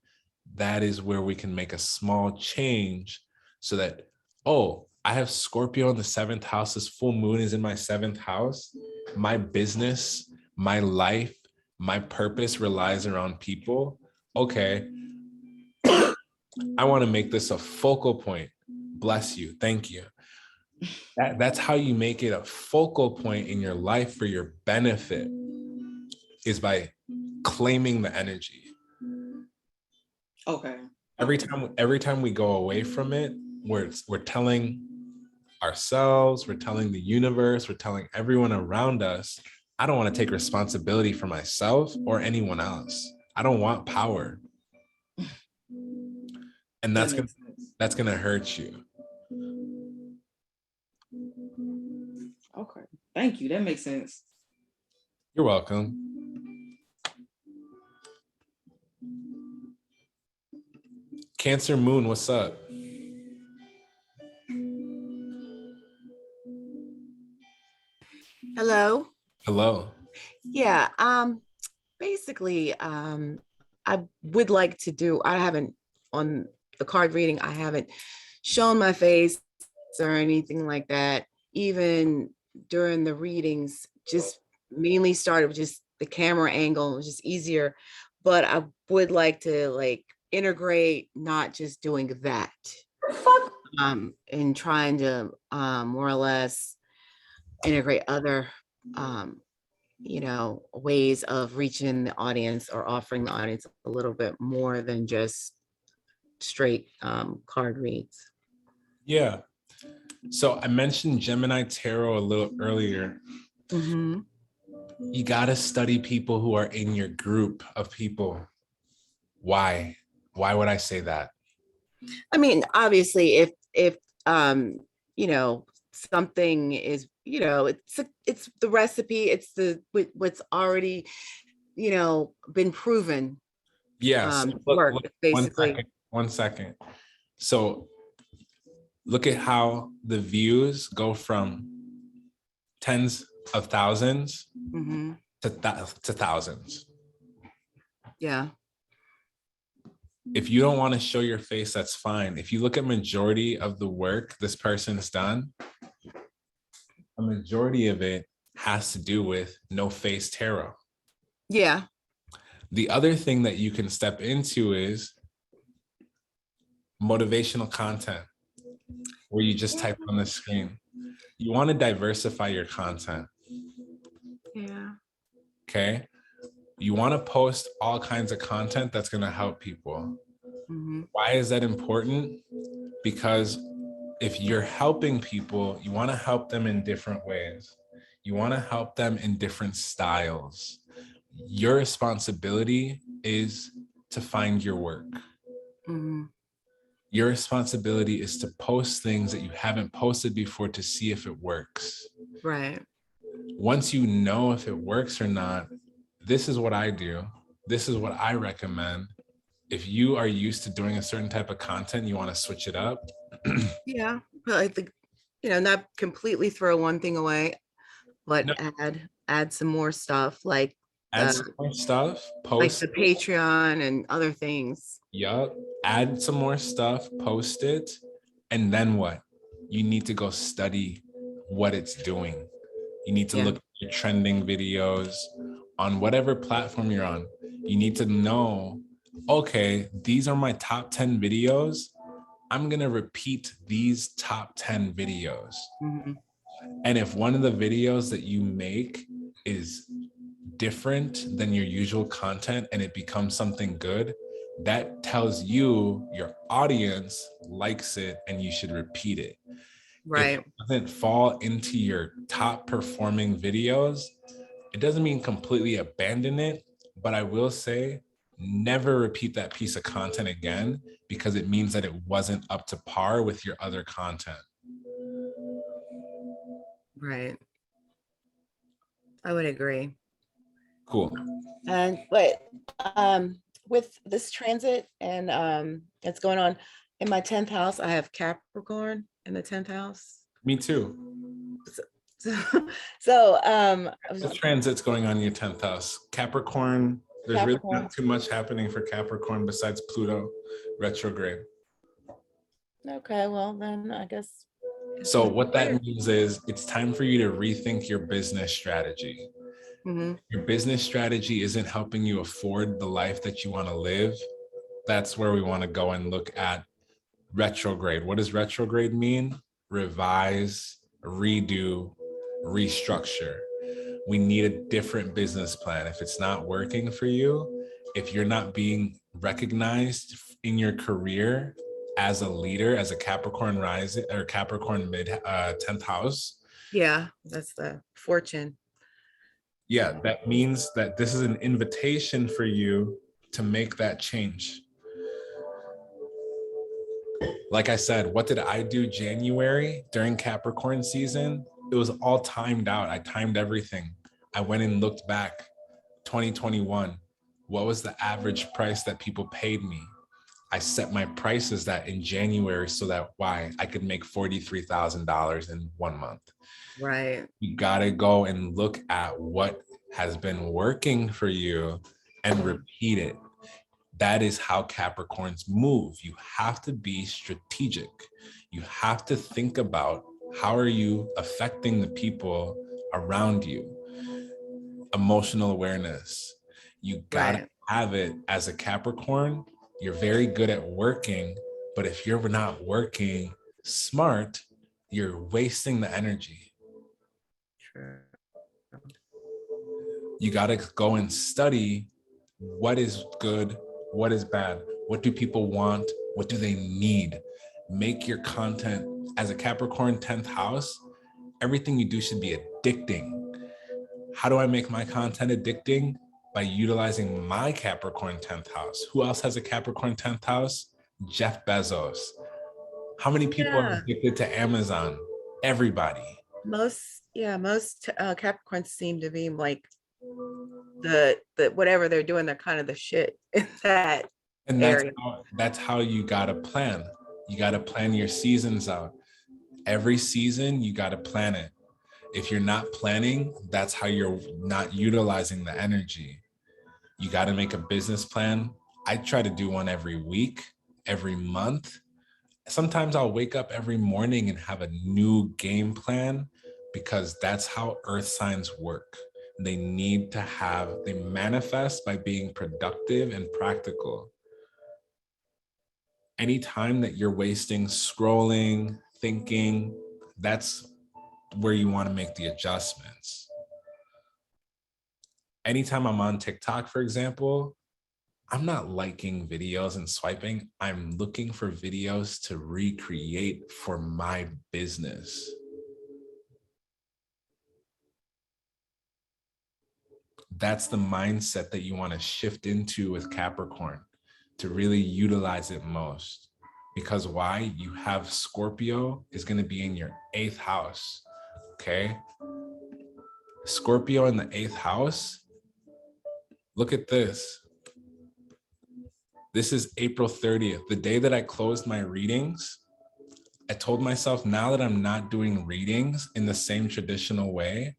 that is where we can make a small change so that, oh, I have Scorpio in the 7th house. This full moon is in my 7th house. My business, my life, my purpose relies around people. Okay. I want to make this a focal point. Bless you. Thank you. That's how you make it a focal point in your life for your benefit, is by claiming the energy. Okay. Every time we go away from it, we're telling ourselves, we're telling the universe, we're telling everyone around us, I don't want to take responsibility for myself or anyone else. I don't want power. And that's gonna hurt you. Okay. Thank you. That makes sense. You're welcome. Cancer Moon, what's up? Hello. Hello. Yeah. Basically, I would like to do, I haven't on the card reading, I haven't shown my face or anything like that. Even during the readings, just mainly started with just the camera angle, it was just easier. But I would like to integrate, not just doing that. And trying to more or less integrate other ways of reaching the audience or offering the audience a little bit more than just straight card reads. Yeah. So I mentioned Gemini Tarot a little earlier. Mm-hmm. You got to study people who are in your group of people. Why? Why would I say that? I mean, obviously, if something is, it's the recipe, it's what's already, been proven. Yes. Work, Look, basically. 1 second. So look at how the views go from tens of thousands Mm-hmm. to thousands. Yeah. If you don't want to show your face, that's fine. If you look at majority of the work this person's done, a majority of it has to do with no face tarot. Yeah. The other thing that you can step into is motivational content, where you just type on the screen. You want to diversify your content. Yeah. Okay. You want to post all kinds of content that's going to help people. Mm-hmm. Why is that important? Because if you're helping people, you want to help them in different ways. You want to help them in different styles. Your responsibility is to find your work. Mm-hmm. Your responsibility is to post things that you haven't posted before to see if it works. Right. Once you know if it works or not, this is what I do. This is what I recommend. If you are used to doing a certain type of content, you want to switch it up. Yeah, but I think, not completely throw one thing away, but No. add some more stuff like Add some more stuff, like post. the Patreon and other things. Yup. Add some more stuff, post it. And then what? You need to go study what it's doing. You need to Yeah. look at your trending videos on whatever platform you're on. You need to know, okay, these are my top 10 videos. I'm going to repeat these top 10 videos. Mhm. And if one of the videos that you make is different than your usual content and it becomes something good, that tells you your audience likes it and you should repeat it. Right. If it doesn't fall into your top performing videos, it doesn't mean completely abandon it, but I will say never repeat that piece of content again, because it means that it wasn't up to par with your other content. Right. I would agree. Cool. And with this transit and it's going on in my 10th house, I have Capricorn in the 10th house. Me too. So The transit's going on in your 10th house. Capricorn, there's really Capricorn. not too much happening for Capricorn besides Pluto retrograde. Okay, well then I guess. So what that means is it's time for you to rethink your business strategy. Mhm. Your business strategy isn't helping you afford the life that you want to live. That's where we want to go and look at retrograde. What does retrograde mean? Revise, redo, restructure. We need a different business plan. If it's not working for you, if you're not being recognized in your career as a leader, as a Capricorn rising or Capricorn mid 10th house. Yeah, that's the fortune. Yeah, that means that this is an invitation for you to make that change. Like I said, what did I do January during Capricorn season? It was all timed out. I timed everything. I went and looked back 2021. What was the average price that people paid me? I set my prices that in January so that I could make $43,000 in 1 month. Right. You gotta go and look at what has been working for you and repeat it. That is how Capricorns move. You have to be strategic. You have to think about how are you affecting the people around you. Emotional awareness. You gotta have it as a Capricorn. You're very good at working, but if you're not working smart, you're wasting the energy. True. You got to go and study what is good, what is bad, what do people want, what do they need. Make your content as a Capricorn 10th house. Everything you do should be addicting. How do I make my content addicting? By utilizing my Capricorn 10th house. Who else has a Capricorn 10th house? Jeff Bezos. How many people are addicted to Amazon? Everybody. Most Capricorns seem to be like the whatever they're doing, they're kind of the shit in that area. That's how you gotta plan. You gotta plan your seasons out. Every season, you gotta plan it. If you're not planning, that's how you're not utilizing the energy. You gotta make a business plan. I try to do one every week, every month. Sometimes I'll wake up every morning and have a new game plan, because that's how earth signs work. They manifest by being productive and practical. Anytime that you're wasting scrolling, thinking, that's where you want to make the adjustments. Anytime I'm on TikTok, for example, I'm not liking videos and swiping. I'm looking for videos to recreate for my business. That's the mindset that you want to shift into with Capricorn to really utilize it most. Because why? You have Scorpio is going to be in your 8th house. Okay. Scorpio in the 8th house. Look at this. This is April 30th, the day that I closed my readings. I told myself, now that I'm not doing readings in the same traditional way,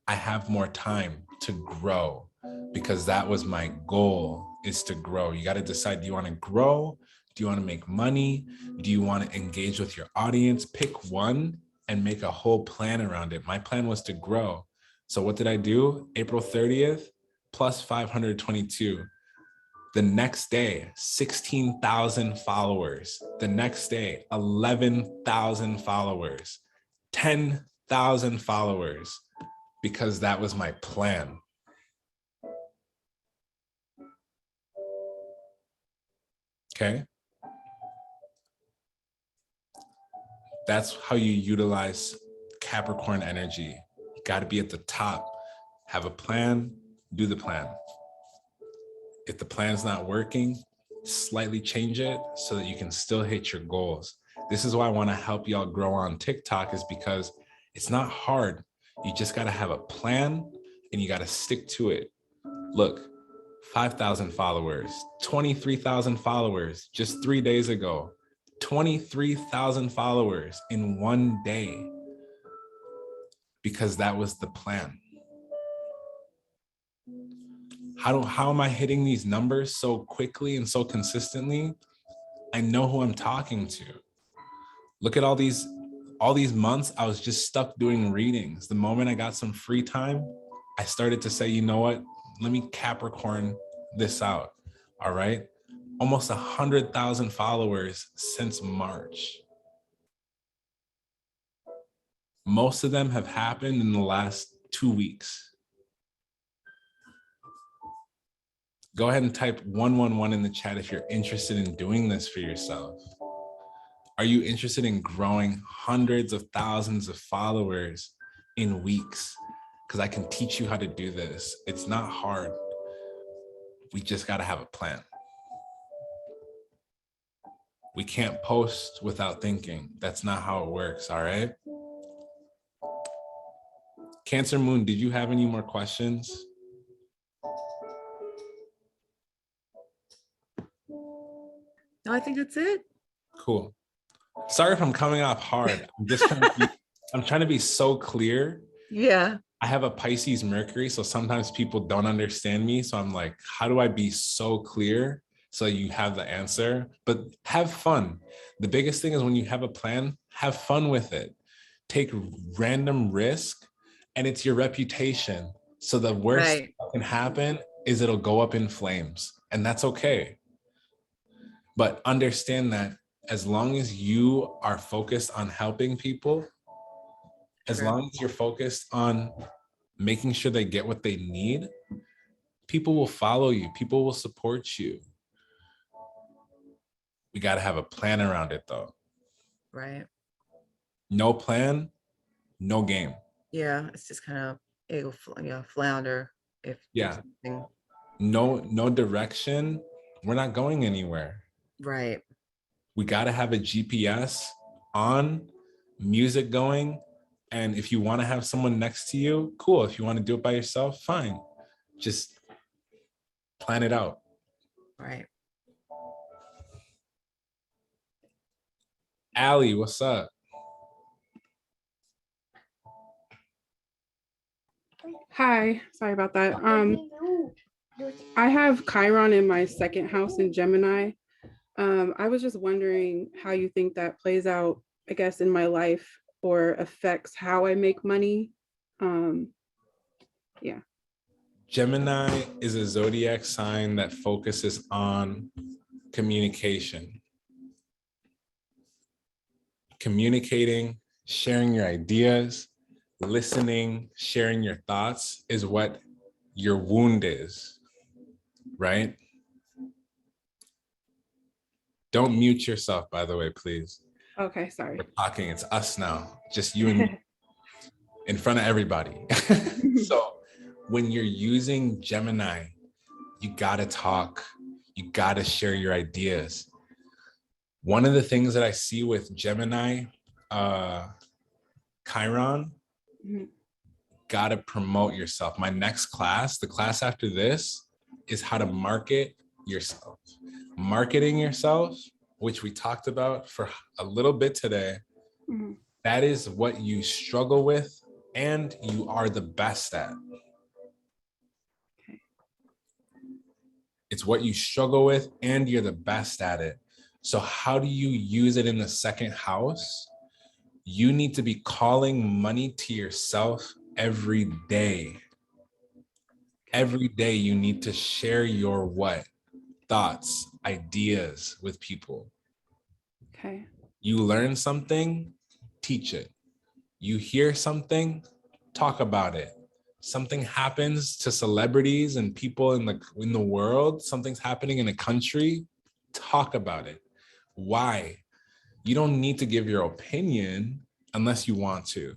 I have more time to grow, because that was my goal, is to grow. You got to decide, do you want to grow? Do you want to make money? Do you want to engage with your audience? Pick one and make a whole plan around it. My plan was to grow. So what did I do? April 30th plus 522. The next day, 16,000 followers. The next day, 11,000 followers, 10,000 followers, because that was my plan. Okay. That's how you utilize Capricorn energy. You got to be at the top. Have a plan, do the plan. If the plan's not working, slightly change it so that you can still hit your goals. This is why I want to help y'all grow on TikTok, is because it's not hard. You just got to have a plan and you got to stick to it. Look, 5,000 followers, 23,000 followers just 3 days ago, 23,000 followers in one day, because that was the plan. How am I hitting these numbers so quickly and so consistently? I know who I'm talking to. Look at all these months, I was just stuck doing readings. The moment I got some free time, I started to say, you know what? Let me Capricorn this out. All right. Almost 100,000 followers since March. Most of them have happened in the last 2 weeks. Go ahead and type 111 in the chat if you're interested in doing this for yourself. Are you interested in growing hundreds of thousands of followers in weeks? Because I can teach you how to do this. It's not hard. We just got to have a plan. We can't post without thinking. That's not how it works, all right? Cancer Moon, did you have any more questions? No, I think that's it. Cool. Sorry if I'm coming off hard. I'm trying to be so clear. Yeah. I have a Pisces Mercury, so sometimes people don't understand me. So I'm like, how do I be so clear so you have the answer? But have fun. The biggest thing is when you have a plan, have fun with it. Take random risk, and it's your reputation. So the worst Right. that can happen is it'll go up in flames, and that's okay. But understand that as long as you are focused on helping people, as long as you're focused on making sure they get what they need, people will follow you. People will support you. We got to have a plan around it, though. Right. No plan, no game. Yeah, it's just kind of it'll flounder if Yeah. something. No direction. We're not going anywhere. Right. We got to have a GPS on, music going. And if you want to have someone next to you, cool. If you want to do it by yourself, fine. Just plan it out. Right. Allie, what's up? Hi, sorry about that. I have Chiron in my second house in Gemini. I was just wondering how you think that plays out, I guess, in my life or affects how I make money. Yeah. Gemini is a zodiac sign that focuses on communication. Communicating, sharing your ideas, listening, sharing your thoughts is what your wound is, right? Don't mute yourself, by the way, please. Okay, sorry. We're talking, it's us now, just you and me in front of everybody. So when you're using Gemini, you gotta talk, you gotta share your ideas. One of the things that I see with Gemini, Chiron, Mhm. gotta promote yourself. My next class, the class after this, is how to market yourself. Marketing yourself, which we talked about for a little bit today, Mhm. that is what you struggle with and you are the best at. Okay. It's what you struggle with and you're the best at it. So how do you use it in the second house? You need to be calling money to yourself every day. Every day you need to share your what? Thoughts, ideas with people. Okay. You learn something, teach it. You hear something, talk about it. Something happens to celebrities and people in the world, something's happening in a country, talk about it. Why? You don't need to give your opinion unless you want to.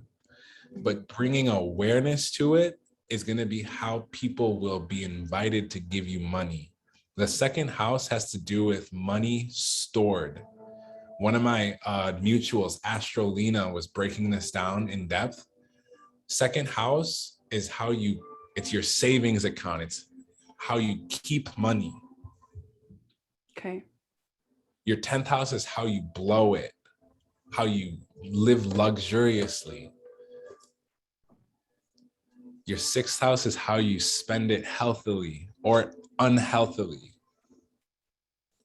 But bringing awareness to it is going to be how people will be invited to give you money. The second house has to do with money stored. One of my mutuals, Astrolina, was breaking this down in depth. Second house is it's your savings account. It's how you keep money. Okay. Your 10th house is how you blow it, how you live luxuriously. Your 6th house is how you spend it healthily or unhealthily.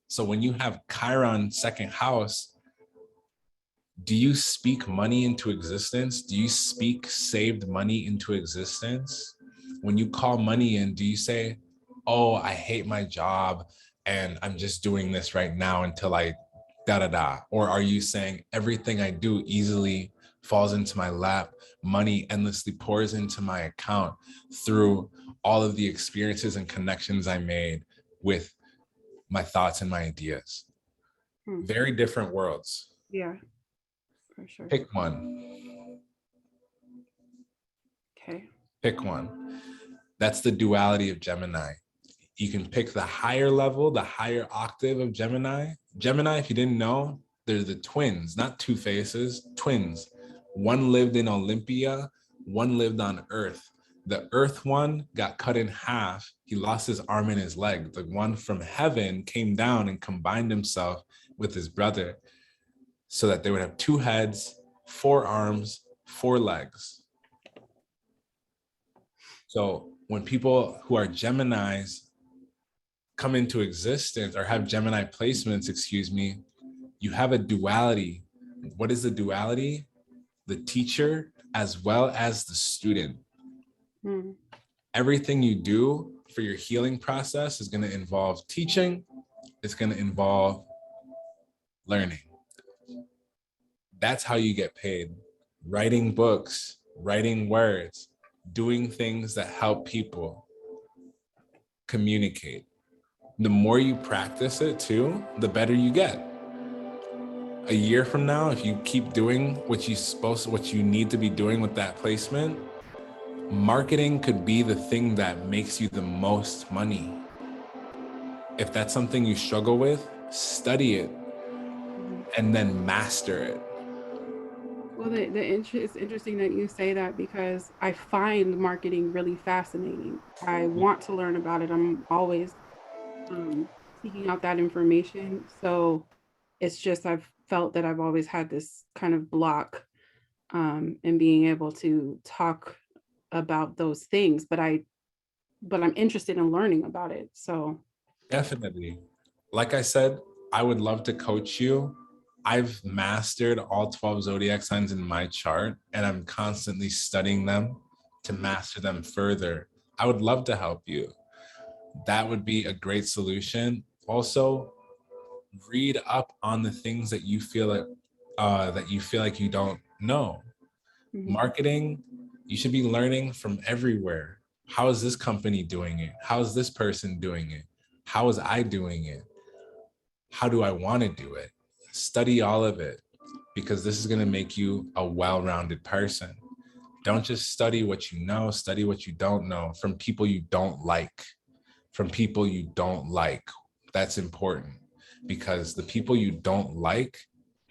So when you have Chiron second house, do you speak money into existence? Do you speak saved money into existence? When you call money in, do you say, oh, I hate my job and I'm just doing this right now until I da-da-da? Or are you saying everything I do easily falls into my lap, money endlessly pours into my account through all of the experiences and connections I made with my thoughts and my ideas? Very different worlds. Yeah, for sure. Pick one. Okay. Pick one. That's the duality of Gemini. You can pick the higher level, the higher octave of Gemini. Gemini, if you didn't know, they're the twins, not two faces, twins. One lived in Olympia, one lived on Earth. The Earth one got cut in half. He lost his arm and his leg. The one from heaven came down and combined himself with his brother so that they would have 2 heads, 4 arms, 4 legs. So when people who are Geminis come into existence or have Gemini placements, excuse me, you have a duality. What is the duality? The teacher as well as the student. Everything you do for your healing process is going to involve teaching. It's going to involve learning. That's how you get paid. Writing books, writing words, doing things that help people communicate. The more you practice it too, the better you get. A year from now, if you keep doing what you need to be doing with that placement, marketing could be the thing that makes you the most money. If that's something you struggle with, study it and then master it. Well, it's interesting that you say that because I find marketing really fascinating. I want to learn about it. I'm always seeking out that information. So it's just I've felt that I've always had this kind of block in being able to talk about those things, but I'm interested in learning about it. So Definitely. Like I said, I would love to coach you. I've mastered all 12 zodiac signs in my chart, and I'm constantly studying them to master them further. I would love to help you. That would be a great solution. Also, read up on the things that you feel like you don't know. Marketing, you should be learning from everywhere. How is this company doing it? How is this person doing it? How is I doing it? How do I want to do it? Study all of it, because this is going to make you a well-rounded person. Don't just study what you know, study what you don't know from people you don't like. From people you don't like. That's important. because the people you don't like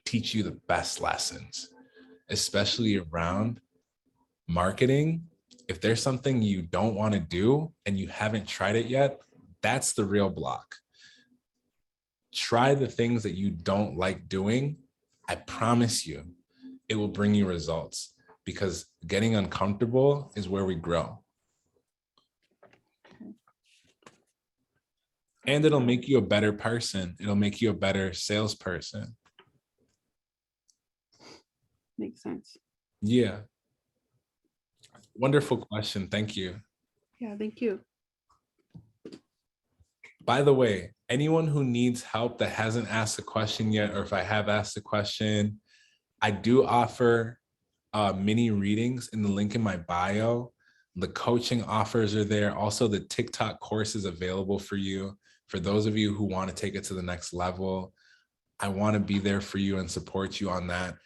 teach you the best lessons, especially around marketing. If there's something you don't want to do and you haven't tried it yet, that's the real block. Try the things that you don't like doing. I promise you, it will bring you results, because getting uncomfortable is where we grow. And it'll make you a better person. It'll make you a better salesperson. Makes sense. Yeah. Wonderful question. Thank you. Yeah, thank you. By the way, anyone who needs help that hasn't asked a question yet, or if I have asked a question, I do offer mini readings in the link in my bio. The coaching offers are there. Also, the TikTok course is available for you. For those of you who want to take it to the next level, I want to be there for you and support you on that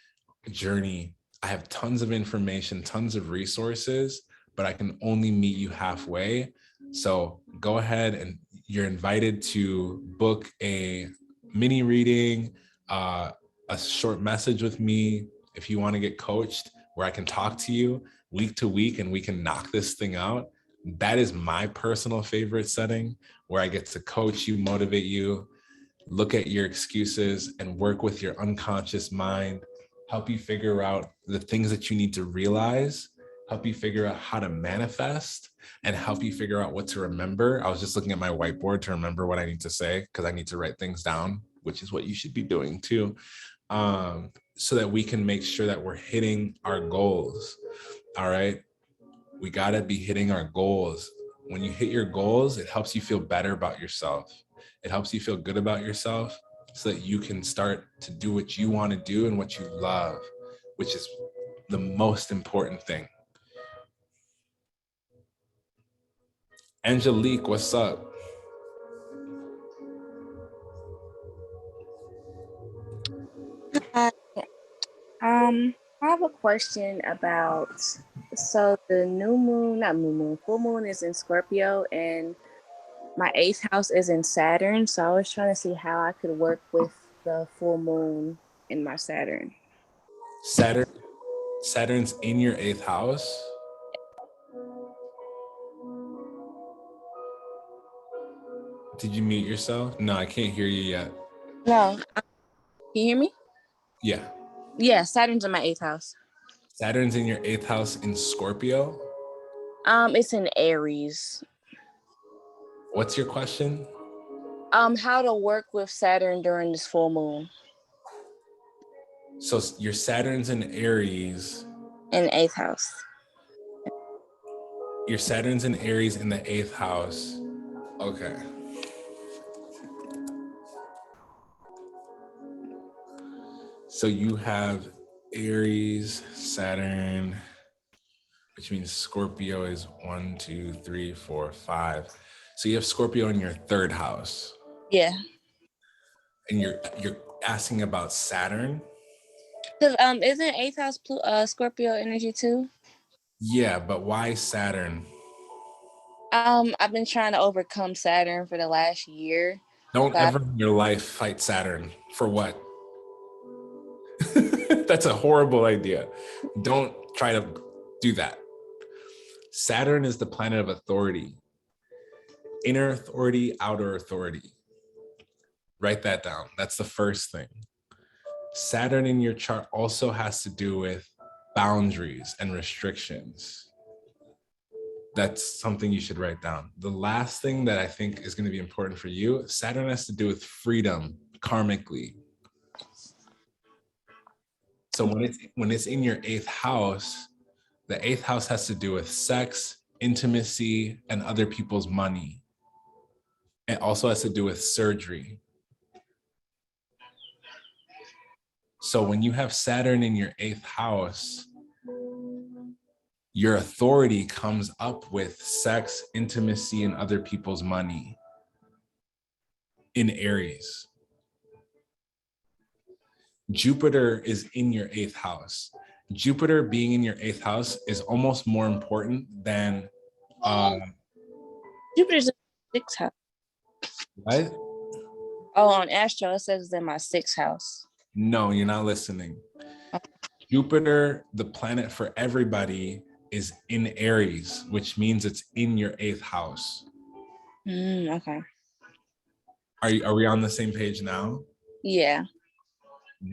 journey. I have tons of information, tons of resources, but I can only meet you halfway. So go ahead and you're invited to book a mini reading, a short message with me if you want to get coached, where I can talk to you week to week and we can knock this thing out. That is my personal favorite setting, where I get to coach you, motivate you, look at your excuses and work with your unconscious mind, help you figure out the things that you need to realize, help you figure out how to manifest, and help you figure out what to remember. I was just looking at my whiteboard to remember what I need to say, because I need to write things down, which is what you should be doing too, so that we can make sure that we're hitting our goals. All right. We got to be hitting our goals. When you hit your goals, it helps you feel better about yourself. It helps you feel good about yourself, so that you can start to do what you want to do and what you love, which is the most important thing. Angelique, what's up? Hi. I have a question about, so the full moon is in Scorpio and my eighth house is in Saturn. So I was trying to see how I could work with the full moon in my Saturn. Saturn's in your 8th house. Did you mute yourself? No, I can't hear you yet. No, can you hear me? Yeah. Yeah, Saturn's in my eighth house. Saturn's in your 8th house in Scorpio. It's in Aries. What's your question? How to work with Saturn during this full moon. So your Saturn's in Aries. In eighth house. Your Saturn's in Aries in the 8th house. Okay. So you have Aries, Saturn, which means Scorpio is 1, 2, 3, 4, 5. So you have Scorpio in your 3rd house. Yeah. And you're asking about Saturn? Because isn't eighth house Scorpio energy too? Yeah, but why Saturn? I've been trying to overcome Saturn for the last year. Don't ever in your life fight Saturn. For what? That's a horrible idea. Don't try to do that. Saturn is the planet of authority. Inner authority, outer authority. Write that down. That's the first thing. Saturn in your chart also has to do with boundaries and restrictions. That's something you should write down. The last thing that I think is going to be important for you, Saturn has to do with freedom karmically. So when it's in your 8th house, the 8th house has to do with sex, intimacy, and other people's money. It also has to do with surgery. So when you have Saturn in your 8th house, your authority comes up with sex, intimacy, and other people's money in Aries. Jupiter is in your 8th house. Jupiter being in your 8th house is almost more important than Jupiter's in 6th house. what? Oh, on Astro, it says it's in my 6th house. No, you're not listening. Jupiter, the planet for everybody, is in Aries, which means it's in your 8th house. Okay. Are we on the same page now? Yeah.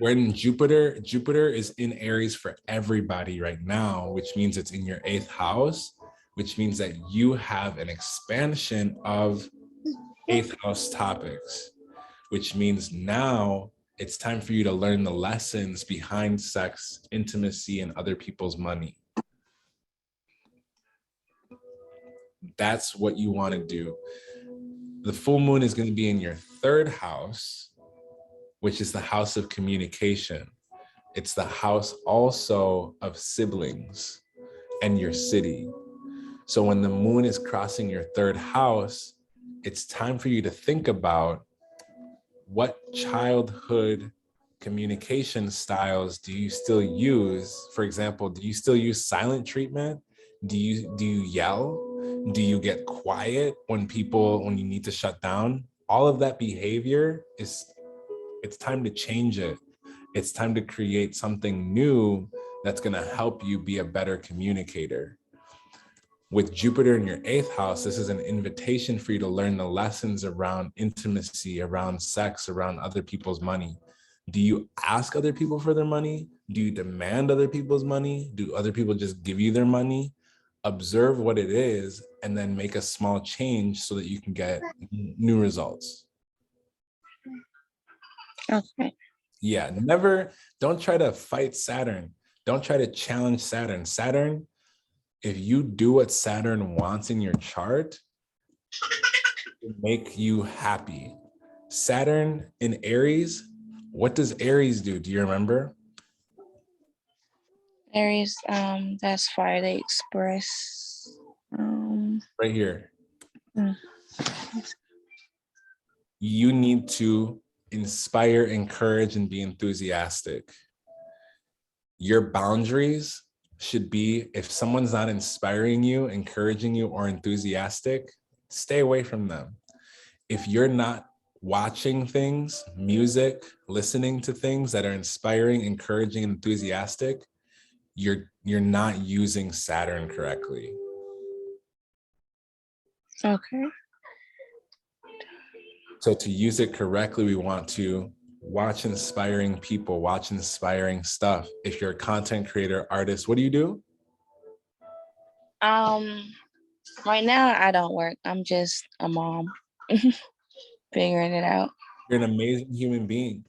When Jupiter is in Aries for everybody right now, which means it's in your 8th house, which means that you have an expansion of 8th house topics, which means now it's time for you to learn the lessons behind sex, intimacy, and other people's money. That's what you want to do. The full moon is going to be in your 3rd house, which is the house of communication. It's the house also of siblings and your city. So when the moon is crossing your 3rd house, it's time for you to think about what childhood communication styles do you still use? For example, do you still use silent treatment? Do you yell? Do you get quiet when you need to shut down? All of that behavior it's time to change it. It's time to create something new that's going to help you be a better communicator. With Jupiter in your 8th house, this is an invitation for you to learn the lessons around intimacy, around sex, around other people's money. Do you ask other people for their money? Do you demand other people's money? Do other people just give you their money? Observe what it is and then make a small change so that you can get new results. Okay. Yeah, don't try to fight Saturn. Don't try to challenge Saturn. Saturn, if you do what Saturn wants in your chart, it will make you happy. Saturn in Aries, what does Aries do? Do you remember? Aries, that's fire. They express. Right here. Mm. You need to inspire, encourage, and be enthusiastic. Your boundaries should be, if someone's not inspiring you, encouraging you, or enthusiastic, stay away from them. If you're not watching things, music, listening to things that are inspiring, encouraging, and enthusiastic, you're not using Saturn correctly. Okay. So to use it correctly, we want to watch inspiring people, watch inspiring stuff. If you're a content creator, artist, what do you do? Right now I don't work. I'm just a mom, figuring it out. You're an amazing human being.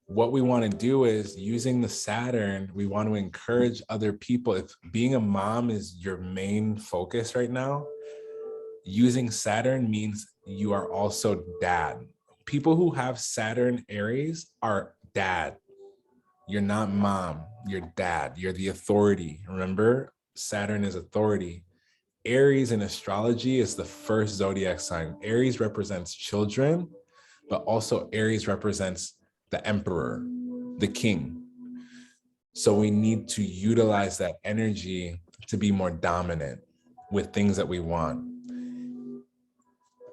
What we want to do is, using the Saturn, we want to encourage other people. If being a mom is your main focus right now, using Saturn means you are also dad. People who have Saturn Aries are dad. You're not mom, you're dad. You're the authority. Remember, Saturn is authority. Aries in astrology is the first zodiac sign. Aries represents children, but also Aries represents the emperor, the king. So we need to utilize that energy to be more dominant with things that we want.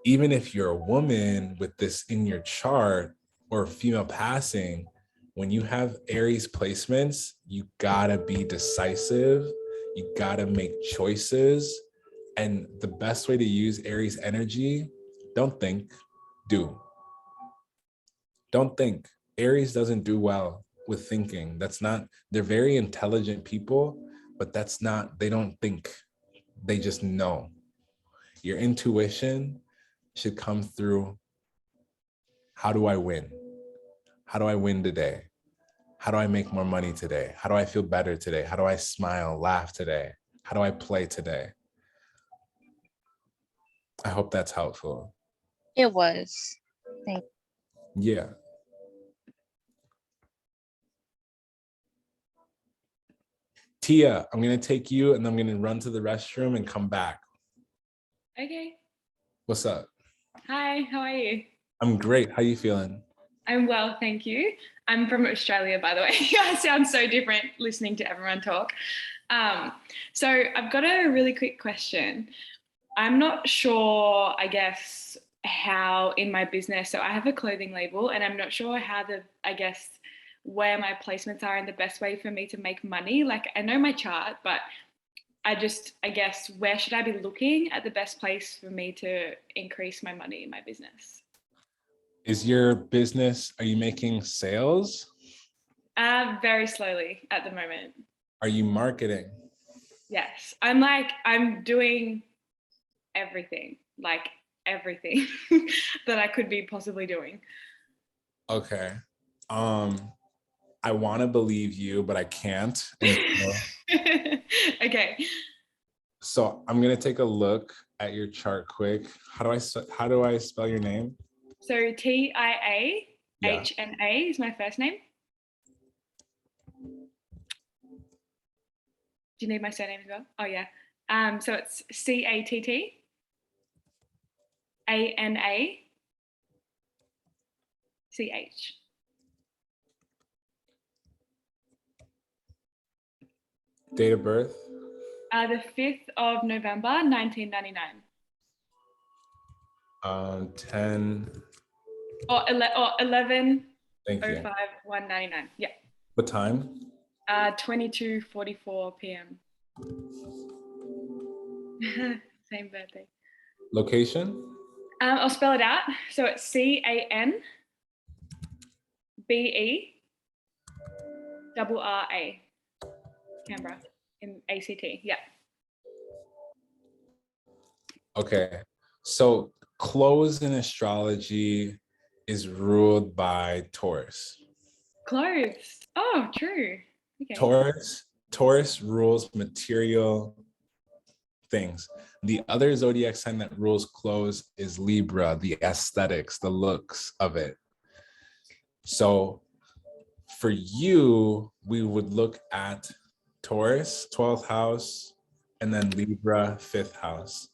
Even if you're a woman with this in your chart, or female passing, when you have Aries placements, you gotta be decisive, you gotta make choices. And the best way to use Aries energy, don't think, do. Don't think. Aries doesn't do well with thinking. They're very intelligent people, but they don't think. They just know. Your intuition should come through, how do I win? How do I win today? How do I make more money today? How do I feel better today? How do I smile, laugh today? How do I play today? I hope that's helpful. It was. Thank you. Yeah. Tia, I'm going to take you and I'm going to run to the restroom and come back. Okay. What's up? Hi, how are you? I'm great. How you feeling? I'm well, thank you. I'm from Australia, by the way. I sound so different listening to everyone talk. So I've got a really quick question. I'm not sure, I guess, how in my business, so I have a clothing label and I'm not sure how where my placements are and the best way for me to make money. Like I know my chart, but I guess, where should I be looking at the best place for me to increase my money in my business? Is your business, are you making sales? Very slowly at the moment. Are you marketing? Yes. I'm doing everything, like everything that I could be possibly doing. Okay. I want to believe you, but I can't. Okay. So I'm gonna take a look at your chart quick. How do I spell your name? So TIAHNA is my first name. Do you need my surname as well? Oh yeah. So it's CATTANACH. Date of birth? The 5th of November, 1999. 10. Or 11. Thank you. 05 199. Yeah. What time? 22:44 p.m. Same birthday. Location? I'll spell it out. So it's CANBERRA, Canberra, in ACT. Yeah. Okay. So clothes in astrology is ruled by Taurus. Clothes. Oh, true. Okay. Taurus rules material things. The other zodiac sign that rules clothes is Libra, the aesthetics, the looks of it. So for you, we would look at Taurus, 12th house, and then Libra, 5th house.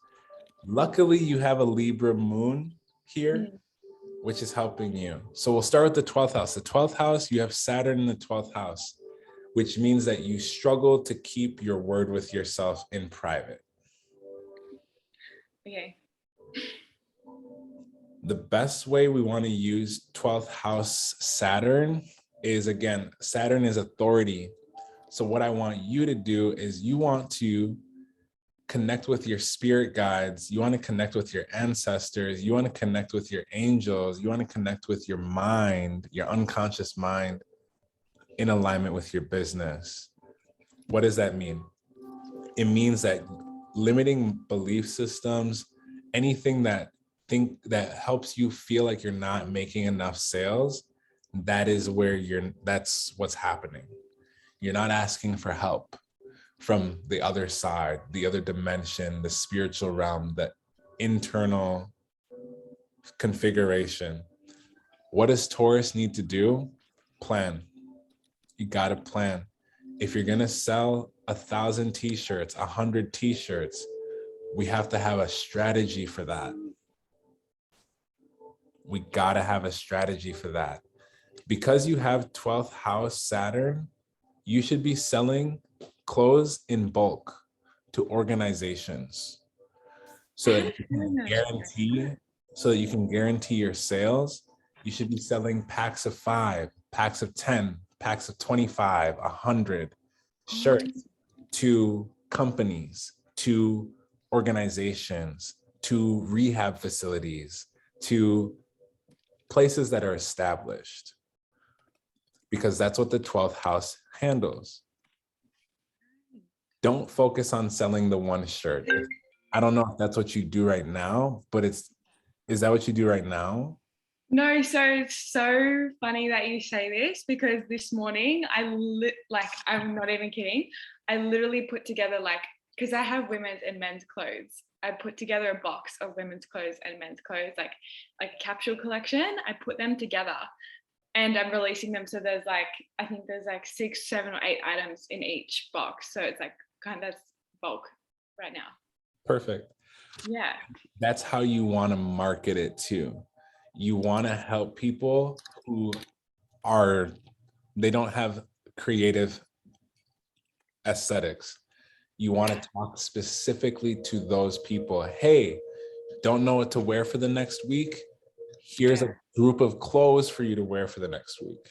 Luckily, you have a Libra moon here, which is helping you. So we'll start with the 12th house. The 12th house, you have Saturn in the 12th house, which means that you struggle to keep your word with yourself in private. Okay. The best way we want to use 12th house Saturn is, again, Saturn is authority. So what I want you to do is you want to connect with your spirit guides. You want to connect with your ancestors. You want to connect with your angels. You want to connect with your mind, your unconscious mind, in alignment with your business. What does that mean? It means that limiting belief systems, anything that helps you feel like you're not making enough sales, that's what's happening. You're not asking for help from the other side, the other dimension, the spiritual realm, the internal configuration. What does Taurus need to do? Plan. You got to plan. If you're going to sell 1,000 t-shirts, 100 t-shirts, we have to have a strategy for that. We got to have a strategy for that. Because you have 12th house Saturn, you should be selling clothes in bulk to organizations so that you can guarantee your sales. You should be selling packs of 5, packs of 10, packs of 25, 100 shirts to companies, to organizations, to rehab facilities, to places that are established, because that's what the 12th house handles. Don't focus on selling the one shirt. I don't know if that's what you do right now, but is that what you do right now? No, so it's so funny that you say this, because this morning I'm not even kidding. I literally put together, because I have women's and men's clothes. I put together a box of women's clothes and men's clothes, like a capsule collection. I put them together and I'm releasing them. So there's I think there's 6, 7 or 8 items in each box. So it's that's bulk right now. Perfect. Yeah. That's how you want to market it too. You want to help people who they don't have creative aesthetics. You want to talk specifically to those people. Hey, Don't know what to wear for the next week? Here's a group of clothes for you to wear for the next week.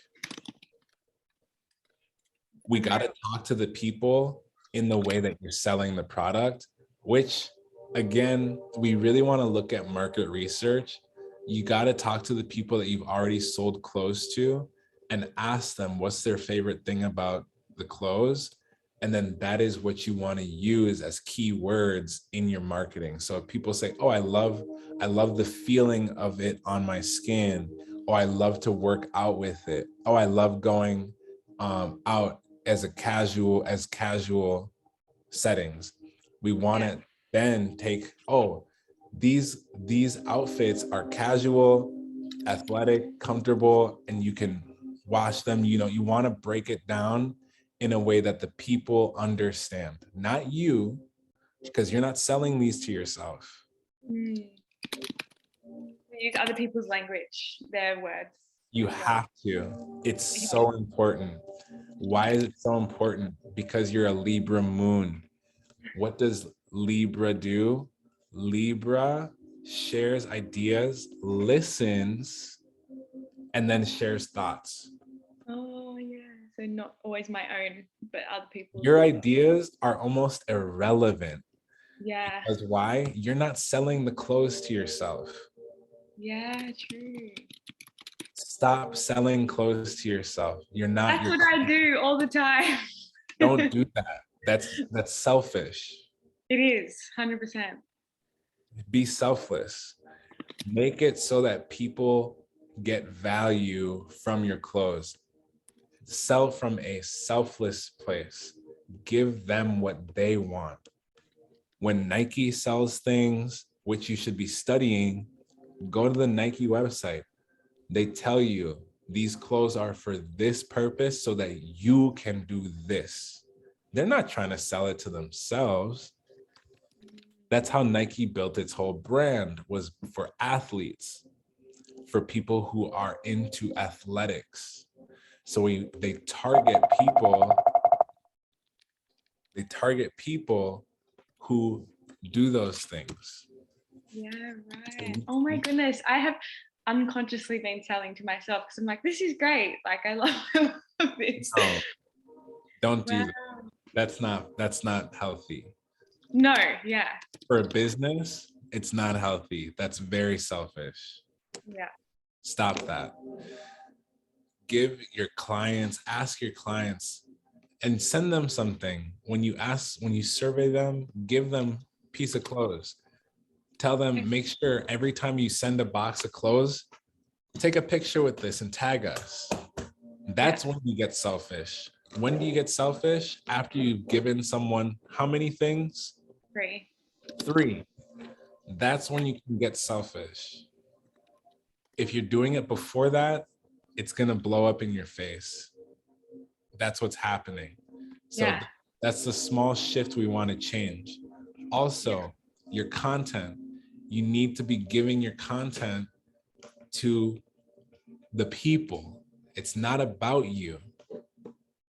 We got to talk to the people in the way that you're selling the product, which again, we really want to look at market research. You got to talk to the people that you've already sold clothes to and ask them what's their favorite thing about the clothes. And then that is what you want to use as keywords in your marketing. So if people say, oh, I love the feeling of it on my skin. Oh, I love to work out with it. Oh, I love going out as casual settings. We want to then take, oh, these outfits are casual, athletic, comfortable, and you can wash them. You know, you want to break it down in a way that the people understand, not you, because you're not selling these to yourself. Use other people's language, their words. You have to. It's so important. Why is it so important? Because you're a Libra moon. What does Libra do? Libra shares ideas, listens, and then shares thoughts. Oh yeah, so not always my own, but other people's. Your ideas are almost irrelevant. Yeah. Because why? You're not selling the clothes to yourself. Yeah, true. Stop selling clothes to yourself. You're not. That's what I do all the time. Don't do that. That's selfish. It is 100%. Be selfless. Make it so that people get value from your clothes. Sell from a selfless place. Give them what they want. When Nike sells things, which you should be studying, go to the Nike website. They tell you these clothes are for this purpose so that you can do this. They're not trying to sell it to themselves. That's how Nike built its whole brand, was for athletes, for people who are into athletics. So they target people who do those things. Yeah, right. Oh my goodness. I have unconsciously been selling to myself because I'm like, this is great. Like I love this. No, don't do that. That's not healthy. No, yeah. For a business, it's not healthy. That's very selfish. Yeah. Stop that. Ask your clients and send them something. When you survey them, give them a piece of clothes. Tell them, make sure every time you send a box of clothes, take a picture with this and tag us. That's when you get selfish. When do you get selfish? After you've given someone how many things? 3. That's when you can get selfish. If you're doing it before that, it's going to blow up in your face. That's what's happening. So that's the small shift we want to change. Also, your content, you need to be giving your content to the people. It's not about you.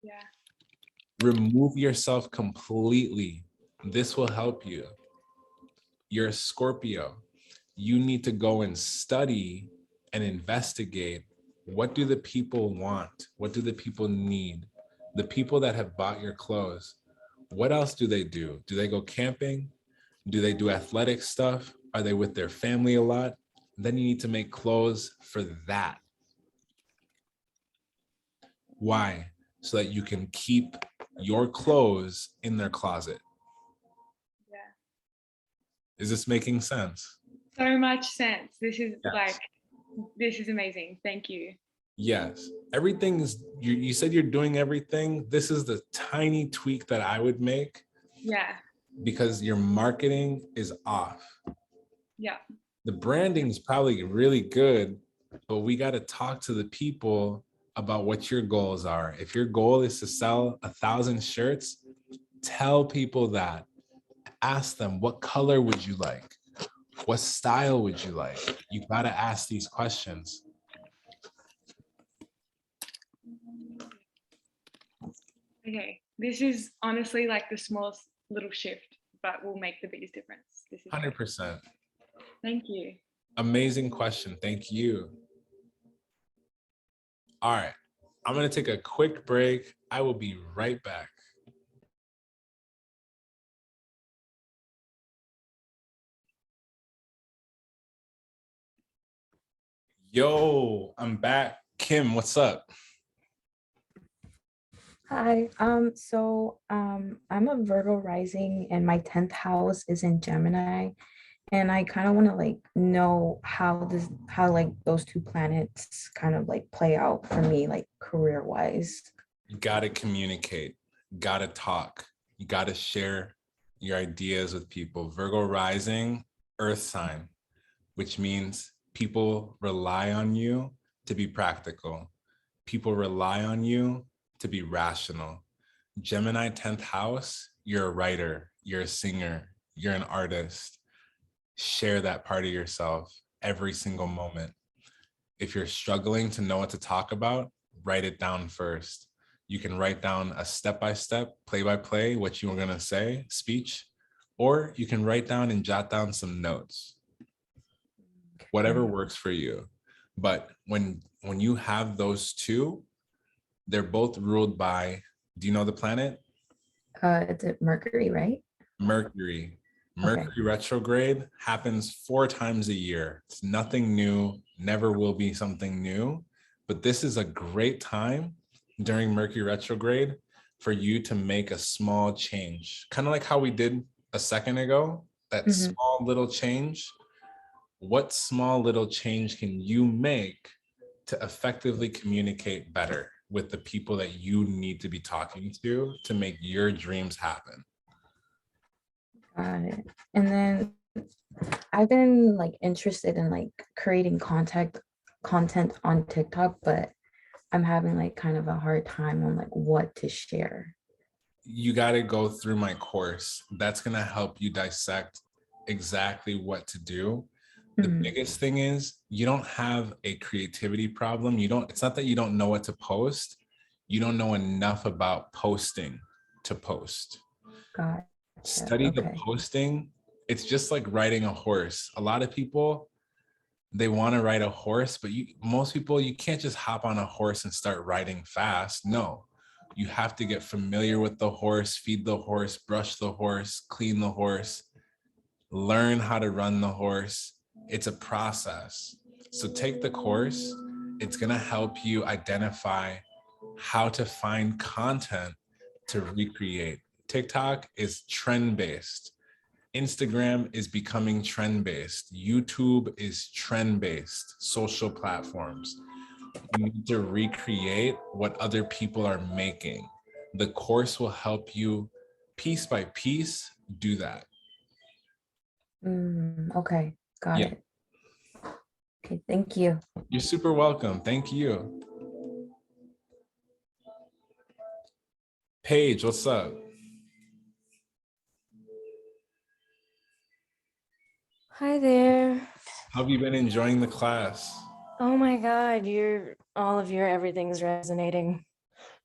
Yeah. Remove yourself completely. This will help you. You're a Scorpio. You need to go and study and investigate. What do the people want? What do the people need? The people that have bought your clothes, what else do they do? Do they go camping? Do they do athletic stuff? Are they with their family a lot? Then you need to make clothes for that. Why? So that you can keep your clothes in their closet. Yeah. Is this making sense? So much sense. This is this is amazing. Thank you. Yes. Everything is, you said you're doing everything. This is the tiny tweak that I would make. Yeah. Because your marketing is off. Yeah. The branding is probably really good, but we got to talk to the people about what your goals are. If your goal is to sell 1,000 shirts, tell people that. Ask them, what color would you like? What style would you like? You got to ask these questions. Okay. This is honestly like the smallest little shift, but will make the biggest difference. This is 100%. Thank you. Amazing question. Thank you. All right. I'm going to take a quick break. I will be right back. Yo, I'm back. Kim, what's up? Hi. I'm a Virgo rising and my 10th house is in Gemini. And I kind of want to like know how like those two planets kind of like play out for me, like career wise. You got to communicate, got to talk, you got to share your ideas with people. Virgo rising, earth sign, which means people rely on you to be practical. People rely on you to be rational. Gemini 10th house, you're a writer, you're a singer, you're an artist. Share that part of yourself every single moment. If you're struggling to know what to talk about, write it down first. You can write down a step-by-step, play-by-play, what you were gonna say, speech, or you can write down and jot down some notes. Whatever works for you. But when you have those two, they're both ruled by, do you know the planet? It's at Mercury, right? Mercury. Okay. Mercury retrograde happens 4 times a year. It's nothing new, never will be something new. But this is a great time during Mercury retrograde for you to make a small change. Kind of like how we did a second ago, that small little change. What small little change can you make to effectively communicate better with the people that you need to be talking to make your dreams happen? Got it. And then I've been like interested in like creating content on TikTok, but I'm having like kind of a hard time on like what to share. You got to go through my course. That's going to help you dissect exactly what to do. The biggest thing is you don't have a creativity problem. It's not that you don't know what to post. You don't know enough about posting to post. Got it. Study the posting. It's just like riding a horse. A lot of people, they want to ride a horse, but most people, you can't just hop on a horse and start riding fast. No, you have to get familiar with the horse, feed the horse, brush the horse, clean the horse, learn how to run the horse. It's a process. So take the course. It's going to help you identify how to find content to recreate. TikTok is trend-based. Instagram is becoming trend-based. YouTube is trend-based. Social platforms. You need to recreate what other people are making. The course will help you piece by piece do that. Okay, got it. Okay, thank you. You're super welcome. Thank you. Paige, what's up? Hi there. How have you been enjoying the class? Oh my God, everything's resonating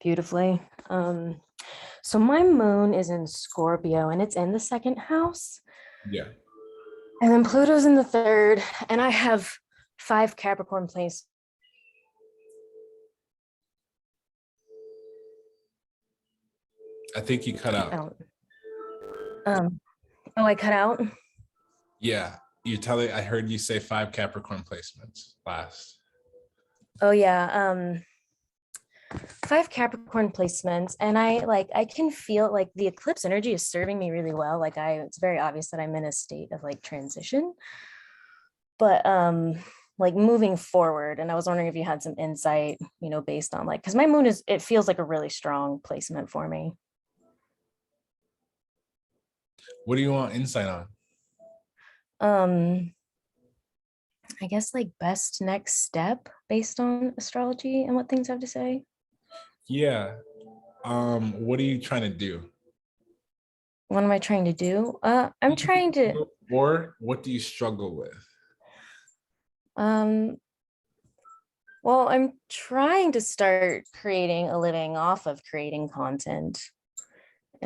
beautifully. So my moon is in Scorpio and it's in the 2nd house. Yeah. And then Pluto's in the 3rd, and I have 5 Capricorn placements. I think you cut out. I cut out? Yeah. I heard you say 5 Capricorn placements last. Oh yeah. 5 Capricorn placements, and I can feel like the eclipse energy is serving me really well. It's very obvious that I'm in a state of like transition, but like moving forward. And I was wondering if you had some insight, based on because my moon it feels like a really strong placement for me. What do you want insight on? I guess like best next step based on astrology and what things have to say. Yeah. What are you trying to do? What am I trying to do? I'm trying to. Or what do you struggle with? Well, I'm trying to start creating a living off of creating content.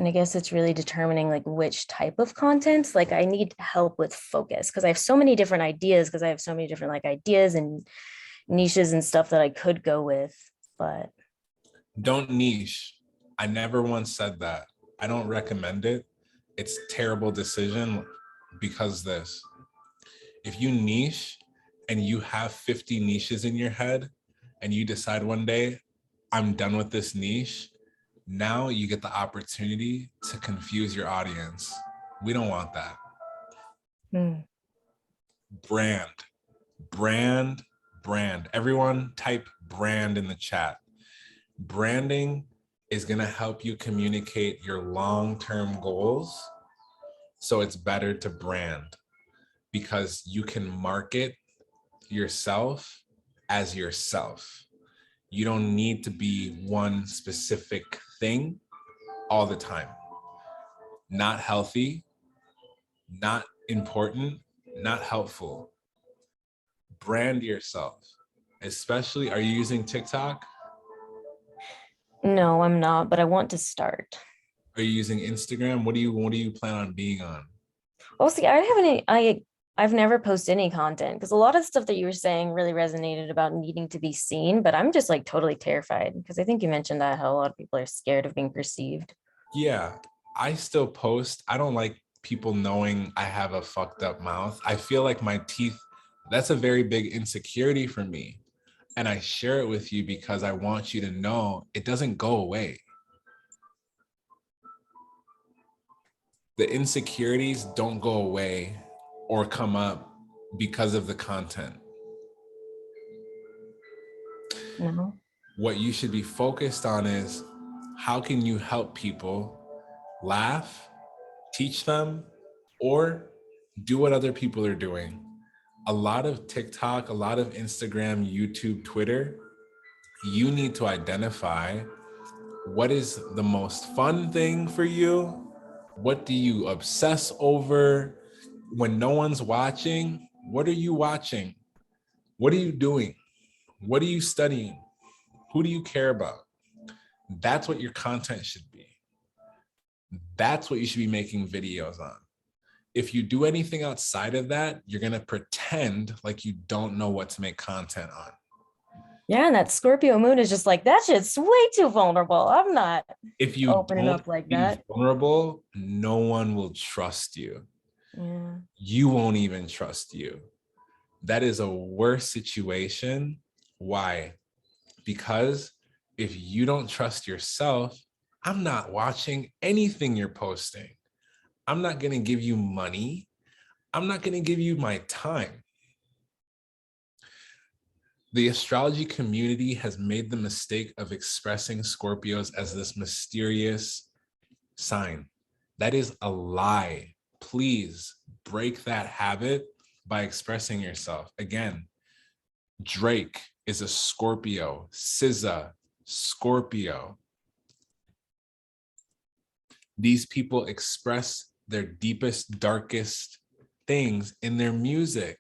And I guess it's really determining like which type of content. Like I need help with focus because I have so many different ideas because I have so many different like ideas and niches and stuff that I could go with, but Don't niche. I never once said that. I don't recommend it. It's a terrible decision because this. If you niche and you have 50 niches in your head and you decide one day, I'm done with this niche, now you get the opportunity to confuse your audience. We don't want that. Brand, brand, brand. Everyone type brand in the chat. Branding is going to help you communicate your long-term goals. So it's better to brand because you can market yourself as yourself. You don't need to be one specific thing all the time. Not healthy, not important, not helpful. Brand yourself. Especially, are you using TikTok? no, I'm not, but I want to start. Are you using Instagram? What do you plan on being on? Oh, see, I've never posted any content because a lot of stuff that you were saying really resonated about needing to be seen, but I'm just like totally terrified because I think you mentioned that how a lot of people are scared of being perceived. Yeah, I still post. I don't like people knowing I have a fucked up mouth. I feel like my teeth, that's a very big insecurity for me. And I share it with you because I want you to know it doesn't go away. The insecurities don't go away or come up because of the content. No. What you should be focused on is how can you help people laugh, teach them, or do what other people are doing. A lot of TikTok, a lot of Instagram, YouTube, Twitter, you need to identify what is the most fun thing for you. What do you obsess over? When no one's watching, what are you watching? What are you doing? What are you studying? Who do you care about? That's what your content should be. That's what you should be making videos on. If you do anything outside of that, you're going to pretend like you don't know what to make content on. Yeah, and that Scorpio moon is just like, that shit's way too vulnerable. I'm not If you opening don't up like be that. vulnerable, no one will trust you. Yeah. You won't even trust you. That is a worse situation. Why? Because if you don't trust yourself, I'm not watching anything you're posting. I'm not going to give you money. I'm not going to give you my time. The astrology community has made the mistake of expressing Scorpios as this mysterious sign. That is a lie. Please break that habit by expressing yourself. Again, Drake is a Scorpio. SZA, Scorpio. These people express their deepest, darkest things in their music.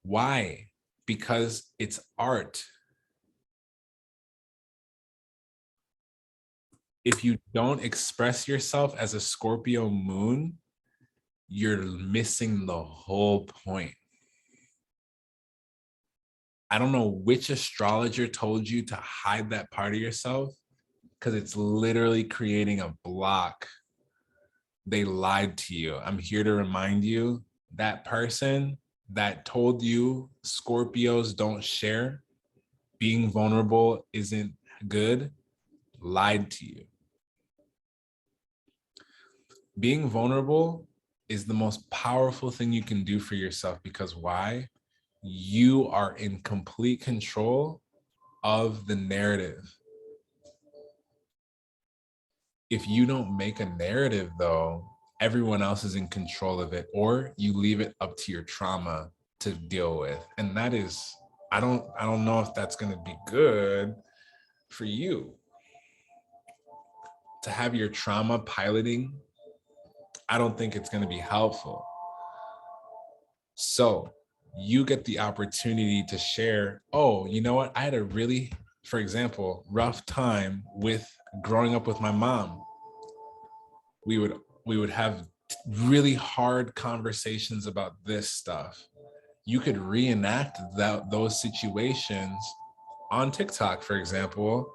Why? Because it's art. If you don't express yourself as a Scorpio moon, you're missing the whole point. I don't know which astrologer told you to hide that part of yourself because it's literally creating a block. They lied to you. I'm here to remind you that person that told you Scorpios don't share, being vulnerable isn't good, lied to you. Being vulnerable is the most powerful thing you can do for yourself because why? You are in complete control of the narrative. If you don't make a narrative though, everyone else is in control of it, or you leave it up to your trauma to deal with. And that is, I don't know if that's going to be good for you. To have your trauma piloting, I don't think it's going to be helpful. So you get the opportunity to share, oh, you know what? I had a really for example, rough time with growing up with my mom. We would have really hard conversations about this stuff. You could reenact those situations on TikTok, for example,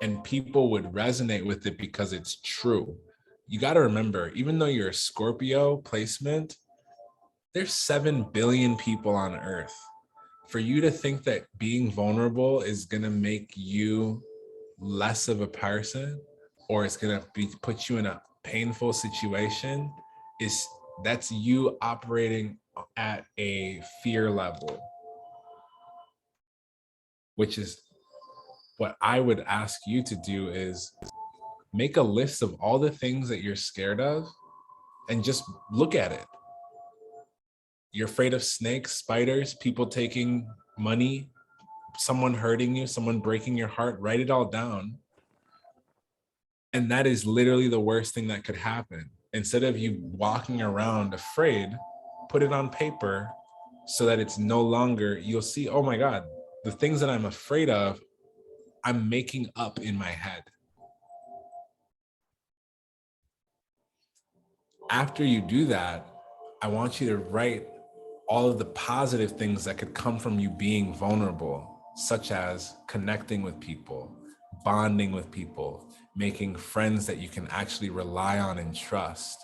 and people would resonate with it because it's true. You got to remember, even though you're a Scorpio placement, there's 7 billion people on Earth. For you to think that being vulnerable is going to make you less of a person, or it's going to put you in a painful situation, that's you operating at a fear level, which is what I would ask you to do, is make a list of all the things that you're scared of and just look at it. You're afraid of snakes, spiders, people taking money, someone hurting you, someone breaking your heart. Write it all down. And that is literally the worst thing that could happen. Instead of you walking around afraid, put it on paper so that it's no longer, you'll see, oh my God, the things that I'm afraid of, I'm making up in my head. After you do that, I want you to write all of the positive things that could come from you being vulnerable, such as connecting with people, bonding with people, making friends that you can actually rely on and trust,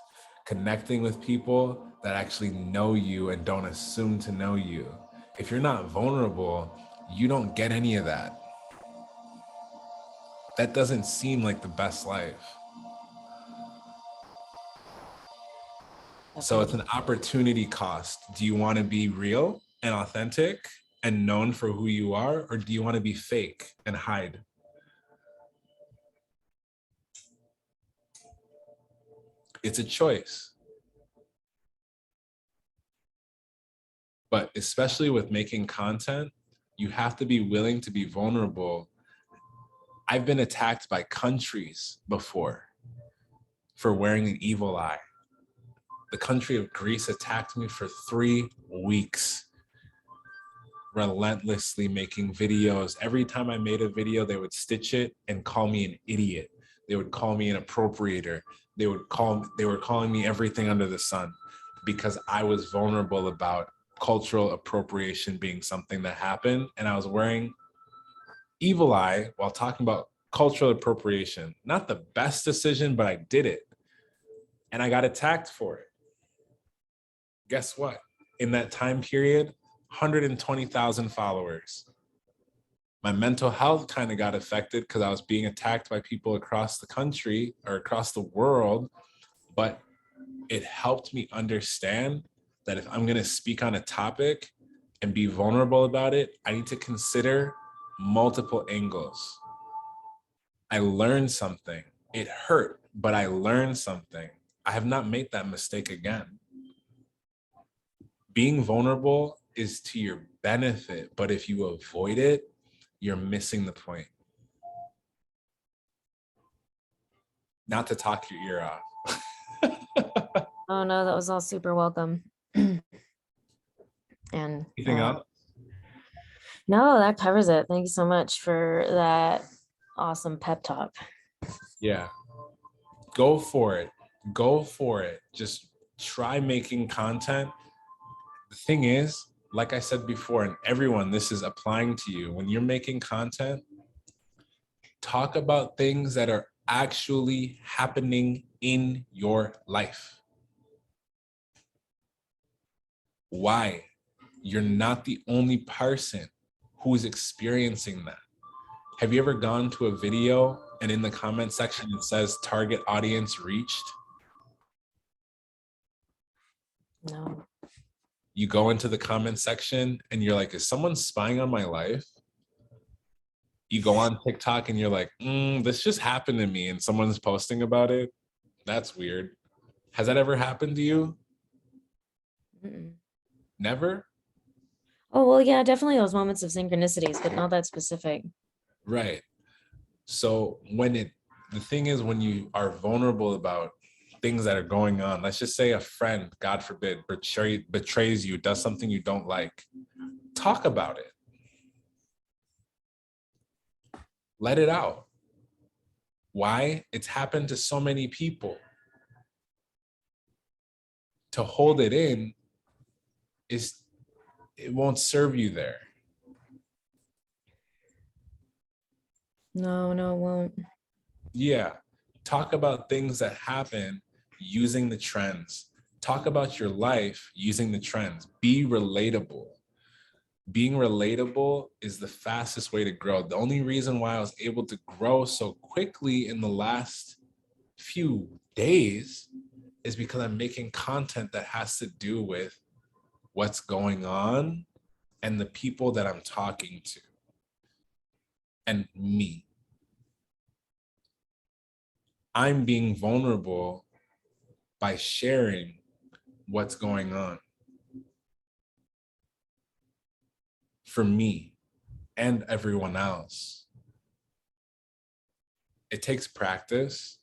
connecting with people that actually know you and don't assume to know you. If you're not vulnerable, you don't get any of that. That doesn't seem like the best life. So it's an opportunity cost. Do you want to be real and authentic and known for who you are, or do you want to be fake and hide? It's a choice. But especially with making content, you have to be willing to be vulnerable. I've been attacked by countries before for wearing an evil eye. The country of Greece attacked me for 3 weeks, relentlessly making videos. Every time I made a video, they would stitch it and call me an idiot. They would call me an appropriator. They were calling me everything under the sun because I was vulnerable about cultural appropriation being something that happened. And I was wearing evil eye while talking about cultural appropriation. Not the best decision, but I did it. And I got attacked for it. Guess what? In that time period, 120,000 followers. My mental health kind of got affected because I was being attacked by people across the country or across the world, but it helped me understand that if I'm going to speak on a topic and be vulnerable about it, I need to consider multiple angles. I learned something. It hurt, but I learned something. I have not made that mistake again. Being vulnerable is to your benefit, but if you avoid it, you're missing the point. Not to talk your ear off. Oh no, that was all super welcome. And Anything else? no, that covers it. Thank you so much for that awesome pep talk. Yeah. Go for it. Go for it. Just try making content. The thing is, like I said before, and everyone, this is applying to you. When you're making content, talk about things that are actually happening in your life. Why? You're not the only person who's experiencing that. Have you ever gone to a video and in the comment section it says target audience reached? No. You go into the comment section and you're like, is someone spying on my life? You go on TikTok and you're like, this just happened to me and someone's posting about it. That's weird. Has that ever happened to you? Mm-mm. Never? Oh, well, yeah, definitely those moments of synchronicities, but not that specific. Right. So the thing is, when you are vulnerable about things that are going on, let's just say a friend, God forbid, betrays you, does something you don't like, talk about it. Let it out. Why? It's happened to so many people. To hold it in it won't serve you there. No, it won't. Yeah. Talk about things that happen using the trends. Talk about your life using the trends. Be relatable. Being relatable is the fastest way to grow. The only reason why I was able to grow so quickly in the last few days is because I'm making content that has to do with what's going on and the people that I'm talking to and me. I'm being vulnerable by sharing what's going on for me and everyone else. It takes practice.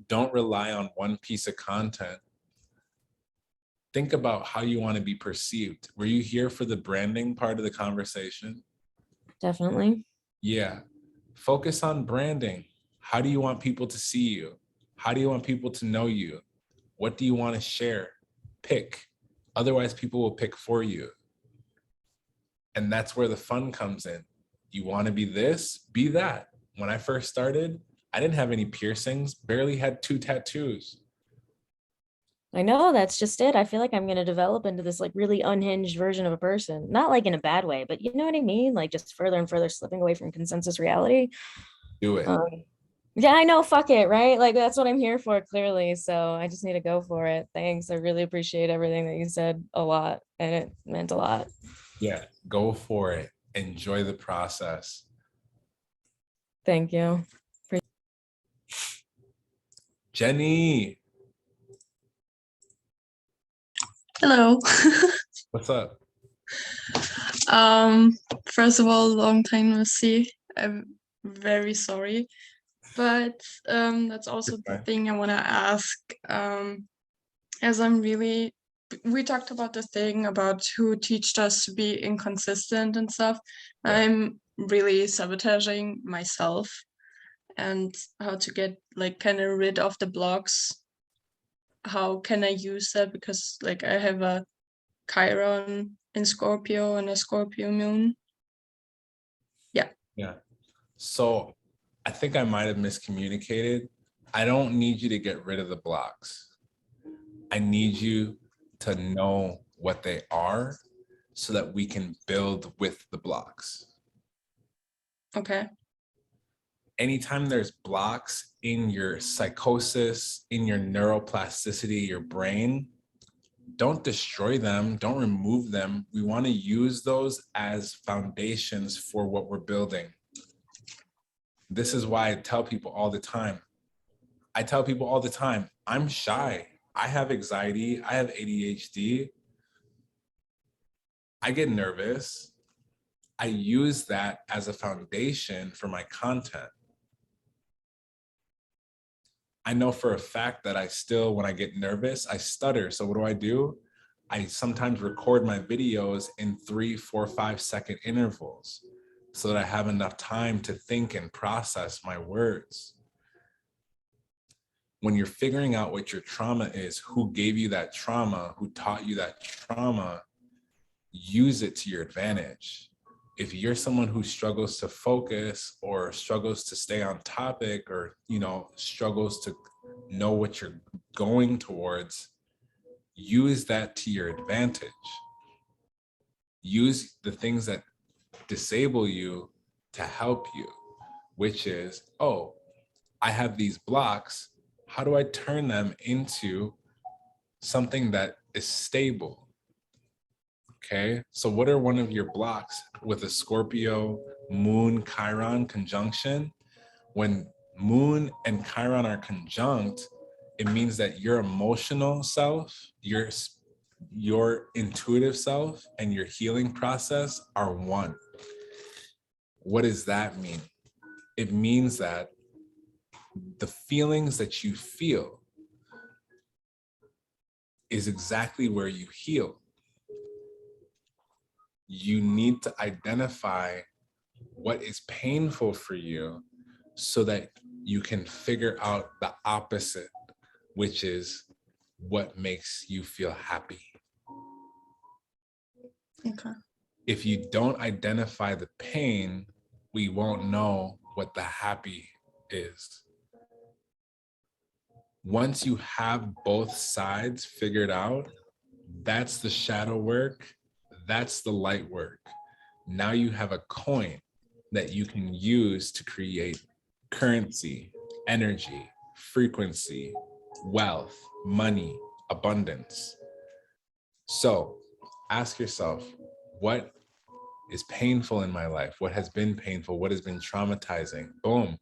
Don't rely on one piece of content. Think about how you want to be perceived. Were you here for the branding part of the conversation? Definitely. Yeah. Focus on branding. How do you want people to see you? How do you want people to know you? What do you want to share? Pick. Otherwise, people will pick for you. And that's where the fun comes in. You want to be this, be that. When I first started, I didn't have any piercings, barely had 2 tattoos. I know, that's just it. I feel like I'm going to develop into this like really unhinged version of a person. Not like in a bad way, but you know what I mean? Like just further and further slipping away from consensus reality. Do it. Yeah, I know, fuck it, right? Like that's what I'm here for, clearly. So I just need to go for it. Thanks. I really appreciate everything that you said a lot, and it meant a lot. Yeah, go for it. Enjoy the process. Thank you. Jenny, Hello. what's up? First of all, long time no see. I'm very sorry. But that's also the thing I want to ask. As we talked about the thing about who taught us to be inconsistent and stuff. Yeah. I'm really sabotaging myself and how to get like kind of rid of the blocks. How can I use that? Because like I have a Chiron in Scorpio and a Scorpio moon. Yeah. So I think I might have miscommunicated. I don't need you to get rid of the blocks. I need you to know what they are so that we can build with the blocks. Okay. Anytime there's blocks in your psychosis, in your neuroplasticity, your brain, don't destroy them, don't remove them. We want to use those as foundations for what we're building. This is why I tell people all the time. I'm shy. I have anxiety. I have ADHD. I get nervous. I use that as a foundation for my content. I know for a fact that when I get nervous, I stutter. So what do? I sometimes record my videos in 3, 4, 5-second intervals so that I have enough time to think and process my words. When you're figuring out what your trauma is, who gave you that trauma, who taught you that trauma, use it to your advantage. If you're someone who struggles to focus or struggles to stay on topic or, struggles to know what you're going towards, use that to your advantage. Use the things that disable you to help you, which is, oh, I have these blocks. How do I turn them into something that is stable? Okay, so what are one of your blocks with a Scorpio Moon Chiron conjunction? When Moon and Chiron are conjunct, it means that your emotional self, your intuitive self, and your healing process are one. What does that mean? It means that the feelings that you feel is exactly where you heal. You need to identify what is painful for you so that you can figure out the opposite, which is what makes you feel happy. Okay. If you don't identify the pain, we won't know what the happy is. Once you have both sides figured out, that's the shadow work, that's the light work. Now you have a coin that you can use to create currency, energy, frequency, wealth, money, abundance. So ask yourself, what is painful in my life? What has been painful? What has been traumatizing? Boom.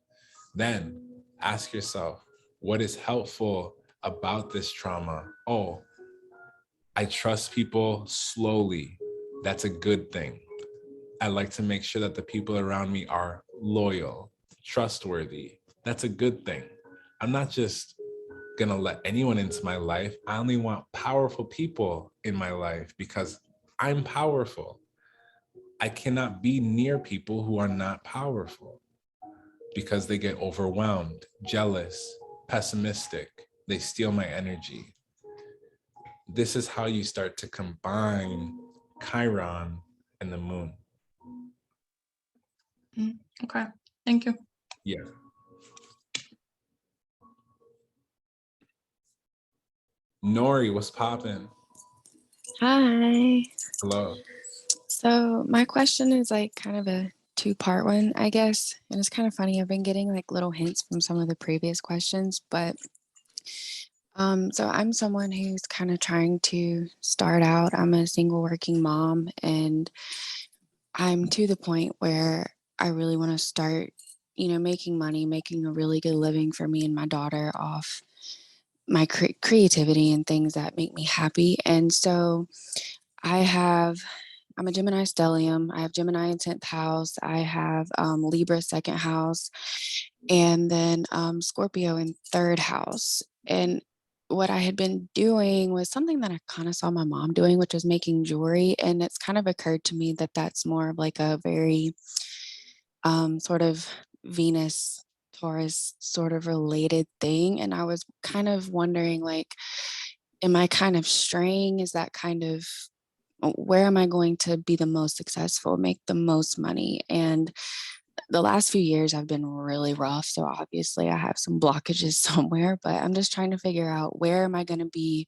Then ask yourself, what is helpful about this trauma? Oh, I trust people slowly. That's a good thing. I like to make sure that the people around me are loyal, trustworthy. That's a good thing. I'm not just gonna let anyone into my life. I only want powerful people in my life because I'm powerful. I cannot be near people who are not powerful because they get overwhelmed, jealous, pessimistic. They steal my energy. This is how you start to combine Chiron and the moon. Okay, thank you. Yeah. Nori, what's poppin'? Hi. Hello. So my question is like kind of a two-part one, I guess. And it's kind of funny. I've been getting like little hints from some of the previous questions, but so I'm someone who's kind of trying to start out. I'm a single working mom, and I'm to the point where I really want to start, making money, making a really good living for me and my daughter off my creativity and things that make me happy. And so I'm a Gemini stellium. I have Gemini in 10th house. I have Libra second house, and then Scorpio in third house. And what I had been doing was something that I kind of saw my mom doing, which was making jewelry. And it's kind of occurred to me that that's more of like a very sort of Venus Taurus sort of related thing. And I was kind of wondering, like, am I kind of straying? Is that kind of where am I going to be the most successful, make the most money? And the last few years have been really rough. So obviously I have some blockages somewhere, but I'm just trying to figure out where am I going to be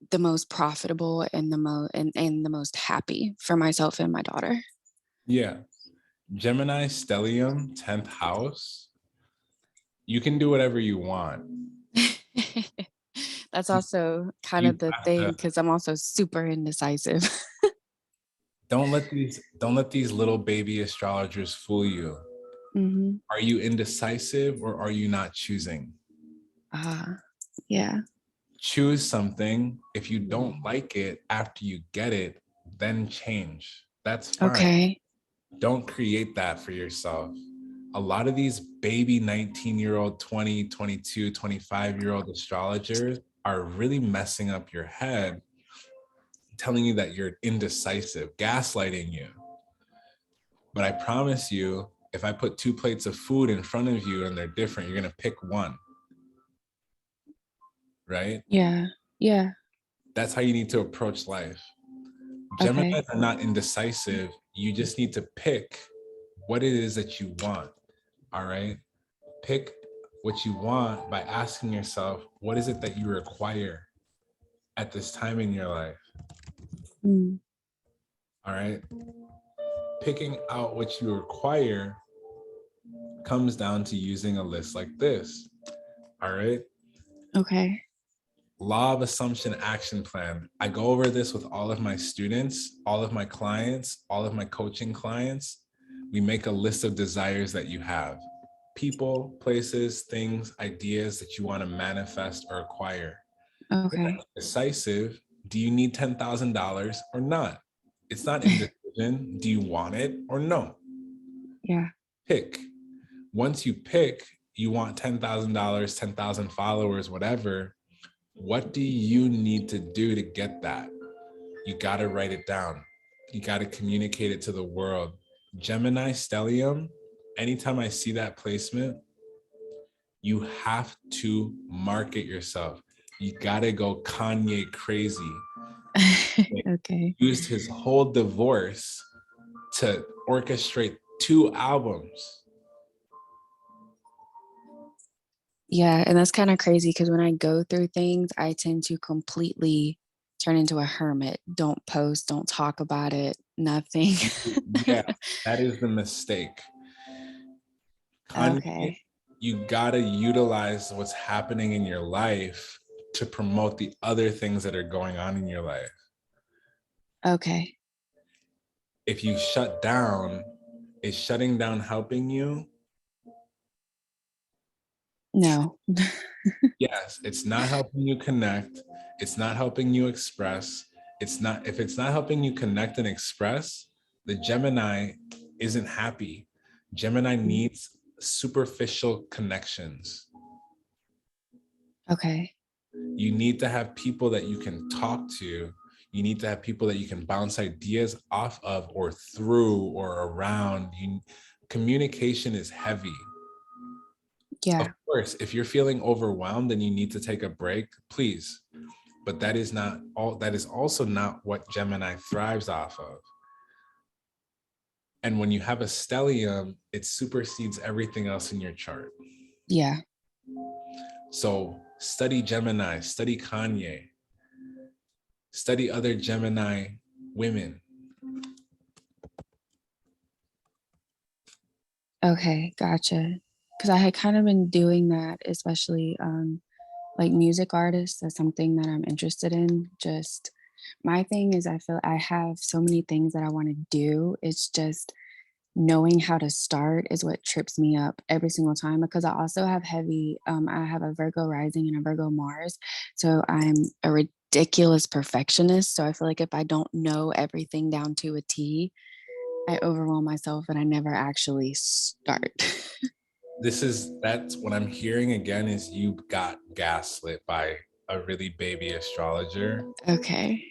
the most profitable and the most happy for myself and my daughter. Yeah. Gemini stellium, 10th house. You can do whatever you want. That's also kind You of the have thing, to- because I'm also super indecisive. don't let these little baby astrologers fool you. Hmm. Are you indecisive or are you not choosing? Yeah. Choose something. If you don't like it after you get it, then change. That's fine. Okay. Don't create that for yourself. A lot of these baby 19-year-old, 20, 22, 25-year-old astrologers are really messing up your head, telling you that you're indecisive, gaslighting you. But I promise you, if I put 2 plates of food in front of you and they're different, you're gonna pick one. Right? Yeah. Yeah. That's how you need to approach life. Okay. Geminis are not indecisive. You just need to pick what it is that you want. All right? Pick what you want by asking yourself, what is it that you require at this time in your life? Mm. All right? Picking out what you require comes down to using a list like this. All right? Okay. Law of assumption action plan. I go over this with all of my students, all of my clients, all of my coaching clients. We make a list of desires that you have. People, places, things, ideas that you want to manifest or acquire. Okay. Decisive. Do you need $10,000 or not? It's not indecision. Do you want it or no? Yeah. Pick. Once you pick, you want $10,000, 10,000 followers, whatever. What do you need to do to get that? You got to write it down. You got to communicate it to the world. Gemini stellium, anytime I see that placement, you have to market yourself. You gotta go Kanye crazy. Okay. Used his whole divorce to orchestrate 2 albums. Yeah, and that's kind of crazy because when I go through things, I tend to completely turn into a hermit. Don't post, don't talk about it, nothing. Yeah, that is the mistake. Kanye, Okay. you gotta utilize what's happening in your life to promote the other things that are going on in your life. Okay. If you shut down, is shutting down helping you? No. Yes, it's not helping you connect. It's not helping you express. If it's not helping you connect and express, the Gemini isn't happy. Gemini needs superficial connections. Okay. You need to have people that you can talk to. You need to have people that you can bounce ideas off of or through or around. Communication is heavy. Yeah. Of course, if you're feeling overwhelmed and you need to take a break, please. But that is also not what Gemini thrives off of. And when you have a stellium, it supersedes everything else in your chart. Yeah. So study Gemini, study Kanye, study other Gemini women. Okay, gotcha. Because I had kind of been doing that, especially like music artists. That's something that I'm interested in. Just my thing is I feel I have so many things that I want to do. It's just knowing how to start is what trips me up every single time because I also have I have a Virgo rising and a Virgo Mars. So I'm a ridiculous perfectionist. So I feel like if I don't know everything down to a T, I overwhelm myself and I never actually start. That's what I'm hearing again is you got gaslit by a really baby astrologer. Okay.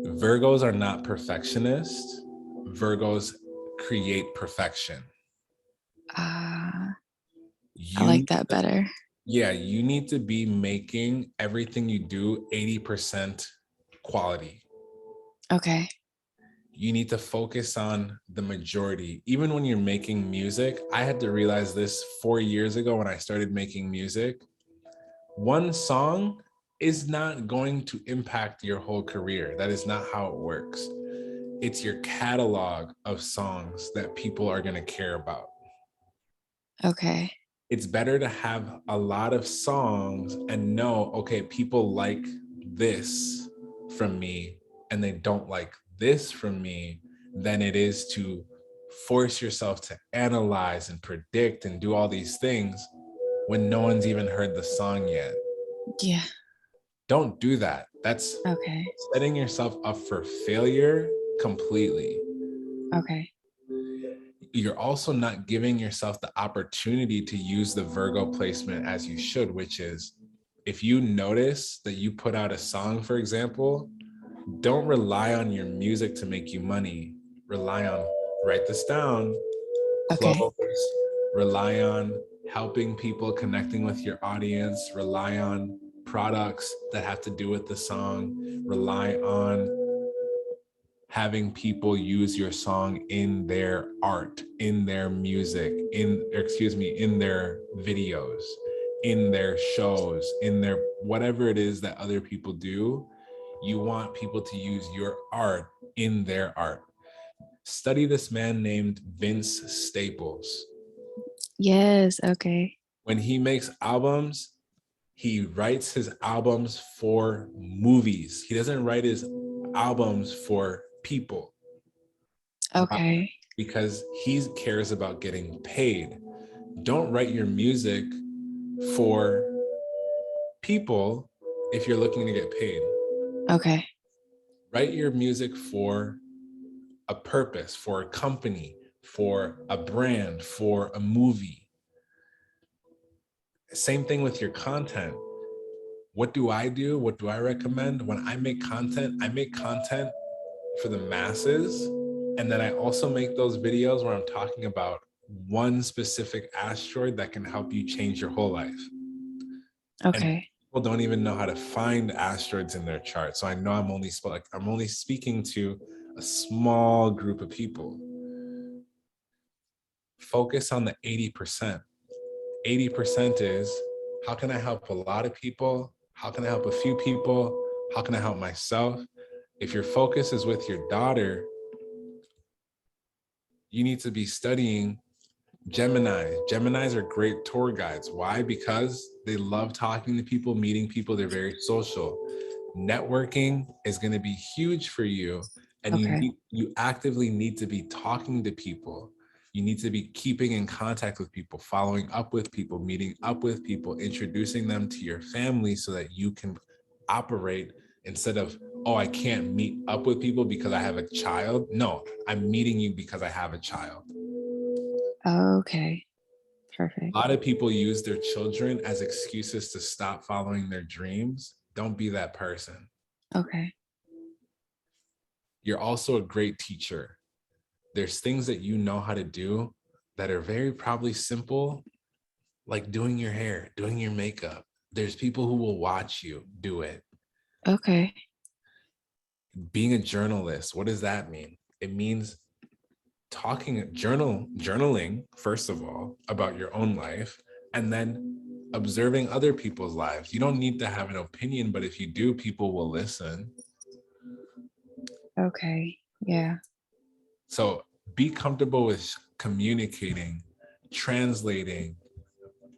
Virgos are not perfectionists. Virgos create perfection. I like that better. Yeah, you need to be making everything you do 80% quality. Okay. You need to focus on the majority. Even when you're making music, I had to realize this 4 years ago when I started making music. One song is not going to impact your whole career. That is not how it works. It's your catalog of songs that people are going to care about. Okay. It's better to have a lot of songs and know, okay, people like this from me and they don't like this from me than it is to force yourself to analyze and predict and do all these things when no one's even heard the song yet. Yeah. Don't do that. That's okay. Setting yourself up for failure completely. Okay. You're also not giving yourself the opportunity to use the Virgo placement as you should, which is if you notice that you put out a song, for example, don't rely on your music to make you money. Write this down, close, rely on helping people, connecting with your audience, rely on products that have to do with the song, rely on having people use your song in their art, in their music, in their videos, in their shows, in their whatever it is that other people do. You want people to use your art in their art. Study this man named Vince Staples. Yes, okay. When he makes albums, he writes his albums for movies. He doesn't write his albums for people. Okay. Why? Because he cares about getting paid. Don't write your music for people if you're looking to get paid. Okay. Write your music for a purpose, for a company, for a brand, for a movie. Same thing with your content. What do I do? What do I recommend? When I make content for the masses And then I also make those videos where I'm talking about one specific asteroid that can help you change your whole life. Okay. And people don't even know how to find asteroids in their chart. So I know I'm only speaking to a small group of people. Focus on the 80%. 80% is, how can I help a lot of people? How can I help a few people? How can I help myself? If your focus is with your daughter, you need to be studying Gemini. Geminis are great tour guides. Why? Because they love talking to people, meeting people. They're very social. Networking is going to be huge for you. And Okay. you actively need to be talking to people. You need to be keeping in contact with people, following up with people, meeting up with people, introducing them to your family so that you can operate instead of, oh, I can't meet up with people because I have a child. No, I'm meeting you because I have a child. Okay. Perfect. A lot of people use their children as excuses to stop following their dreams. Don't be that person. Okay. You're also a great teacher. There's things that you know how to do that are very probably simple, like doing your hair, doing your makeup. There's people who will watch you do it. Okay. Being a journalist, what does that mean? It means journaling, first of all, about your own life, and then observing other people's lives. You don't need to have an opinion, but if you do, people will listen. Okay. Yeah. So be comfortable with communicating, translating.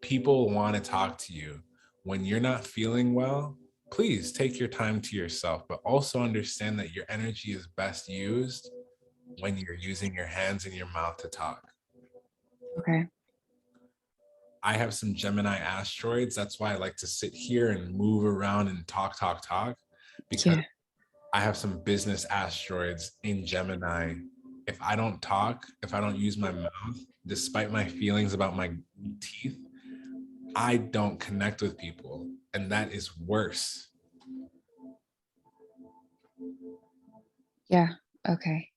People want to talk to you. When you're not feeling well, please take your time to yourself, but also understand that your energy is best used when you're using your hands and your mouth to talk. Okay. I have some Gemini asteroids. That's why I like to sit here and move around and talk, because I have some business asteroids in Gemini. If I don't talk, if I don't use my mouth, despite my feelings about my teeth, I don't connect with people. And that is worse. Yeah. Okay.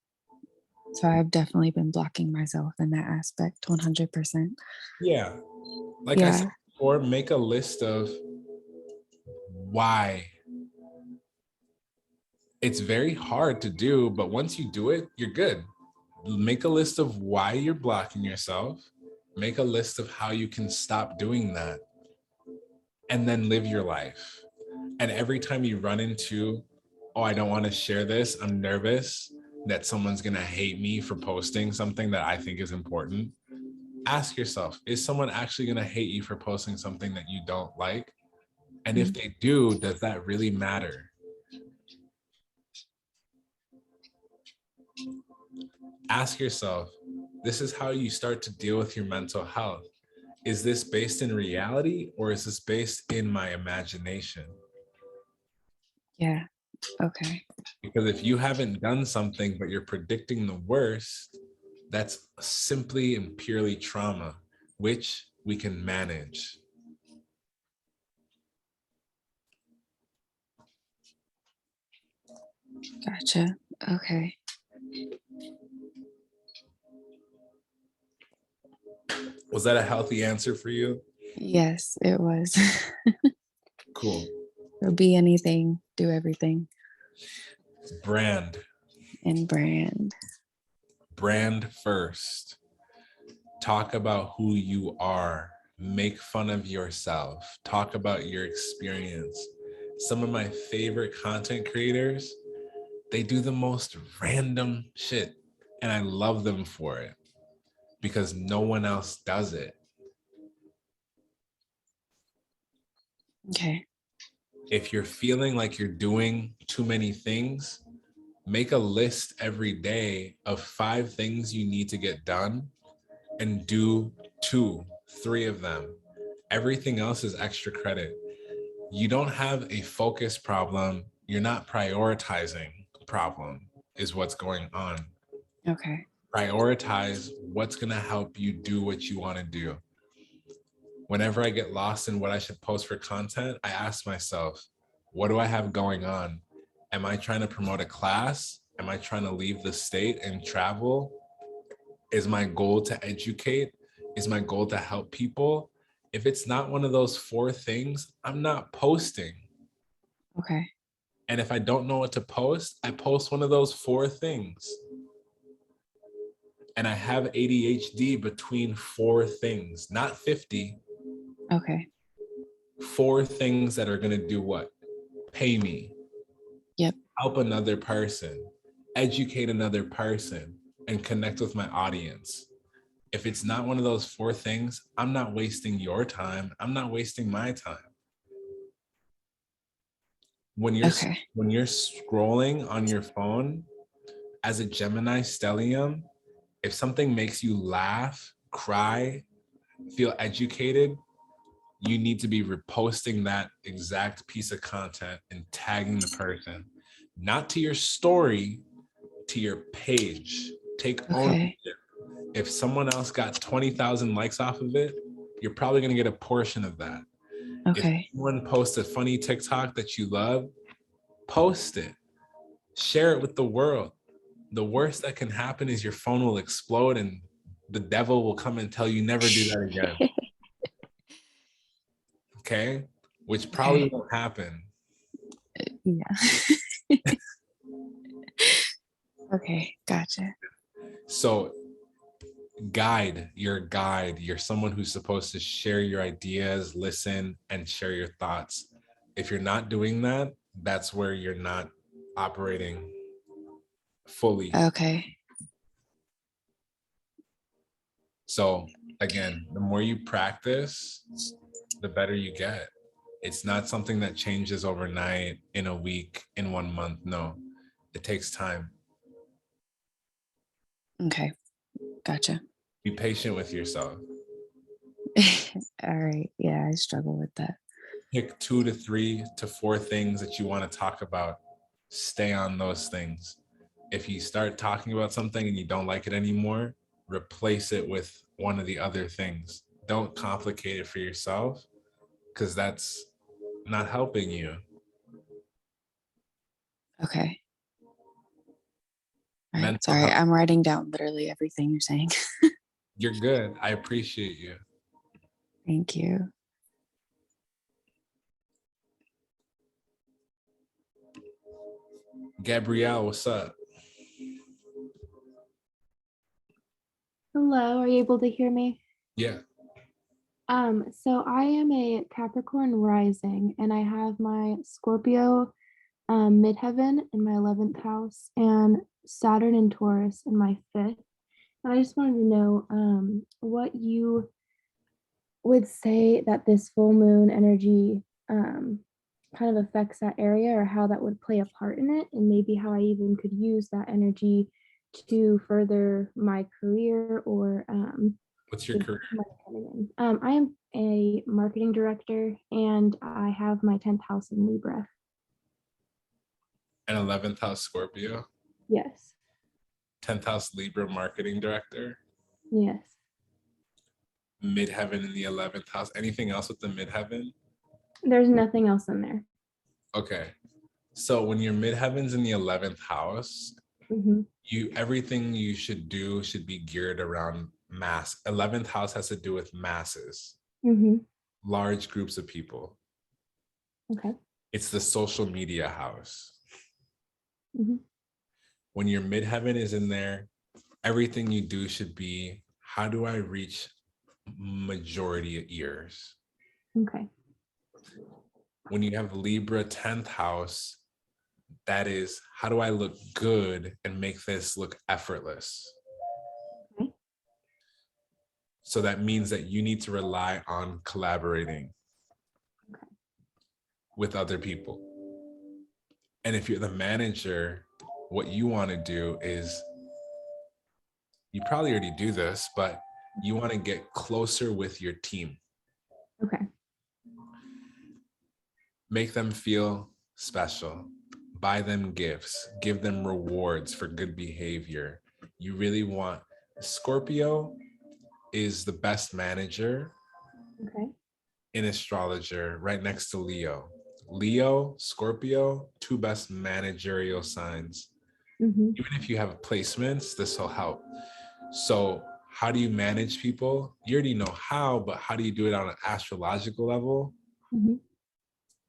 So I've definitely been blocking myself in that aspect 100%. Yeah. Like I said before, make a list of why. It's very hard to do, but once you do it, you're good. Make a list of why you're blocking yourself. Make a list of how you can stop doing that. And then live your life. And every time you run into, oh, I don't want to share this, I'm nervous that someone's going to hate me for posting something that I think is important. Ask yourself, is someone actually going to hate you for posting something that you don't like? And if they do, does that really matter? Ask yourself, this is how you start to deal with your mental health. Is this based in reality or is this based in my imagination? Yeah. Okay. Because if you haven't done something, but you're predicting the worst, that's simply and purely trauma, which we can manage. Gotcha. Okay. Was that a healthy answer for you? Yes, it was. Cool. So be anything, do everything. Brand. And brand. Brand first. Talk about who you are. Make fun of yourself. Talk about your experience. Some of my favorite content creators, they do the most random shit. And I love them for it because no one else does it. Okay. If you're feeling like you're doing too many things, make a list every day of 5 things you need to get done and do 2, 3 of them. Everything else is extra credit. You don't have a focus problem. You're not prioritizing problem is what's going on. Okay. Prioritize what's going to help you do what you want to do. Whenever I get lost in what I should post for content, I ask myself, what do I have going on? Am I trying to promote a class Am I trying to leave the state and travel? Is my goal to educate? Is my goal to help people? If it's not one of those 4 things, I'm not posting. Okay. And if I don't know what to post, I post one of those 4 things. And I have ADHD between 4 things, not 50. Okay. 4 things that are going to do what? Pay me. Yep. Help another person, educate another person, and connect with my audience. If it's not one of those 4 things, I'm not wasting your time. I'm not wasting my time. When you're scrolling on your phone as a Gemini stellium, if something makes you laugh, cry, feel educated, you need to be reposting that exact piece of content and tagging the person, not to your story, to your page. Take ownership. If someone else got 20,000 likes off of it, you're probably going to get a portion of that. Okay. If someone posts a funny TikTok that you love, post it. Share it with the world. The worst that can happen is your phone will explode and the devil will come and tell you never do that again. Okay? Which probably won't happen. Yeah. Okay, gotcha. So you're a guide. You're someone who's supposed to share your ideas, listen, and share your thoughts. If you're not doing that, that's where you're not operating fully. Okay. So again, the more you practice, the better you get. It's not something that changes overnight, in a week, in 1 month. No, it takes time. Okay, gotcha. Be patient with yourself. All right. Yeah, I struggle with that. Pick 2 to 3 to 4 things that you want to talk about. Stay on those things. If you start talking about something and you don't like it anymore, replace it with one of the other things. Don't complicate it for yourself, because that's not helping you. Okay. All right. Mental Sorry, health. I'm writing down literally everything you're saying. You're good. I appreciate you. Thank you. Gabrielle, what's up? Hello, are you able to hear me? Yeah. So I am a Capricorn rising and I have my Scorpio midheaven in my 11th house and Saturn and Taurus in my 5th. And I just wanted to know what you would say that this full moon energy kind of affects that area, or how that would play a part in it, and maybe how I even could use that energy to further my career or What's your just career? money coming in. I am a marketing director and I have my 10th house in Libra. And 11th house Scorpio? Yes. 10th house Libra marketing director? Yes. Midheaven in the 11th house. Anything else with the midheaven? There's nothing else in there. Okay. So when your midheaven's in the 11th house, Mhm. everything you should do should be geared around mass. 11th house has to do with masses, Mhm. large groups of people. Okay. It's the social media house. Mhm. When your midheaven is in there, everything you do should be, how do I reach majority of ears? Okay. When you have Libra 10th house, that is, how do I look good and make this look effortless? Okay. So that means that you need to rely on collaborating with other people. And if you're the manager, what you want to do is, you probably already do this, but you want to get closer with your team. Okay. Make them feel special. Buy them gifts. Give them rewards for good behavior. You really want, Scorpio is the best manager Okay. in astrologer, right next to Leo. Leo, Scorpio, 2 best managerial signs. Mm-hmm. Even if you have placements, this will help. So how do you manage people? You already know how, but how do you do it on an astrological level? Mm-hmm.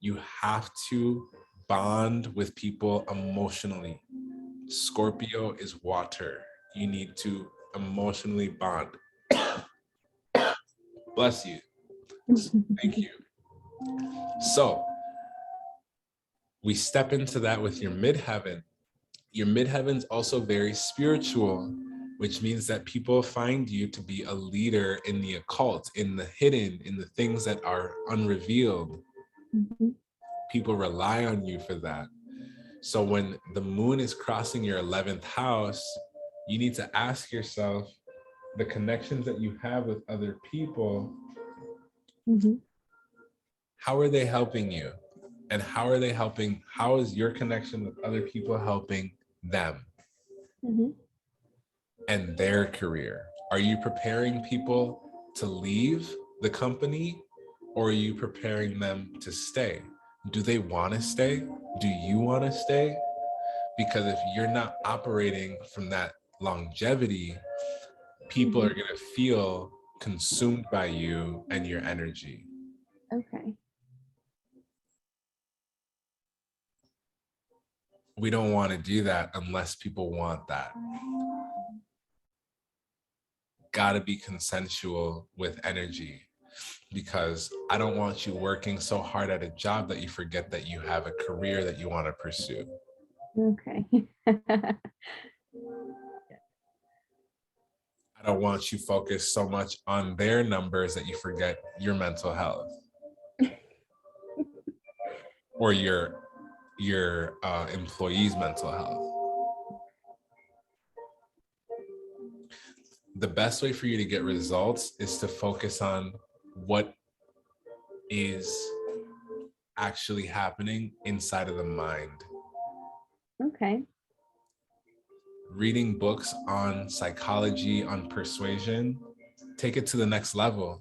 You have to bond with people emotionally. Scorpio is water. You need to emotionally bond. Bless you. Thank you. So we step into that with your midheaven. Your midheaven's also very spiritual, which means that people find you to be a leader in the occult, in the hidden, in the things that are unrevealed. Mm-hmm. People rely on you for that. So when the moon is crossing your 11th house, you need to ask yourself the connections that you have with other people. Mm-hmm. How are they helping you? And how are they helping? How is your connection with other people helping them Mm-hmm. and their career? Are you preparing people to leave the company, or are you preparing them to stay? Do they want to stay? Do you want to stay? Because if you're not operating from that longevity, people are going to feel consumed by you and your energy. Okay. We don't want to do that unless people want that. Gotta be consensual with energy, because I don't want you working so hard at a job that you forget that you have a career that you want to pursue. Okay. I don't want you focused so much on their numbers that you forget your mental health or your employees' mental health. The best way for you to get results is to focus on what is actually happening inside of the mind. Okay. Reading books on psychology, on persuasion, take it to the next level.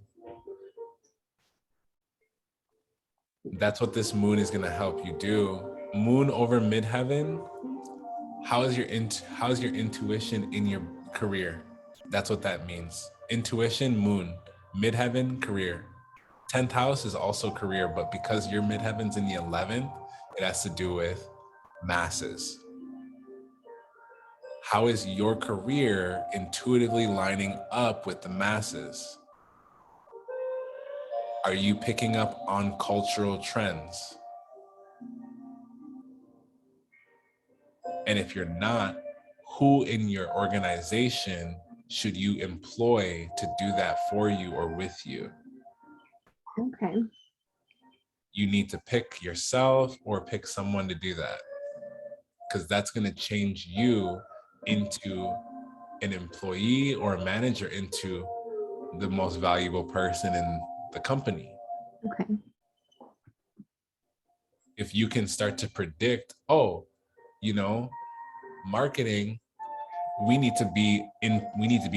That's what this moon is going to help you do. Moon over midheaven. How's your intuition in your career? That's what that means. Intuition, moon. Midheaven, career. 10th house is also career, but because your midheaven's in the 11th, it has to do with masses. How is your career intuitively lining up with the masses? Are you picking up on cultural trends? And if you're not, who in your organization should you employ to do that for you or with you? Okay. You need to pick yourself or pick someone to do that, because that's going to change you into an employee or a manager, into the most valuable person in the company. Okay. If you can start to predict, marketing, we need to be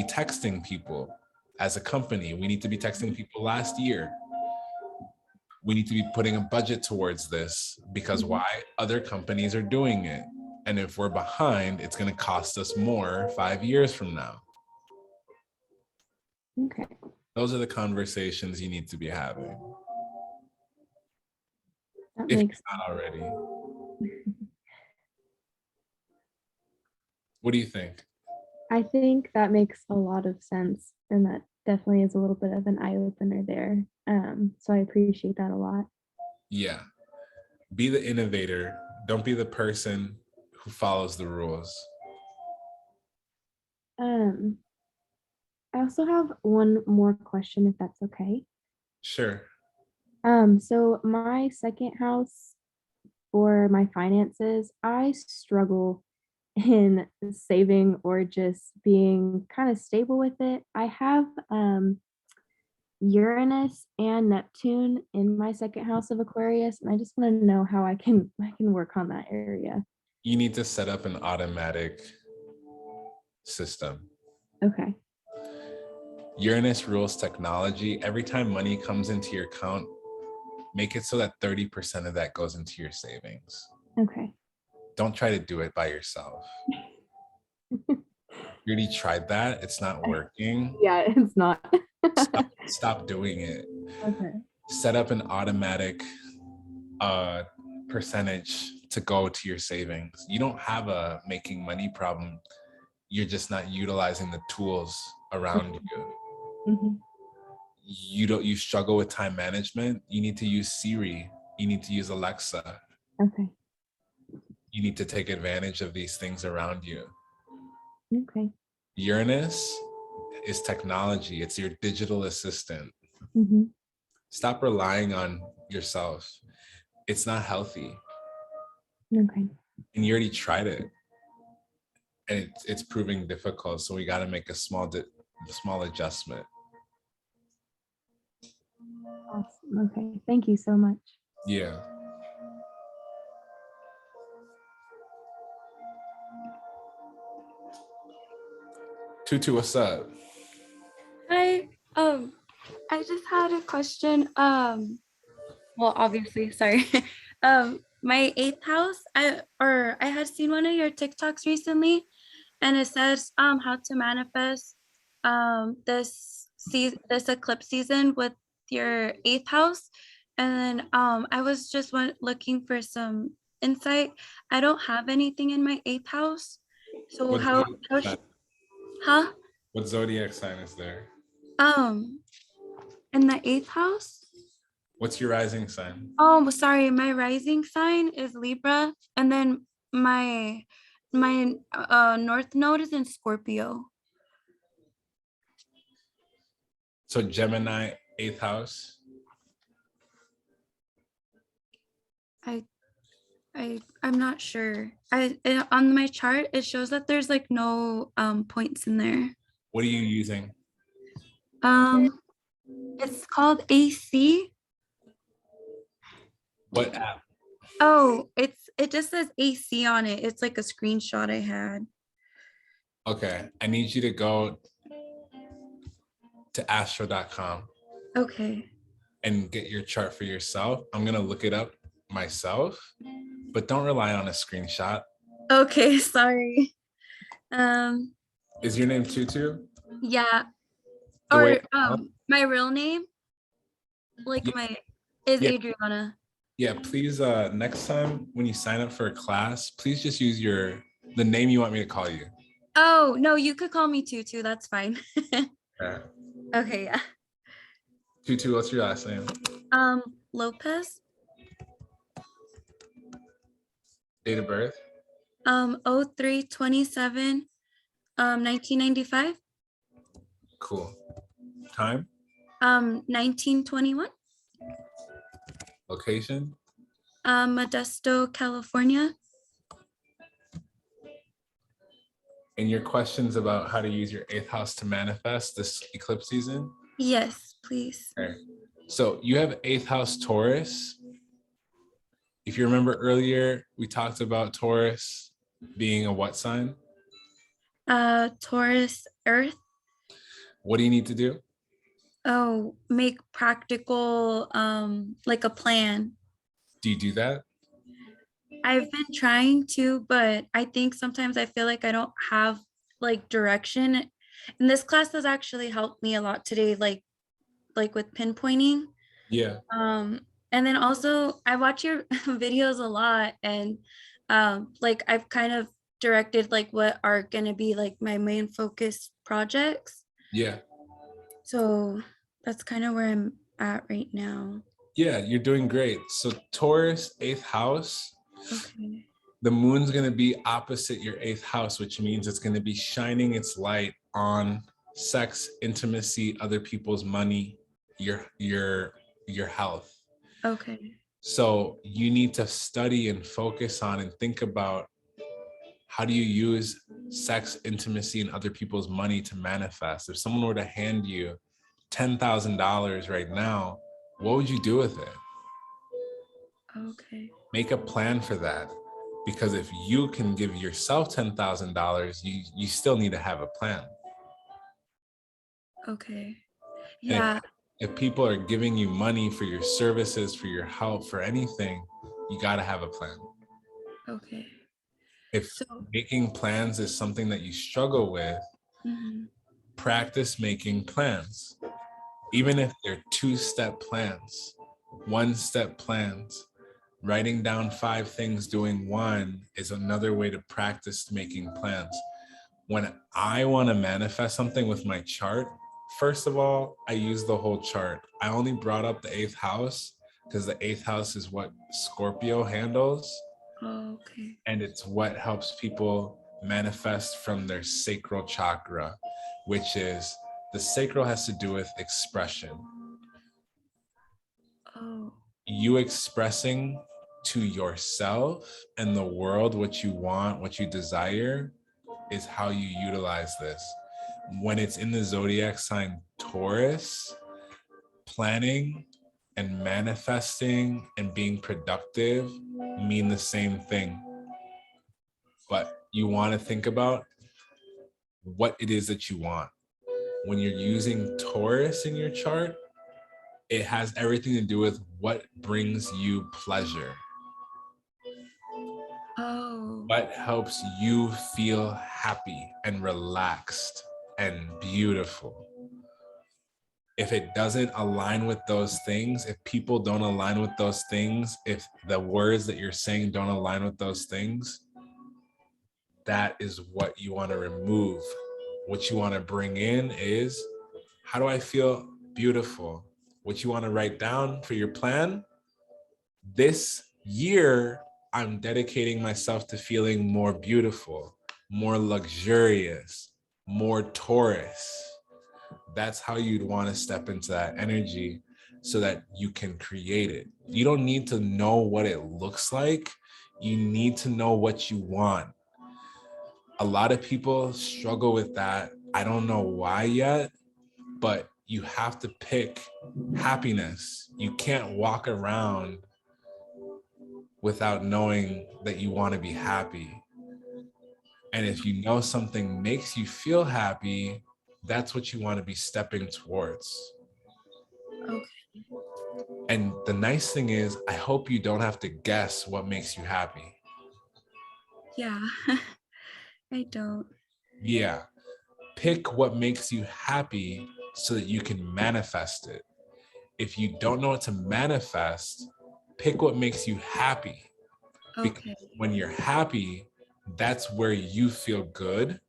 texting people as a company. We need to be texting people last year. We need to be putting a budget towards this, because why? Other companies are doing it. And if we're behind, it's going to cost us more 5 years from now. Okay. Those are the conversations you need to be having. That If makes you're not already. What do you think? I think that makes a lot of sense, and that definitely is a little bit of an eye opener there. So I appreciate that a lot. Yeah. Be the innovator. Don't be the person who follows the rules. I also have one more question, if that's okay. Sure. So my second house for my finances, I struggle in saving or just being kind of stable with it. I have Uranus and Neptune in my second house of Aquarius, and I just want to know how I can work on that area. You need to set up an automatic system. Okay. Uranus rules technology. Every time money comes into your account, make it so that 30% of that goes into your savings. Okay. don't try to do it by yourself. You already tried that. It's not working. Yeah, it's not. Stop doing it. Okay. Set up an automatic percentage to go to your savings. You don't have a making money problem. You're just not utilizing the tools around you. Mhm. You struggle with time management. You need to use Siri. You need to use Alexa. Okay. You need to take advantage of these things around you. Okay. Uranus is technology. It's your digital assistant. Mm-hmm. Stop relying on yourself. It's not healthy. Okay. And you already tried it. And it's proving difficult. So we got to make a small adjustment. Awesome. Okay. Thank you so much. Yeah. Tutu, what's up? Hi. I just had a question. Well, obviously, sorry. My eighth house, I had seen one of your TikToks recently, and it says how to manifest this eclipse season with your eighth house. And then I was just looking for some insight. I don't have anything in my eighth house. So What how huh? What zodiac sign is there? In the eighth house? What's your rising sign? Oh, sorry, my rising sign is Libra, and then my north node is in Scorpio. So Gemini, 8th house. I'm not sure. On my chart it shows that there's like no points in there. What are you using? It's called AC. What app? Oh, it just says AC on it. It's like a screenshot I had. Okay, I need you to go to astro.com. Okay. And get your chart for yourself. I'm gonna look it up myself, but don't rely on a screenshot. Okay, sorry. Is your name Tutu? Yeah. The Or way- my real name, like is Yeah. Adriana. Yeah, please, next time when you sign up for a class, please just use the name you want me to call you. Oh, no, you could call me Tutu. That's fine. Alright. Okay, yeah. Tutu, what's your last name? Lopez. Date of birth? 03/27, 1995. Cool. Time? 1921. Location? Modesto, California. And your questions about how to use your 8th house to manifest this eclipse season? Yes, please. Okay. So you have 8th house Taurus. If you remember earlier, we talked about Taurus being a what sign? Taurus, Earth. What do you need to do? Oh, make practical, like a plan. Do you do that? I've been trying to, but I think sometimes I feel like I don't have like direction. And this class has actually helped me a lot today, like with pinpointing. Yeah. And then also I watch your videos a lot, and like I've kind of directed like what are gonna be like my main focus projects. Yeah. So that's kind of where I'm at right now. Yeah, you're doing great. So Taurus, 8th house. Okay. The moon's going to be opposite your 8th house, which means it's going to be shining its light on sex, intimacy, other people's money, your health. Okay. So you need to study and focus on and think about how do you use sex, intimacy, and other people's money to manifest. If someone were to hand you $10,000 right now, what would you do with it? Okay. Make a plan for that. Because if you can give yourself $10,000, you still need to have a plan. Okay. And Yeah. if people are giving you money for your services, for your help, for anything, you got to have a plan. Okay. If making plans is something that you struggle with, Mhm. practice making plans. Even if they're 2-step plans, 1-step plans. Writing down 5 things, doing 1 is another way to practice making plans. When I want to manifest something with my chart, first of all, I use the whole chart. I only brought up the 8th house because the 8th house is what Scorpio handles. Oh, okay. And it's what helps people manifest from their sacral chakra, which is the sacral has to do with expression. Oh. You expressing to yourself and the world what you want, what you desire, is how you utilize this. When it's in the zodiac sign Taurus, planning and manifesting and being productive mean the same thing. But you want to think about what it is that you want. When you're using Taurus in your chart, it has everything to do with what brings you pleasure. Oh. What helps you feel happy and relaxed and beautiful. If it doesn't align with those things, if people don't align with those things, if the words that you're saying don't align with those things, that is what you want to remove. What you want to bring in is, how do I feel beautiful? What you want to write down for your plan? This year, I'm dedicating myself to feeling more beautiful, more luxurious, more Taurus. That's how you'd want to step into that energy so that you can create it. You don't need to know what it looks like. You need to know what you want. A lot of people struggle with that. I don't know why yet, but you have to pick happiness. You can't walk around without knowing that you want to be happy. And if you know something makes you feel happy, that's what you want to be stepping towards. Okay. And the nice thing is, I hope you don't have to guess what makes you happy. Yeah. I don't. Yeah. Pick what makes you happy so that you can manifest it. If you don't know what to manifest, pick what makes you happy. Because Okay. when you're happy, that's where you feel good,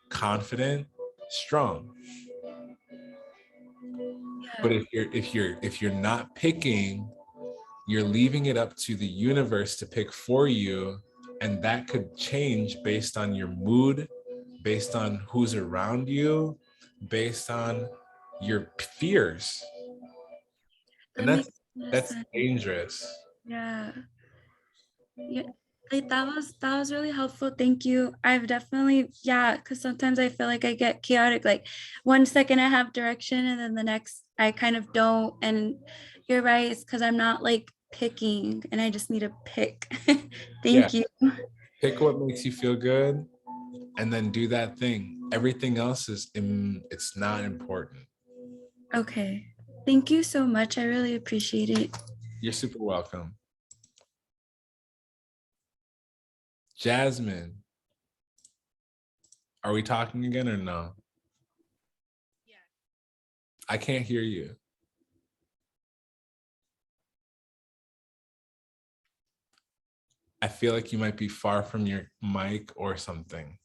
confident, strong. But if you're not picking, you're leaving it up to the universe to pick for you, and that could change based on your mood, based on who's around you, based on your fears. And That makes a lot of that's sense. dangerous. Yeah. Yeah. Like that was really helpful. Thank you. I've definitely, yeah, because sometimes I feel like I get chaotic. Like 1 second I have direction and then the next I kind of don't. And you're right, it's because I'm not like picking and I just need to pick. Yeah. Thank you. Pick what makes you feel good and then do that thing. Everything else it's not important. Okay. Thank you so much. I really appreciate it. You're super welcome. Jasmine, are we talking again or no? Yeah. I can't hear you. I feel like you might be far from your mic or something.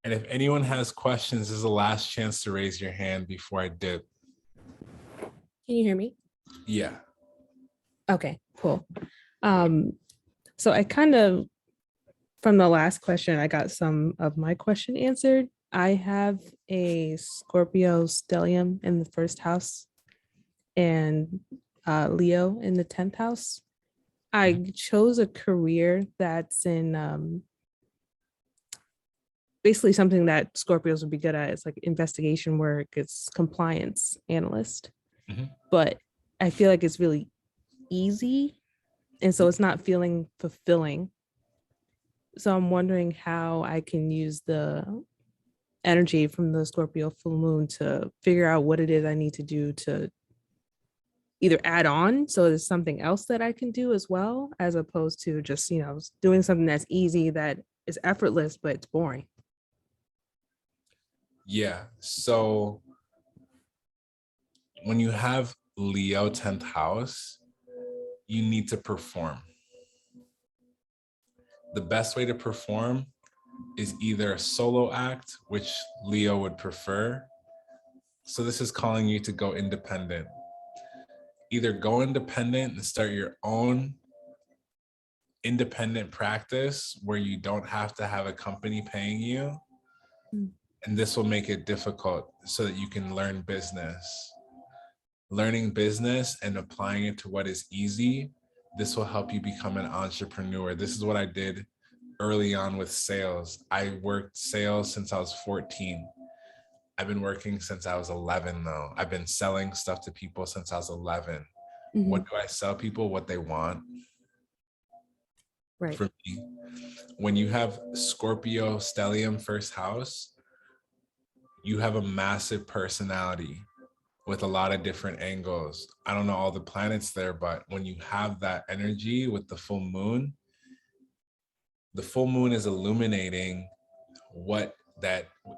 And if anyone has questions, this is the last chance to raise your hand before I dip. Can you hear me? Yeah. Okay, cool. So I kind of, from the last question, I got some of my question answered. I have a Scorpio stellium in the 1st house and Leo in the 10th house. I chose a career that's in basically something that Scorpios would be good at. It's like investigation work, it's compliance analyst. But I feel like it's really easy. And so it's not feeling fulfilling. So I'm wondering how I can use the energy from the Scorpio full moon to figure out what it is I need to do to either add on so there's something else that I can do as well, as opposed to just, doing something that's easy, that is effortless, but it's boring. Yeah. So when you have Leo 10th house, you need to perform. The best way to perform is either a solo act, which Leo would prefer. So this is calling you to go independent. Either go independent and start your own independent practice where you don't have to have a company paying you. And this will make it difficult so that you can learn business. Learning business and applying it to what is easy, this will help you become an entrepreneur. This is what I did early on with sales. I worked sales since I was 14. I've been working since I was 11 though. I've been selling stuff to people since I was 11. What do I sell people? What they want. Right. For me, when you have Scorpio stellium first house, you have a massive personality with a lot of different angles. I don't know all the planets there, but when you have that energy with the full moon is illuminating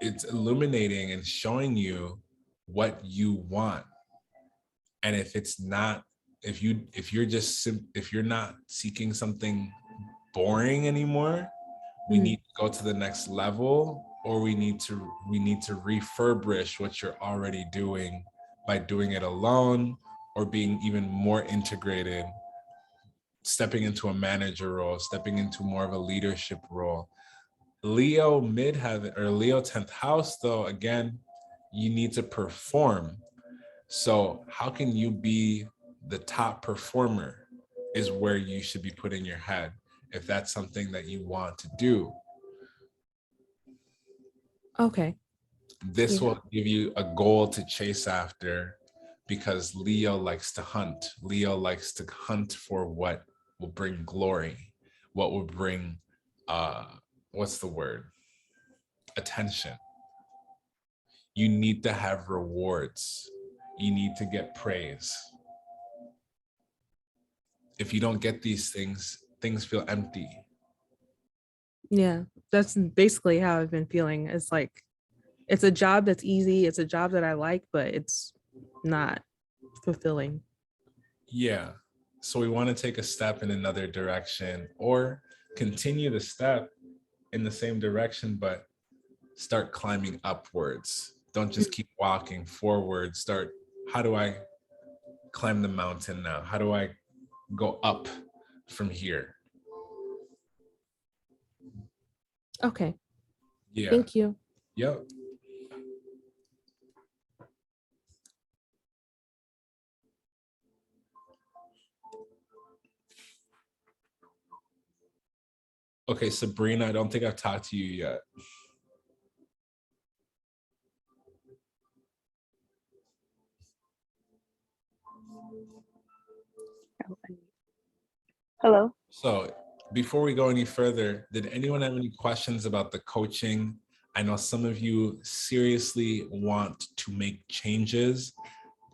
it's illuminating and showing you what you want. And if you're not seeking something boring anymore, we need to go to the next level, or we need to refurbish what you're already doing by doing it alone or being even more integrated, stepping into a manager role, stepping into more of a leadership role. Leo midheaven or Leo 10th house, though, again, you need to perform. So how can you be the top performer is where you should be putting your head if that's something that you want to do. Okay. This will give you a goal to chase after, because Leo likes to hunt. Leo likes to hunt for what will bring glory, what will bring, what's the word? Attention. You need to have rewards. You need to get praise. If you don't get these things, things feel empty. Yeah, that's basically how I've been feeling. It's like, it's a job that's easy. It's a job that I like, but it's not fulfilling. Yeah. So we want to take a step in another direction, or continue the step in the same direction, but start climbing upwards. Don't just keep walking forward. Start, how do I climb the mountain now? How do I go up from here? Okay. Yeah. Thank you. Yep. Okay, Sabrina, I don't think I've talked to you yet. Hello. So before we go any further, did anyone have any questions about the coaching? I know some of you seriously want to make changes.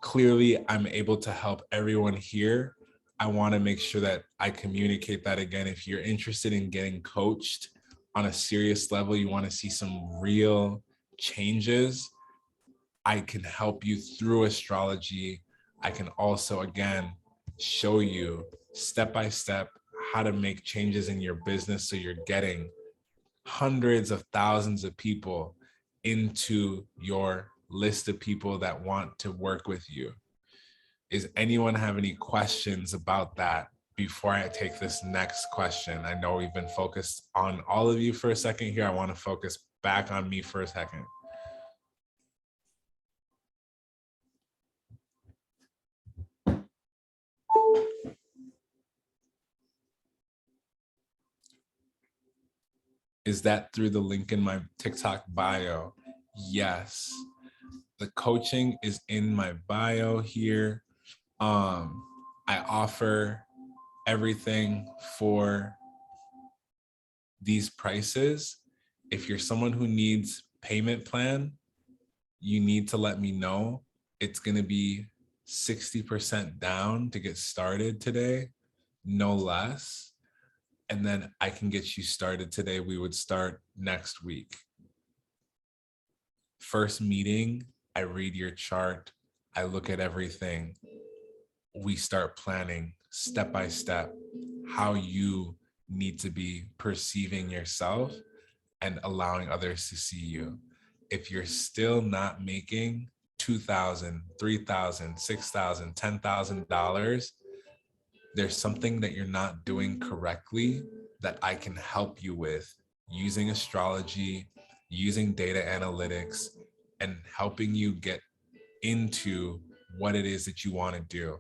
Clearly, I'm able to help everyone here. I want to make sure that I communicate that again. If you're interested in getting coached on a serious level, you want to see some real changes, I can help you through astrology. I can also, again, show you step by step how to make changes in your business so you're getting hundreds of thousands of people into your list of people that want to work with you. Is anyone have any questions about that before I take this next question? I know we've been focused on all of you for a second here. I want to focus back on me for a second. Is that through the link in my TikTok bio? Yes. The coaching is in my bio here. I offer everything for these prices. If you're someone who needs payment plan, you need to let me know. It's going to be 60% down to get started today, no less. And then I can get you started today. We would start next week. First meeting, I read your chart. I look at everything. We start planning step by step how you need to be perceiving yourself and allowing others to see you. If you're still not making $2,000, $3,000, $6,000, $10,000, there's something that you're not doing correctly that I can help you with using astrology, using data analytics, and helping you get into what it is that you want to do.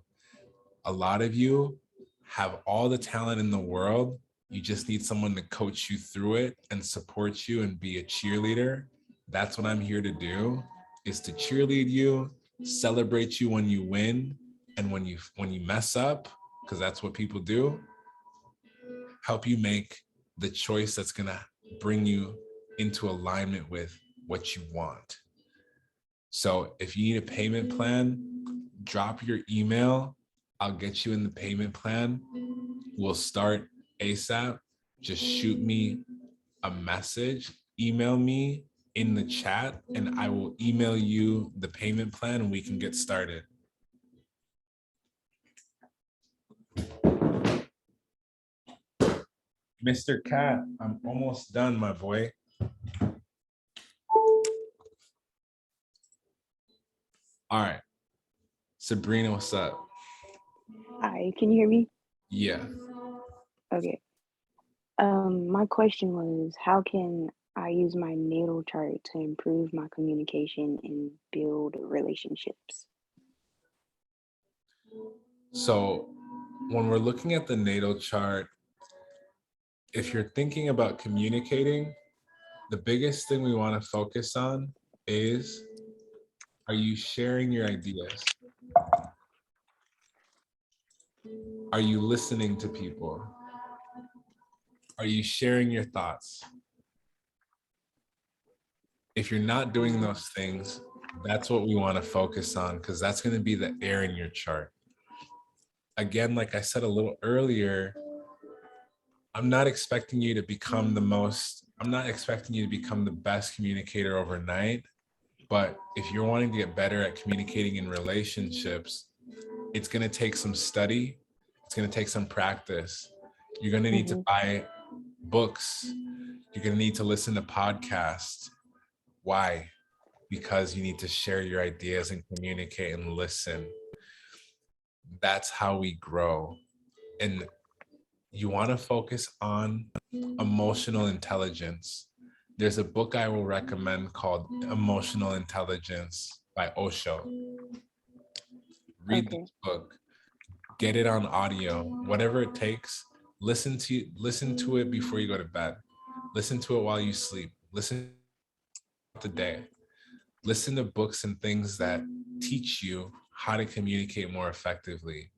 A lot of you have all the talent in the world. You just need someone to coach you through it and support you and be a cheerleader. That's what I'm here to do, is to cheerlead you, celebrate you when you win, and when you mess up, because that's what people do, help you make the choice that's going to bring you into alignment with what you want. So if you need a payment plan, drop your email. I'll get you in the payment plan. We'll start ASAP. Just shoot me a message, email me in the chat, and I will email you the payment plan and we can get started. Mr. Cat, I'm almost done, my boy. All right. Sabrina, what's up? Hi, can you hear me? Yeah. Okay. My question was, how can I use my natal chart to improve my communication and build relationships? So when we're looking at the natal chart, if you're thinking about communicating, the biggest thing we want to focus on is, are you sharing your ideas? Are you listening to people? Are you sharing your thoughts? If you're not doing those things, that's what we want to focus on, because that's going to be the air in your chart. Again, like I said a little earlier, I'm not expecting you to become the best communicator overnight. But if you're wanting to get better at communicating in relationships, it's going to take some study. It's going to take some practice. You're going to need to buy books. You're going to need to listen to podcasts. Why? Because you need to share your ideas and communicate and listen. That's how we grow. And you want to focus on emotional intelligence. There's a book I will recommend called Emotional Intelligence by Osho. Read this book, get it on audio, whatever it takes. Listen to it before you go to bed. Listen to it while you sleep. Listen the day. Listen to books and things that teach you how to communicate more effectively.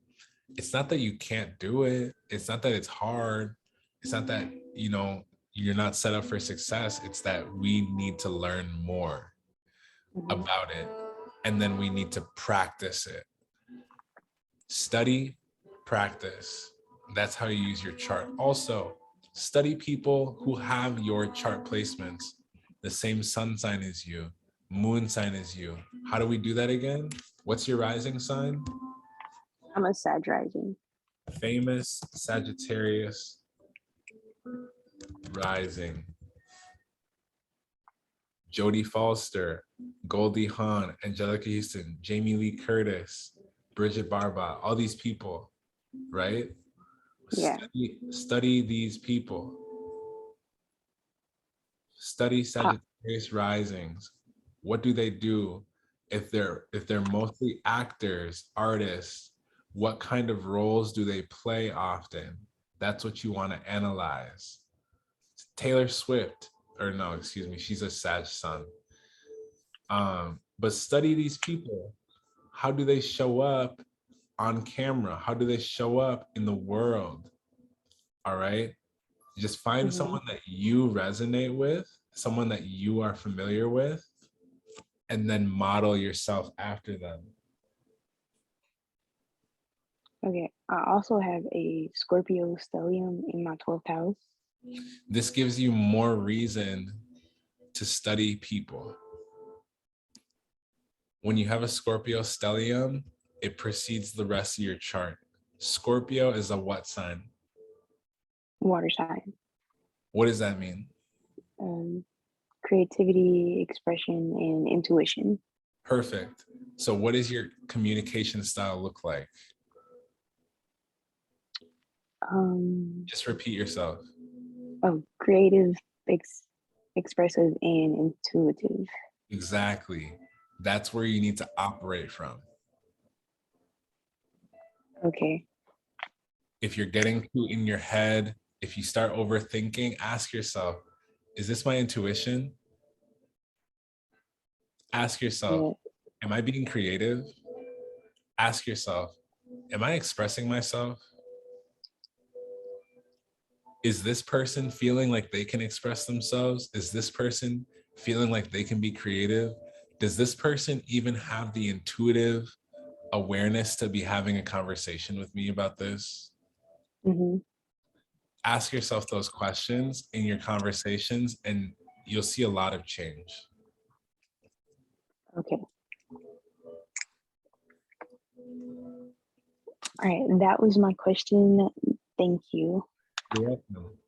It's not that you can't do it. It's not that it's hard. It's not that, you're not set up for success. It's that we need to learn more about it. And then we need to practice it. Study, practice. That's how you use your chart. Also, study people who have your chart placements, the same sun sign as you, moon sign as you. How do we do that again? What's your rising sign? I'm a Sag rising. Famous Sagittarius rising. Jodie Foster, Goldie Hawn, Angelica Houston, Jamie Lee Curtis, Bridget Barba, all these people, right? Yeah. Study these people. Study Sagittarius risings. What do they do? If they're mostly actors, artists, what kind of roles do they play often? That's what you want to analyze. Taylor Swift, or no, excuse me, she's a Sag sun. But study these people. How do they show up on camera? How do they show up in the world? All right. Just find someone that you resonate with, someone that you are familiar with, and then model yourself after them. Okay. I also have a Scorpio stellium in my 12th house. This gives you more reason to study people. When you have a Scorpio stellium, it precedes the rest of your chart. Scorpio is a what sign? Water sign. What does that mean? Creativity, expression, and intuition. Perfect. So what does your communication style look like? Just repeat yourself. Oh, creative, expressive, and intuitive. Exactly. That's where you need to operate from. Okay. If you're getting too in your head, if you start overthinking, ask yourself, is this my intuition? Ask yourself, am I being creative? Ask yourself, am I expressing myself? Is this person feeling like they can express themselves? Is this person feeling like they can be creative? Does this person even have the intuitive awareness to be having a conversation with me about this? Mm-hmm. Ask yourself those questions in your conversations and you'll see a lot of change. Okay. All right, that was my question. Thank you. You're welcome.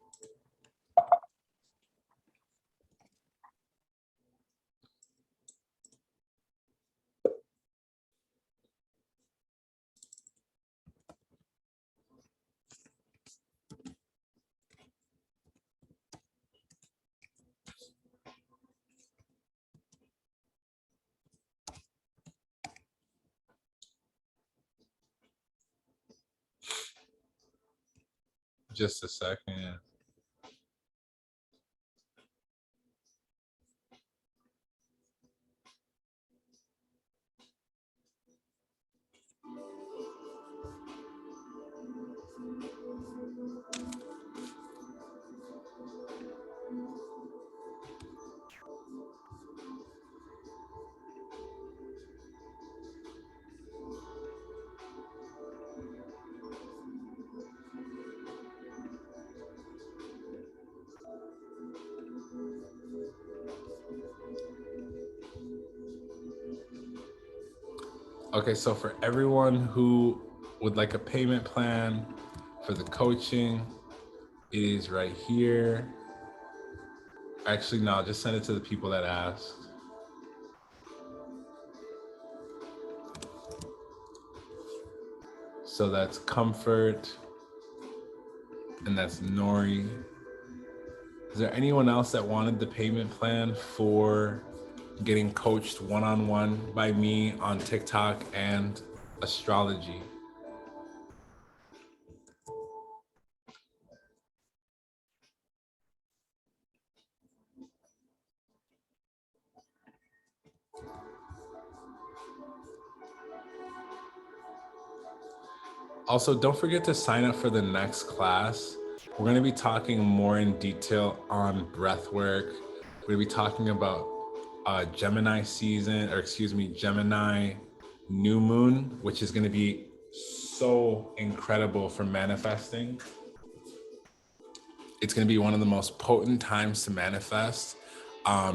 Just a second. Okay, so for everyone who would like a payment plan for the coaching, it is right here. Actually, no, just send it to the people that asked. So that's Comfort, and that's Nori. Is there anyone else that wanted the payment plan for getting coached one-on-one by me on TikTok and astrology? Also, don't forget to sign up for the next class. We're going to be talking more in detail on breath work. We're going to be talking about Gemini season, or excuse me, Gemini new moon, which is going to be so incredible for manifesting. It's going to be one of the most potent times to manifest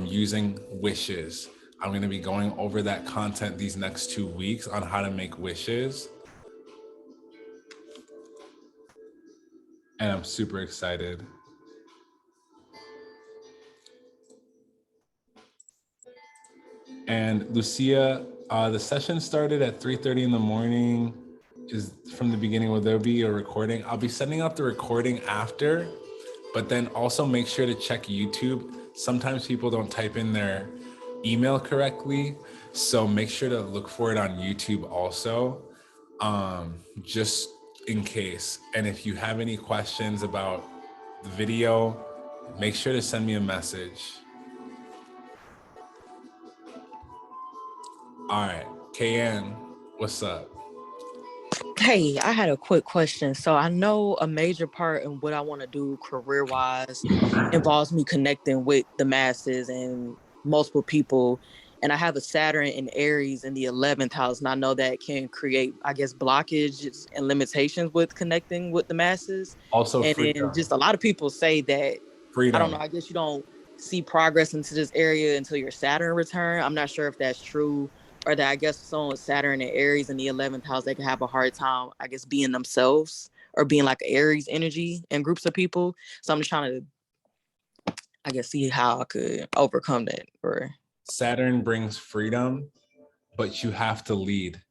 using wishes. I'm going to be going over that content these next 2 weeks on how to make wishes. And I'm super excited. And Lucia, the session started at 3:30 in the morning. Is from the beginning, will there be a recording? I'll be sending out the recording after, but then also make sure to check YouTube. Sometimes people don't type in their email correctly, so make sure to look for it on YouTube also, just in case. And if you have any questions about the video, make sure to send me a message. All right, KN, what's up? Hey, I had a quick question. So I know a major part in what I want to do career-wise involves me connecting with the masses and multiple people. And I have a Saturn in Aries in the 11th house. And I know that can create, I guess, blockages and limitations with connecting with the masses. Also And freedom. then just a lot of people say that, Freedom. I don't know, I guess you don't see progress into this area until your Saturn return. I'm not sure if that's true, or that I guess someone with Saturn and Aries in the 11th house, they can have a hard time, I guess, being themselves or being like Aries energy in groups of people. So I'm just trying to, I guess, see how I could overcome that. Or Saturn brings freedom, but you have to lead.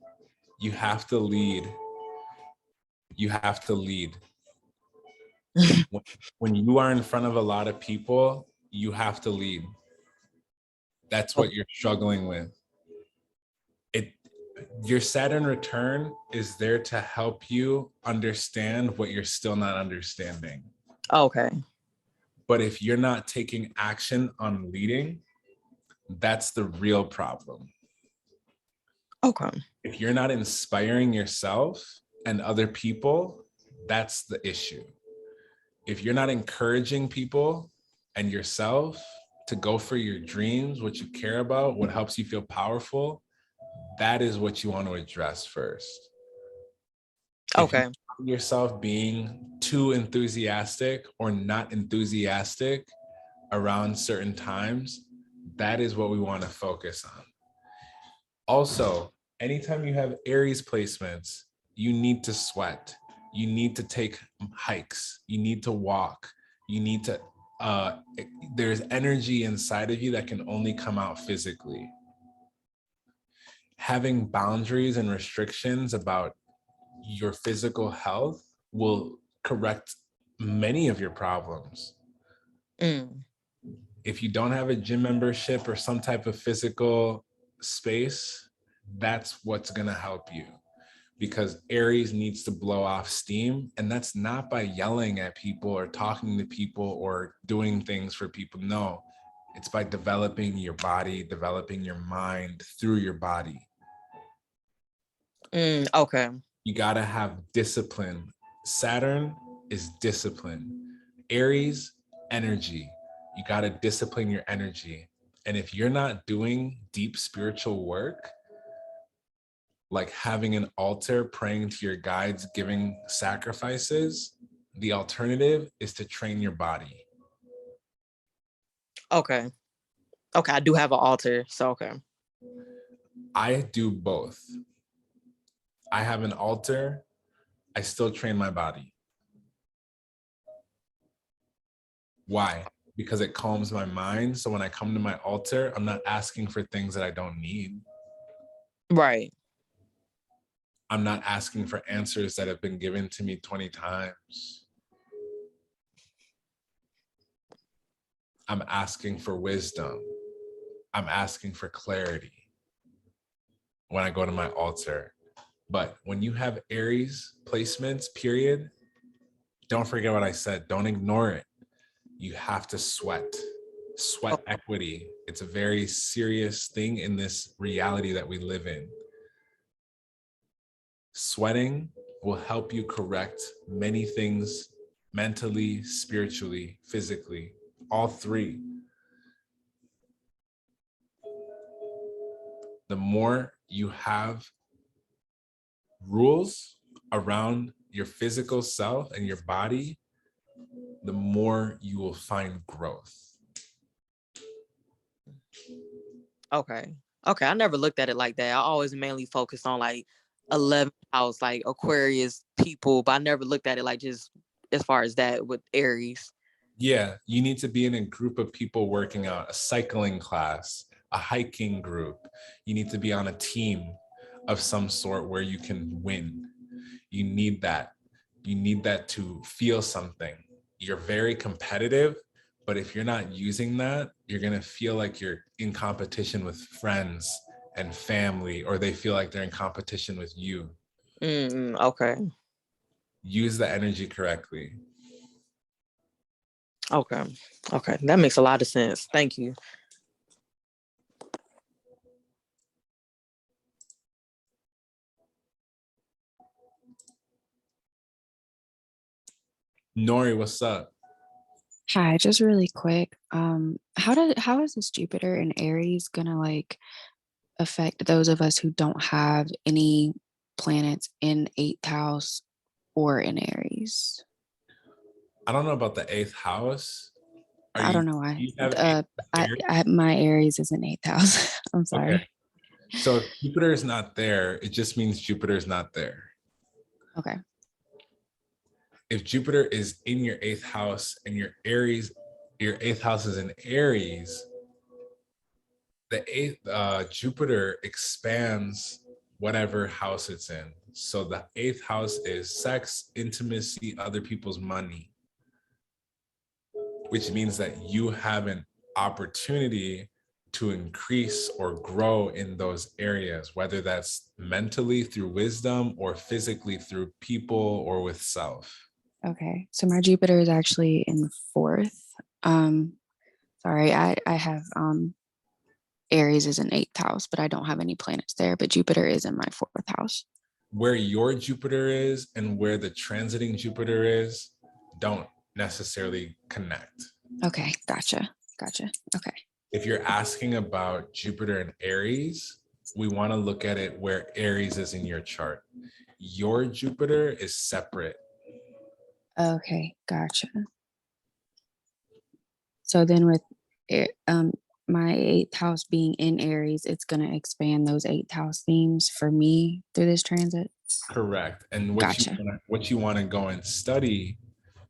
You have to lead. You have to lead. When you are in front of a lot of people, you have to lead. That's what you're struggling with. Your Saturn return is there to help you understand what you're still not understanding. Okay. But if you're not taking action on leading, that's the real problem. Okay. If you're not inspiring yourself and other people, that's the issue. If you're not encouraging people and yourself to go for your dreams, what you care about, what helps you feel powerful, that is what you want to address first. Okay. If you find yourself being too enthusiastic or not enthusiastic around certain times, that is what we want to focus on. Also, anytime you have Aries placements, you need to sweat. You need to take hikes. You need to walk. You need to, there's energy inside of you that can only come out physically. Having boundaries and restrictions about your physical health will correct many of your problems. If you don't have a gym membership or some type of physical space, that's what's going to help you, because Aries needs to blow off steam. And that's not by yelling at people or talking to people or doing things for people. No, it's by developing your body, developing your mind through your body. Okay. You got to have discipline. Saturn is discipline. Aries, energy. You got to discipline your energy. And if you're not doing deep spiritual work, like having an altar, praying to your guides, giving sacrifices, the alternative is to train your body. Okay. Okay, I do have an altar, so okay. I do both. I have an altar. I still train my body. Why? Because it calms my mind. So when I come to my altar, I'm not asking for things that I don't need. Right. I'm not asking for answers that have been given to me 20 times. I'm asking for wisdom. I'm asking for clarity when I go to my altar. But when you have Aries placements, period, don't forget what I said. Don't ignore it. You have to sweat. Sweat equity. It's a very serious thing in this reality that we live in. Sweating will help you correct many things mentally, spiritually, physically, all three. The more you have rules around your physical self and your body, the more you will find growth. Okay. Okay, I never looked at it like that. I always mainly focused on like 11th house, like Aquarius people, but I never looked at it like just as far as that with Aries. Yeah, you need to be in a group of people working out, a cycling class, a hiking group. You need to be on a team of some sort where you can win. You need that. You need that to feel something. You're very competitive, but if you're not using that, you're going to feel like you're in competition with friends and family, or they feel like they're in competition with you. Okay. Use the energy correctly. Okay. Okay. That makes a lot of sense. Thank you. Nori, what's up? Hi, just really quick. How is this Jupiter in Aries gonna like affect those of us who don't have any planets in 8th house or in Aries? I don't know about the 8th house. Are I you, don't know do why. you have Aries? My Aries is in 8th house. I'm Okay. sorry. So if Jupiter is not there, it just means Jupiter is not there. Okay. If Jupiter is in your 8th house and your 8th house is in Aries, the 8th Jupiter expands whatever house it's in. So the 8th house is sex, intimacy, other people's money, which means that you have an opportunity to increase or grow in those areas, whether that's mentally through wisdom or physically through people or with self. Okay. So my Jupiter is actually in the 4th. Sorry, I have Aries is in 8th house, but I don't have any planets there, but Jupiter is in my 4th house. Where your Jupiter is and where the transiting Jupiter is don't necessarily connect. Okay, gotcha. Okay. If you're asking about Jupiter and Aries, we want to look at it where Aries is in your chart. Your Jupiter is separate. Okay, gotcha. So then with my 8th house being in Aries, it's going to expand those 8th house themes for me through this transit. Correct. And Gotcha. what you want to go and study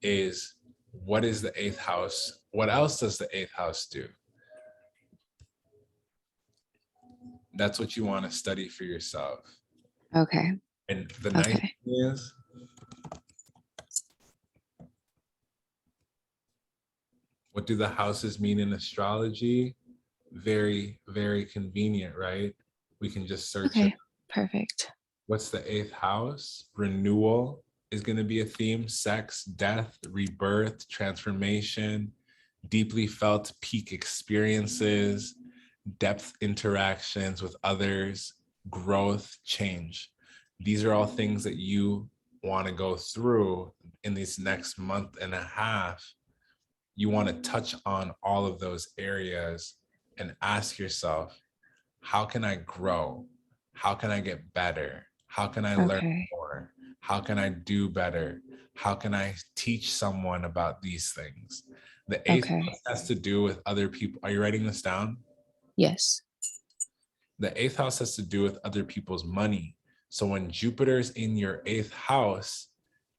is, what is the 8th house? What else does the 8th house do? That's what you want to study for yourself. Okay. And the nice thing is, what do the houses mean in astrology? Very, very convenient, right? We can just search it. Okay, perfect. What's the 8th house? Renewal is going to be a theme. Sex, death, rebirth, transformation, deeply felt peak experiences, depth interactions with others, growth, change. These are all things that you want to go through in this next month and a half. You want to touch on all of those areas and ask yourself, how can I grow? How can I get better? How can I learn more? How can I do better? How can I teach someone about these things? The 8th house has to do with other people. Are you writing this down? Yes. The 8th house has to do with other people's money. So when Jupiter's in your 8th house,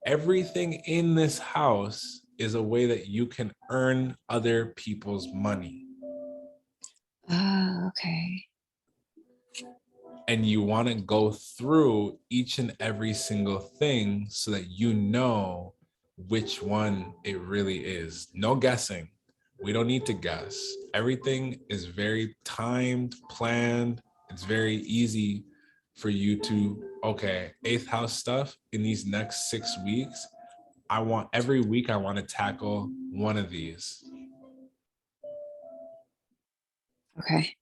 everything in this house is a way that you can earn other people's money. Okay. And you want to go through each and every single thing so that you know which one it really is. No guessing. We don't need to guess. Everything is very timed, planned. It's very easy for you to, okay, 8th house stuff in these next 6 weeks. Every week I want to tackle one of these. Okay.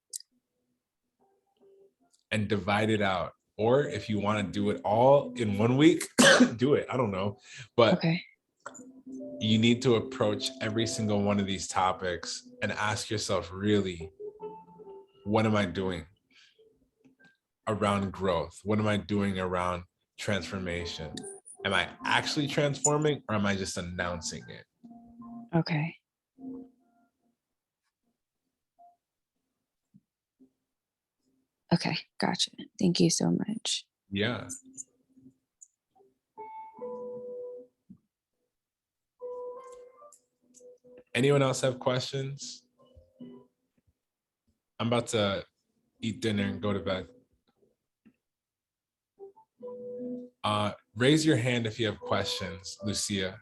And divide it out. Or if you want to do it all in 1 week, do it. I don't know. But you need to approach every single one of these topics and ask yourself, really, what am I doing around growth? What am I doing around transformation? Am I actually transforming, or am I just announcing it? Okay. Okay, gotcha. Thank you so much. Yeah. Anyone else have questions? I'm about to eat dinner and go to bed. Raise your hand if you have questions, Lucia.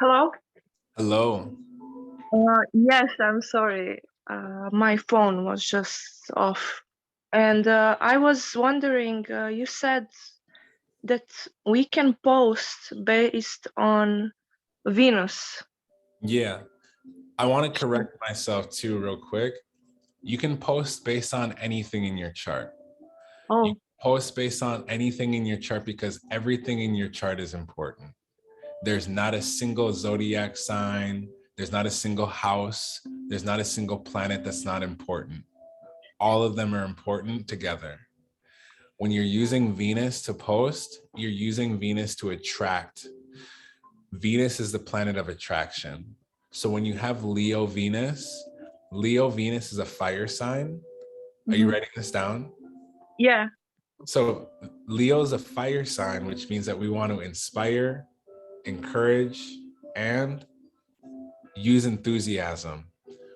Hello? Hello. Yes, I'm sorry. My phone was just off. And I was wondering, you said that we can post based on Venus. Yeah. I want to correct myself too, real quick. You can post based on anything in your chart. Oh. You can post based on anything in your chart because everything in your chart is important. There's not a single zodiac sign. There's not a single house. There's not a single planet that's not important. All of them are important together. When you're using Venus to post, you're using Venus to attract. Venus is the planet of attraction. So when you have Leo Venus is a fire sign. Are you writing this down? Yeah. So Leo is a fire sign, which means that we want to inspire, encourage, and use enthusiasm,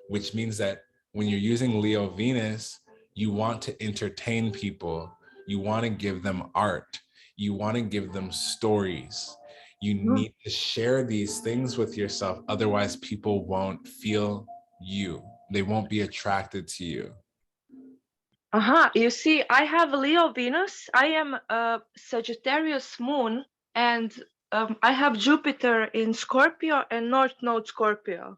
which means that when you're using Leo Venus, you want to entertain people. You want to give them art. You want to give them stories. You need to share these things with yourself. Otherwise, people won't feel you. They won't be attracted to you. You see, I have Leo Venus. I am a Sagittarius moon, and I have Jupiter in Scorpio and North Node Scorpio.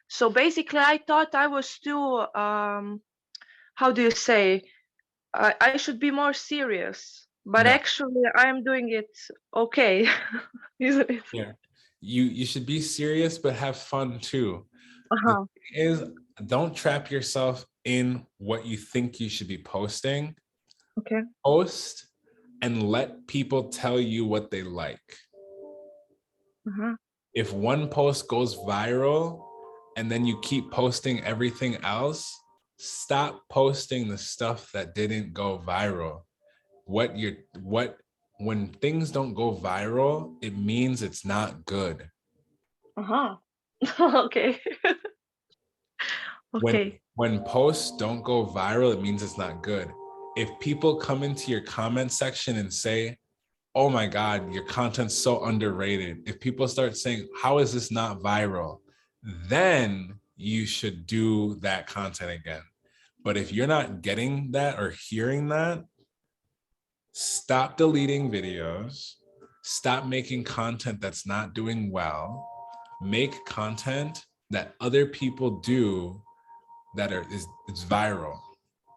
So basically, I thought I was too, how do you say, I should be more serious. But No. actually, I'm doing it okay, isn't it? Yeah. You should be serious, but have fun too. Uh-huh. The thing is, don't trap yourself in what you think you should be posting. Okay. Post and let people tell you what they like. Uh-huh. If one post goes viral and then you keep posting everything else, stop posting the stuff that didn't go viral. When things don't go viral, it means it's not good. Uh-huh. Okay. Okay. When posts don't go viral, it means it's not good. If people come into your comment section and say, oh my God, your content's so underrated. If people start saying, how is this not viral? Then you should do that content again. But if you're not getting that or hearing that, stop deleting videos, stop making content that's not doing well, make content that other people do that it's viral.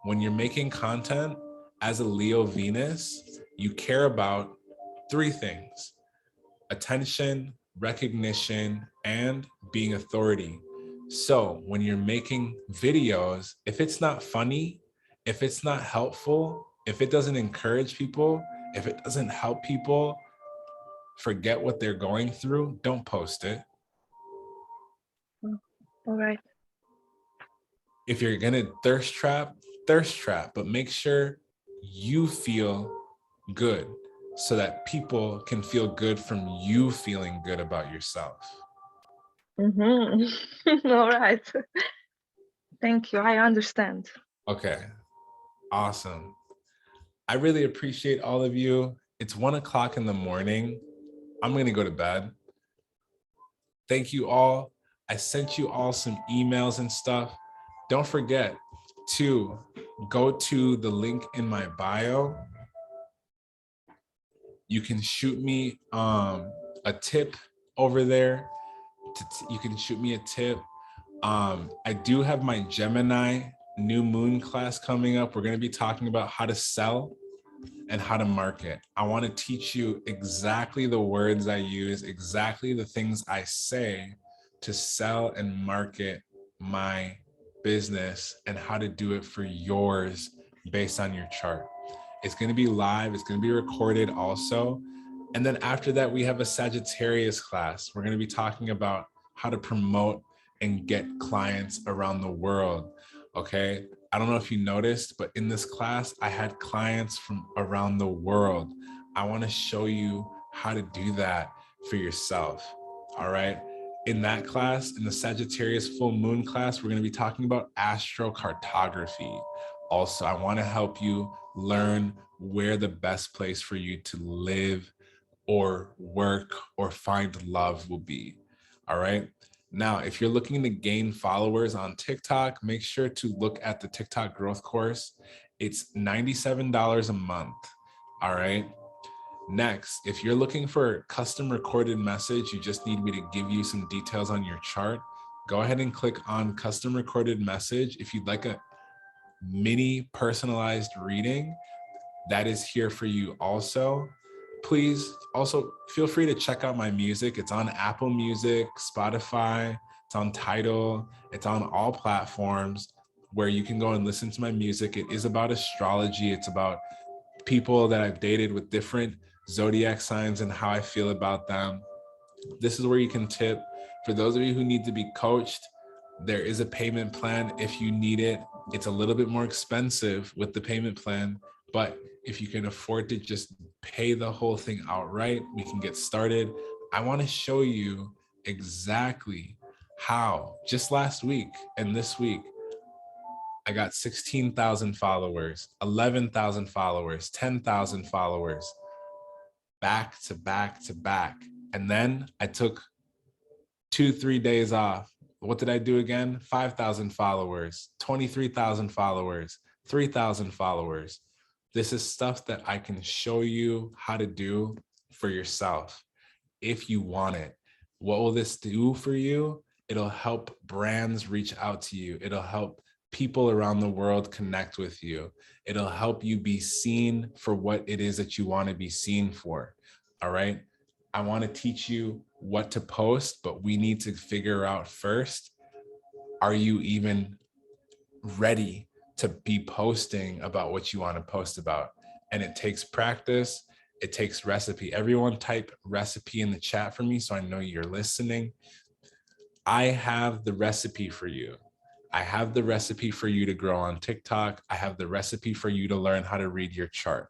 When you're making content as a Leo Venus, you care about three things: attention, recognition, and being authority. So when you're making videos, if it's not funny, if it's not helpful, if it doesn't encourage people, if it doesn't help people forget what they're going through, don't post it. All right. If you're gonna thirst trap, but make sure you feel good so that people can feel good from you feeling good about yourself. All right. Thank you. I understand. Okay, awesome. I really appreciate all of you. It's 1 o'clock in the morning. I'm gonna go to bed. Thank you all. I sent you all some emails and stuff. Don't forget to go to the link in my bio. You can shoot me a tip over there. You can shoot me a tip. I do have my Gemini new moon class coming up. We're going to be talking about how to sell and how to market. I want to teach you exactly the words I use, exactly the things I say to sell and market my business and how to do it for yours based on your chart. It's going to be live. It's going to be recorded also. And then after that, we have a Sagittarius class. We're going to be talking about how to promote and get clients around the world. Okay. I don't know if you noticed, but in this class, I had clients from around the world. I want to show you how to do that for yourself. All right. In that class, in the Sagittarius full moon class, we're going to be talking about astrocartography. Also, I want to help you learn where the best place for you to live or work or find love will be. All right. Now, if you're looking to gain followers on TikTok, make sure to look at the TikTok growth course. It's $97 a month. All right. Next, if you're looking for a custom recorded message, you just need me to give you some details on your chart, go ahead and click on custom recorded message. If you'd like a mini personalized reading, that is here for you also. Please also feel free to check out my music. It's on Apple Music, Spotify, it's on Tidal, it's on all platforms where you can go and listen to my music. It is about astrology. It's about people that I've dated with different zodiac signs and how I feel about them. This is where you can tip. For those of you who need to be coached, there is a payment plan if you need it. It's a little bit more expensive with the payment plan, but if you can afford to just pay the whole thing outright, we can get started. I want to show you exactly how, just last week and this week, I got 16,000 followers, 11,000 followers, 10,000 followers, back to back to back. And then I took 2-3 days off. What did I do again? 5,000 followers, 23,000 followers, 3,000 followers. This is stuff that I can show you how to do for yourself if you want it. What will this do for you? It'll help brands reach out to you. It'll help people around the world connect with you. It'll help you be seen for what it is that you want to be seen for. All right. I want to teach you what to post, but we need to figure out first, are you even ready to be posting about what you want to post about? And it takes practice. It takes recipe. Everyone type recipe in the chat for me so I know you're listening. I have the recipe for you. I have the recipe for you to grow on TikTok. I have the recipe for you to learn how to read your chart.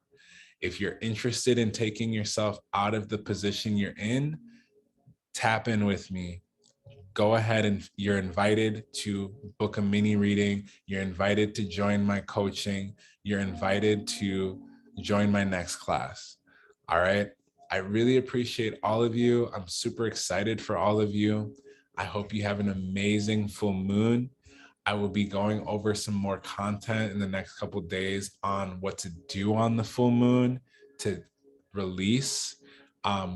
If you're interested in taking yourself out of the position you're in, tap in with me. Go ahead and you're invited to book a mini reading. You're invited to join my coaching. You're invited to join my next class. All right. I really appreciate all of you. I'm super excited for all of you. I hope you have an amazing full moon. I will be going over some more content in the next couple of days on what to do on the full moon to release.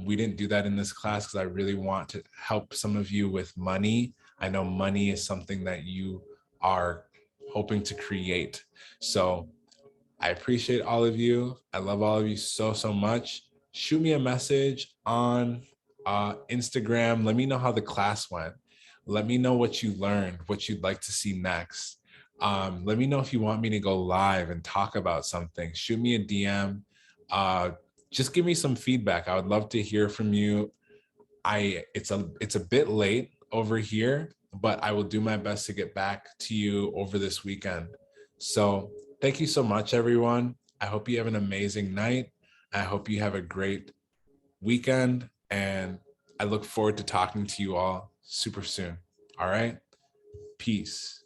We didn't do that in this class because I really want to help some of you with money. I know money is something that you are hoping to create. So I appreciate all of you. I love all of you so, so much. Shoot me a message on Instagram. Let me know how the class went. Let me know what you learned, what you'd like to see next. Let me know if you want me to go live and talk about something. Shoot me a DM. Just give me some feedback. I would love to hear from you. It's a bit late over here, but I will do my best to get back to you over this weekend. So thank you so much, everyone. I hope you have an amazing night. I hope you have a great weekend, and I look forward to talking to you all super soon. All right. Peace.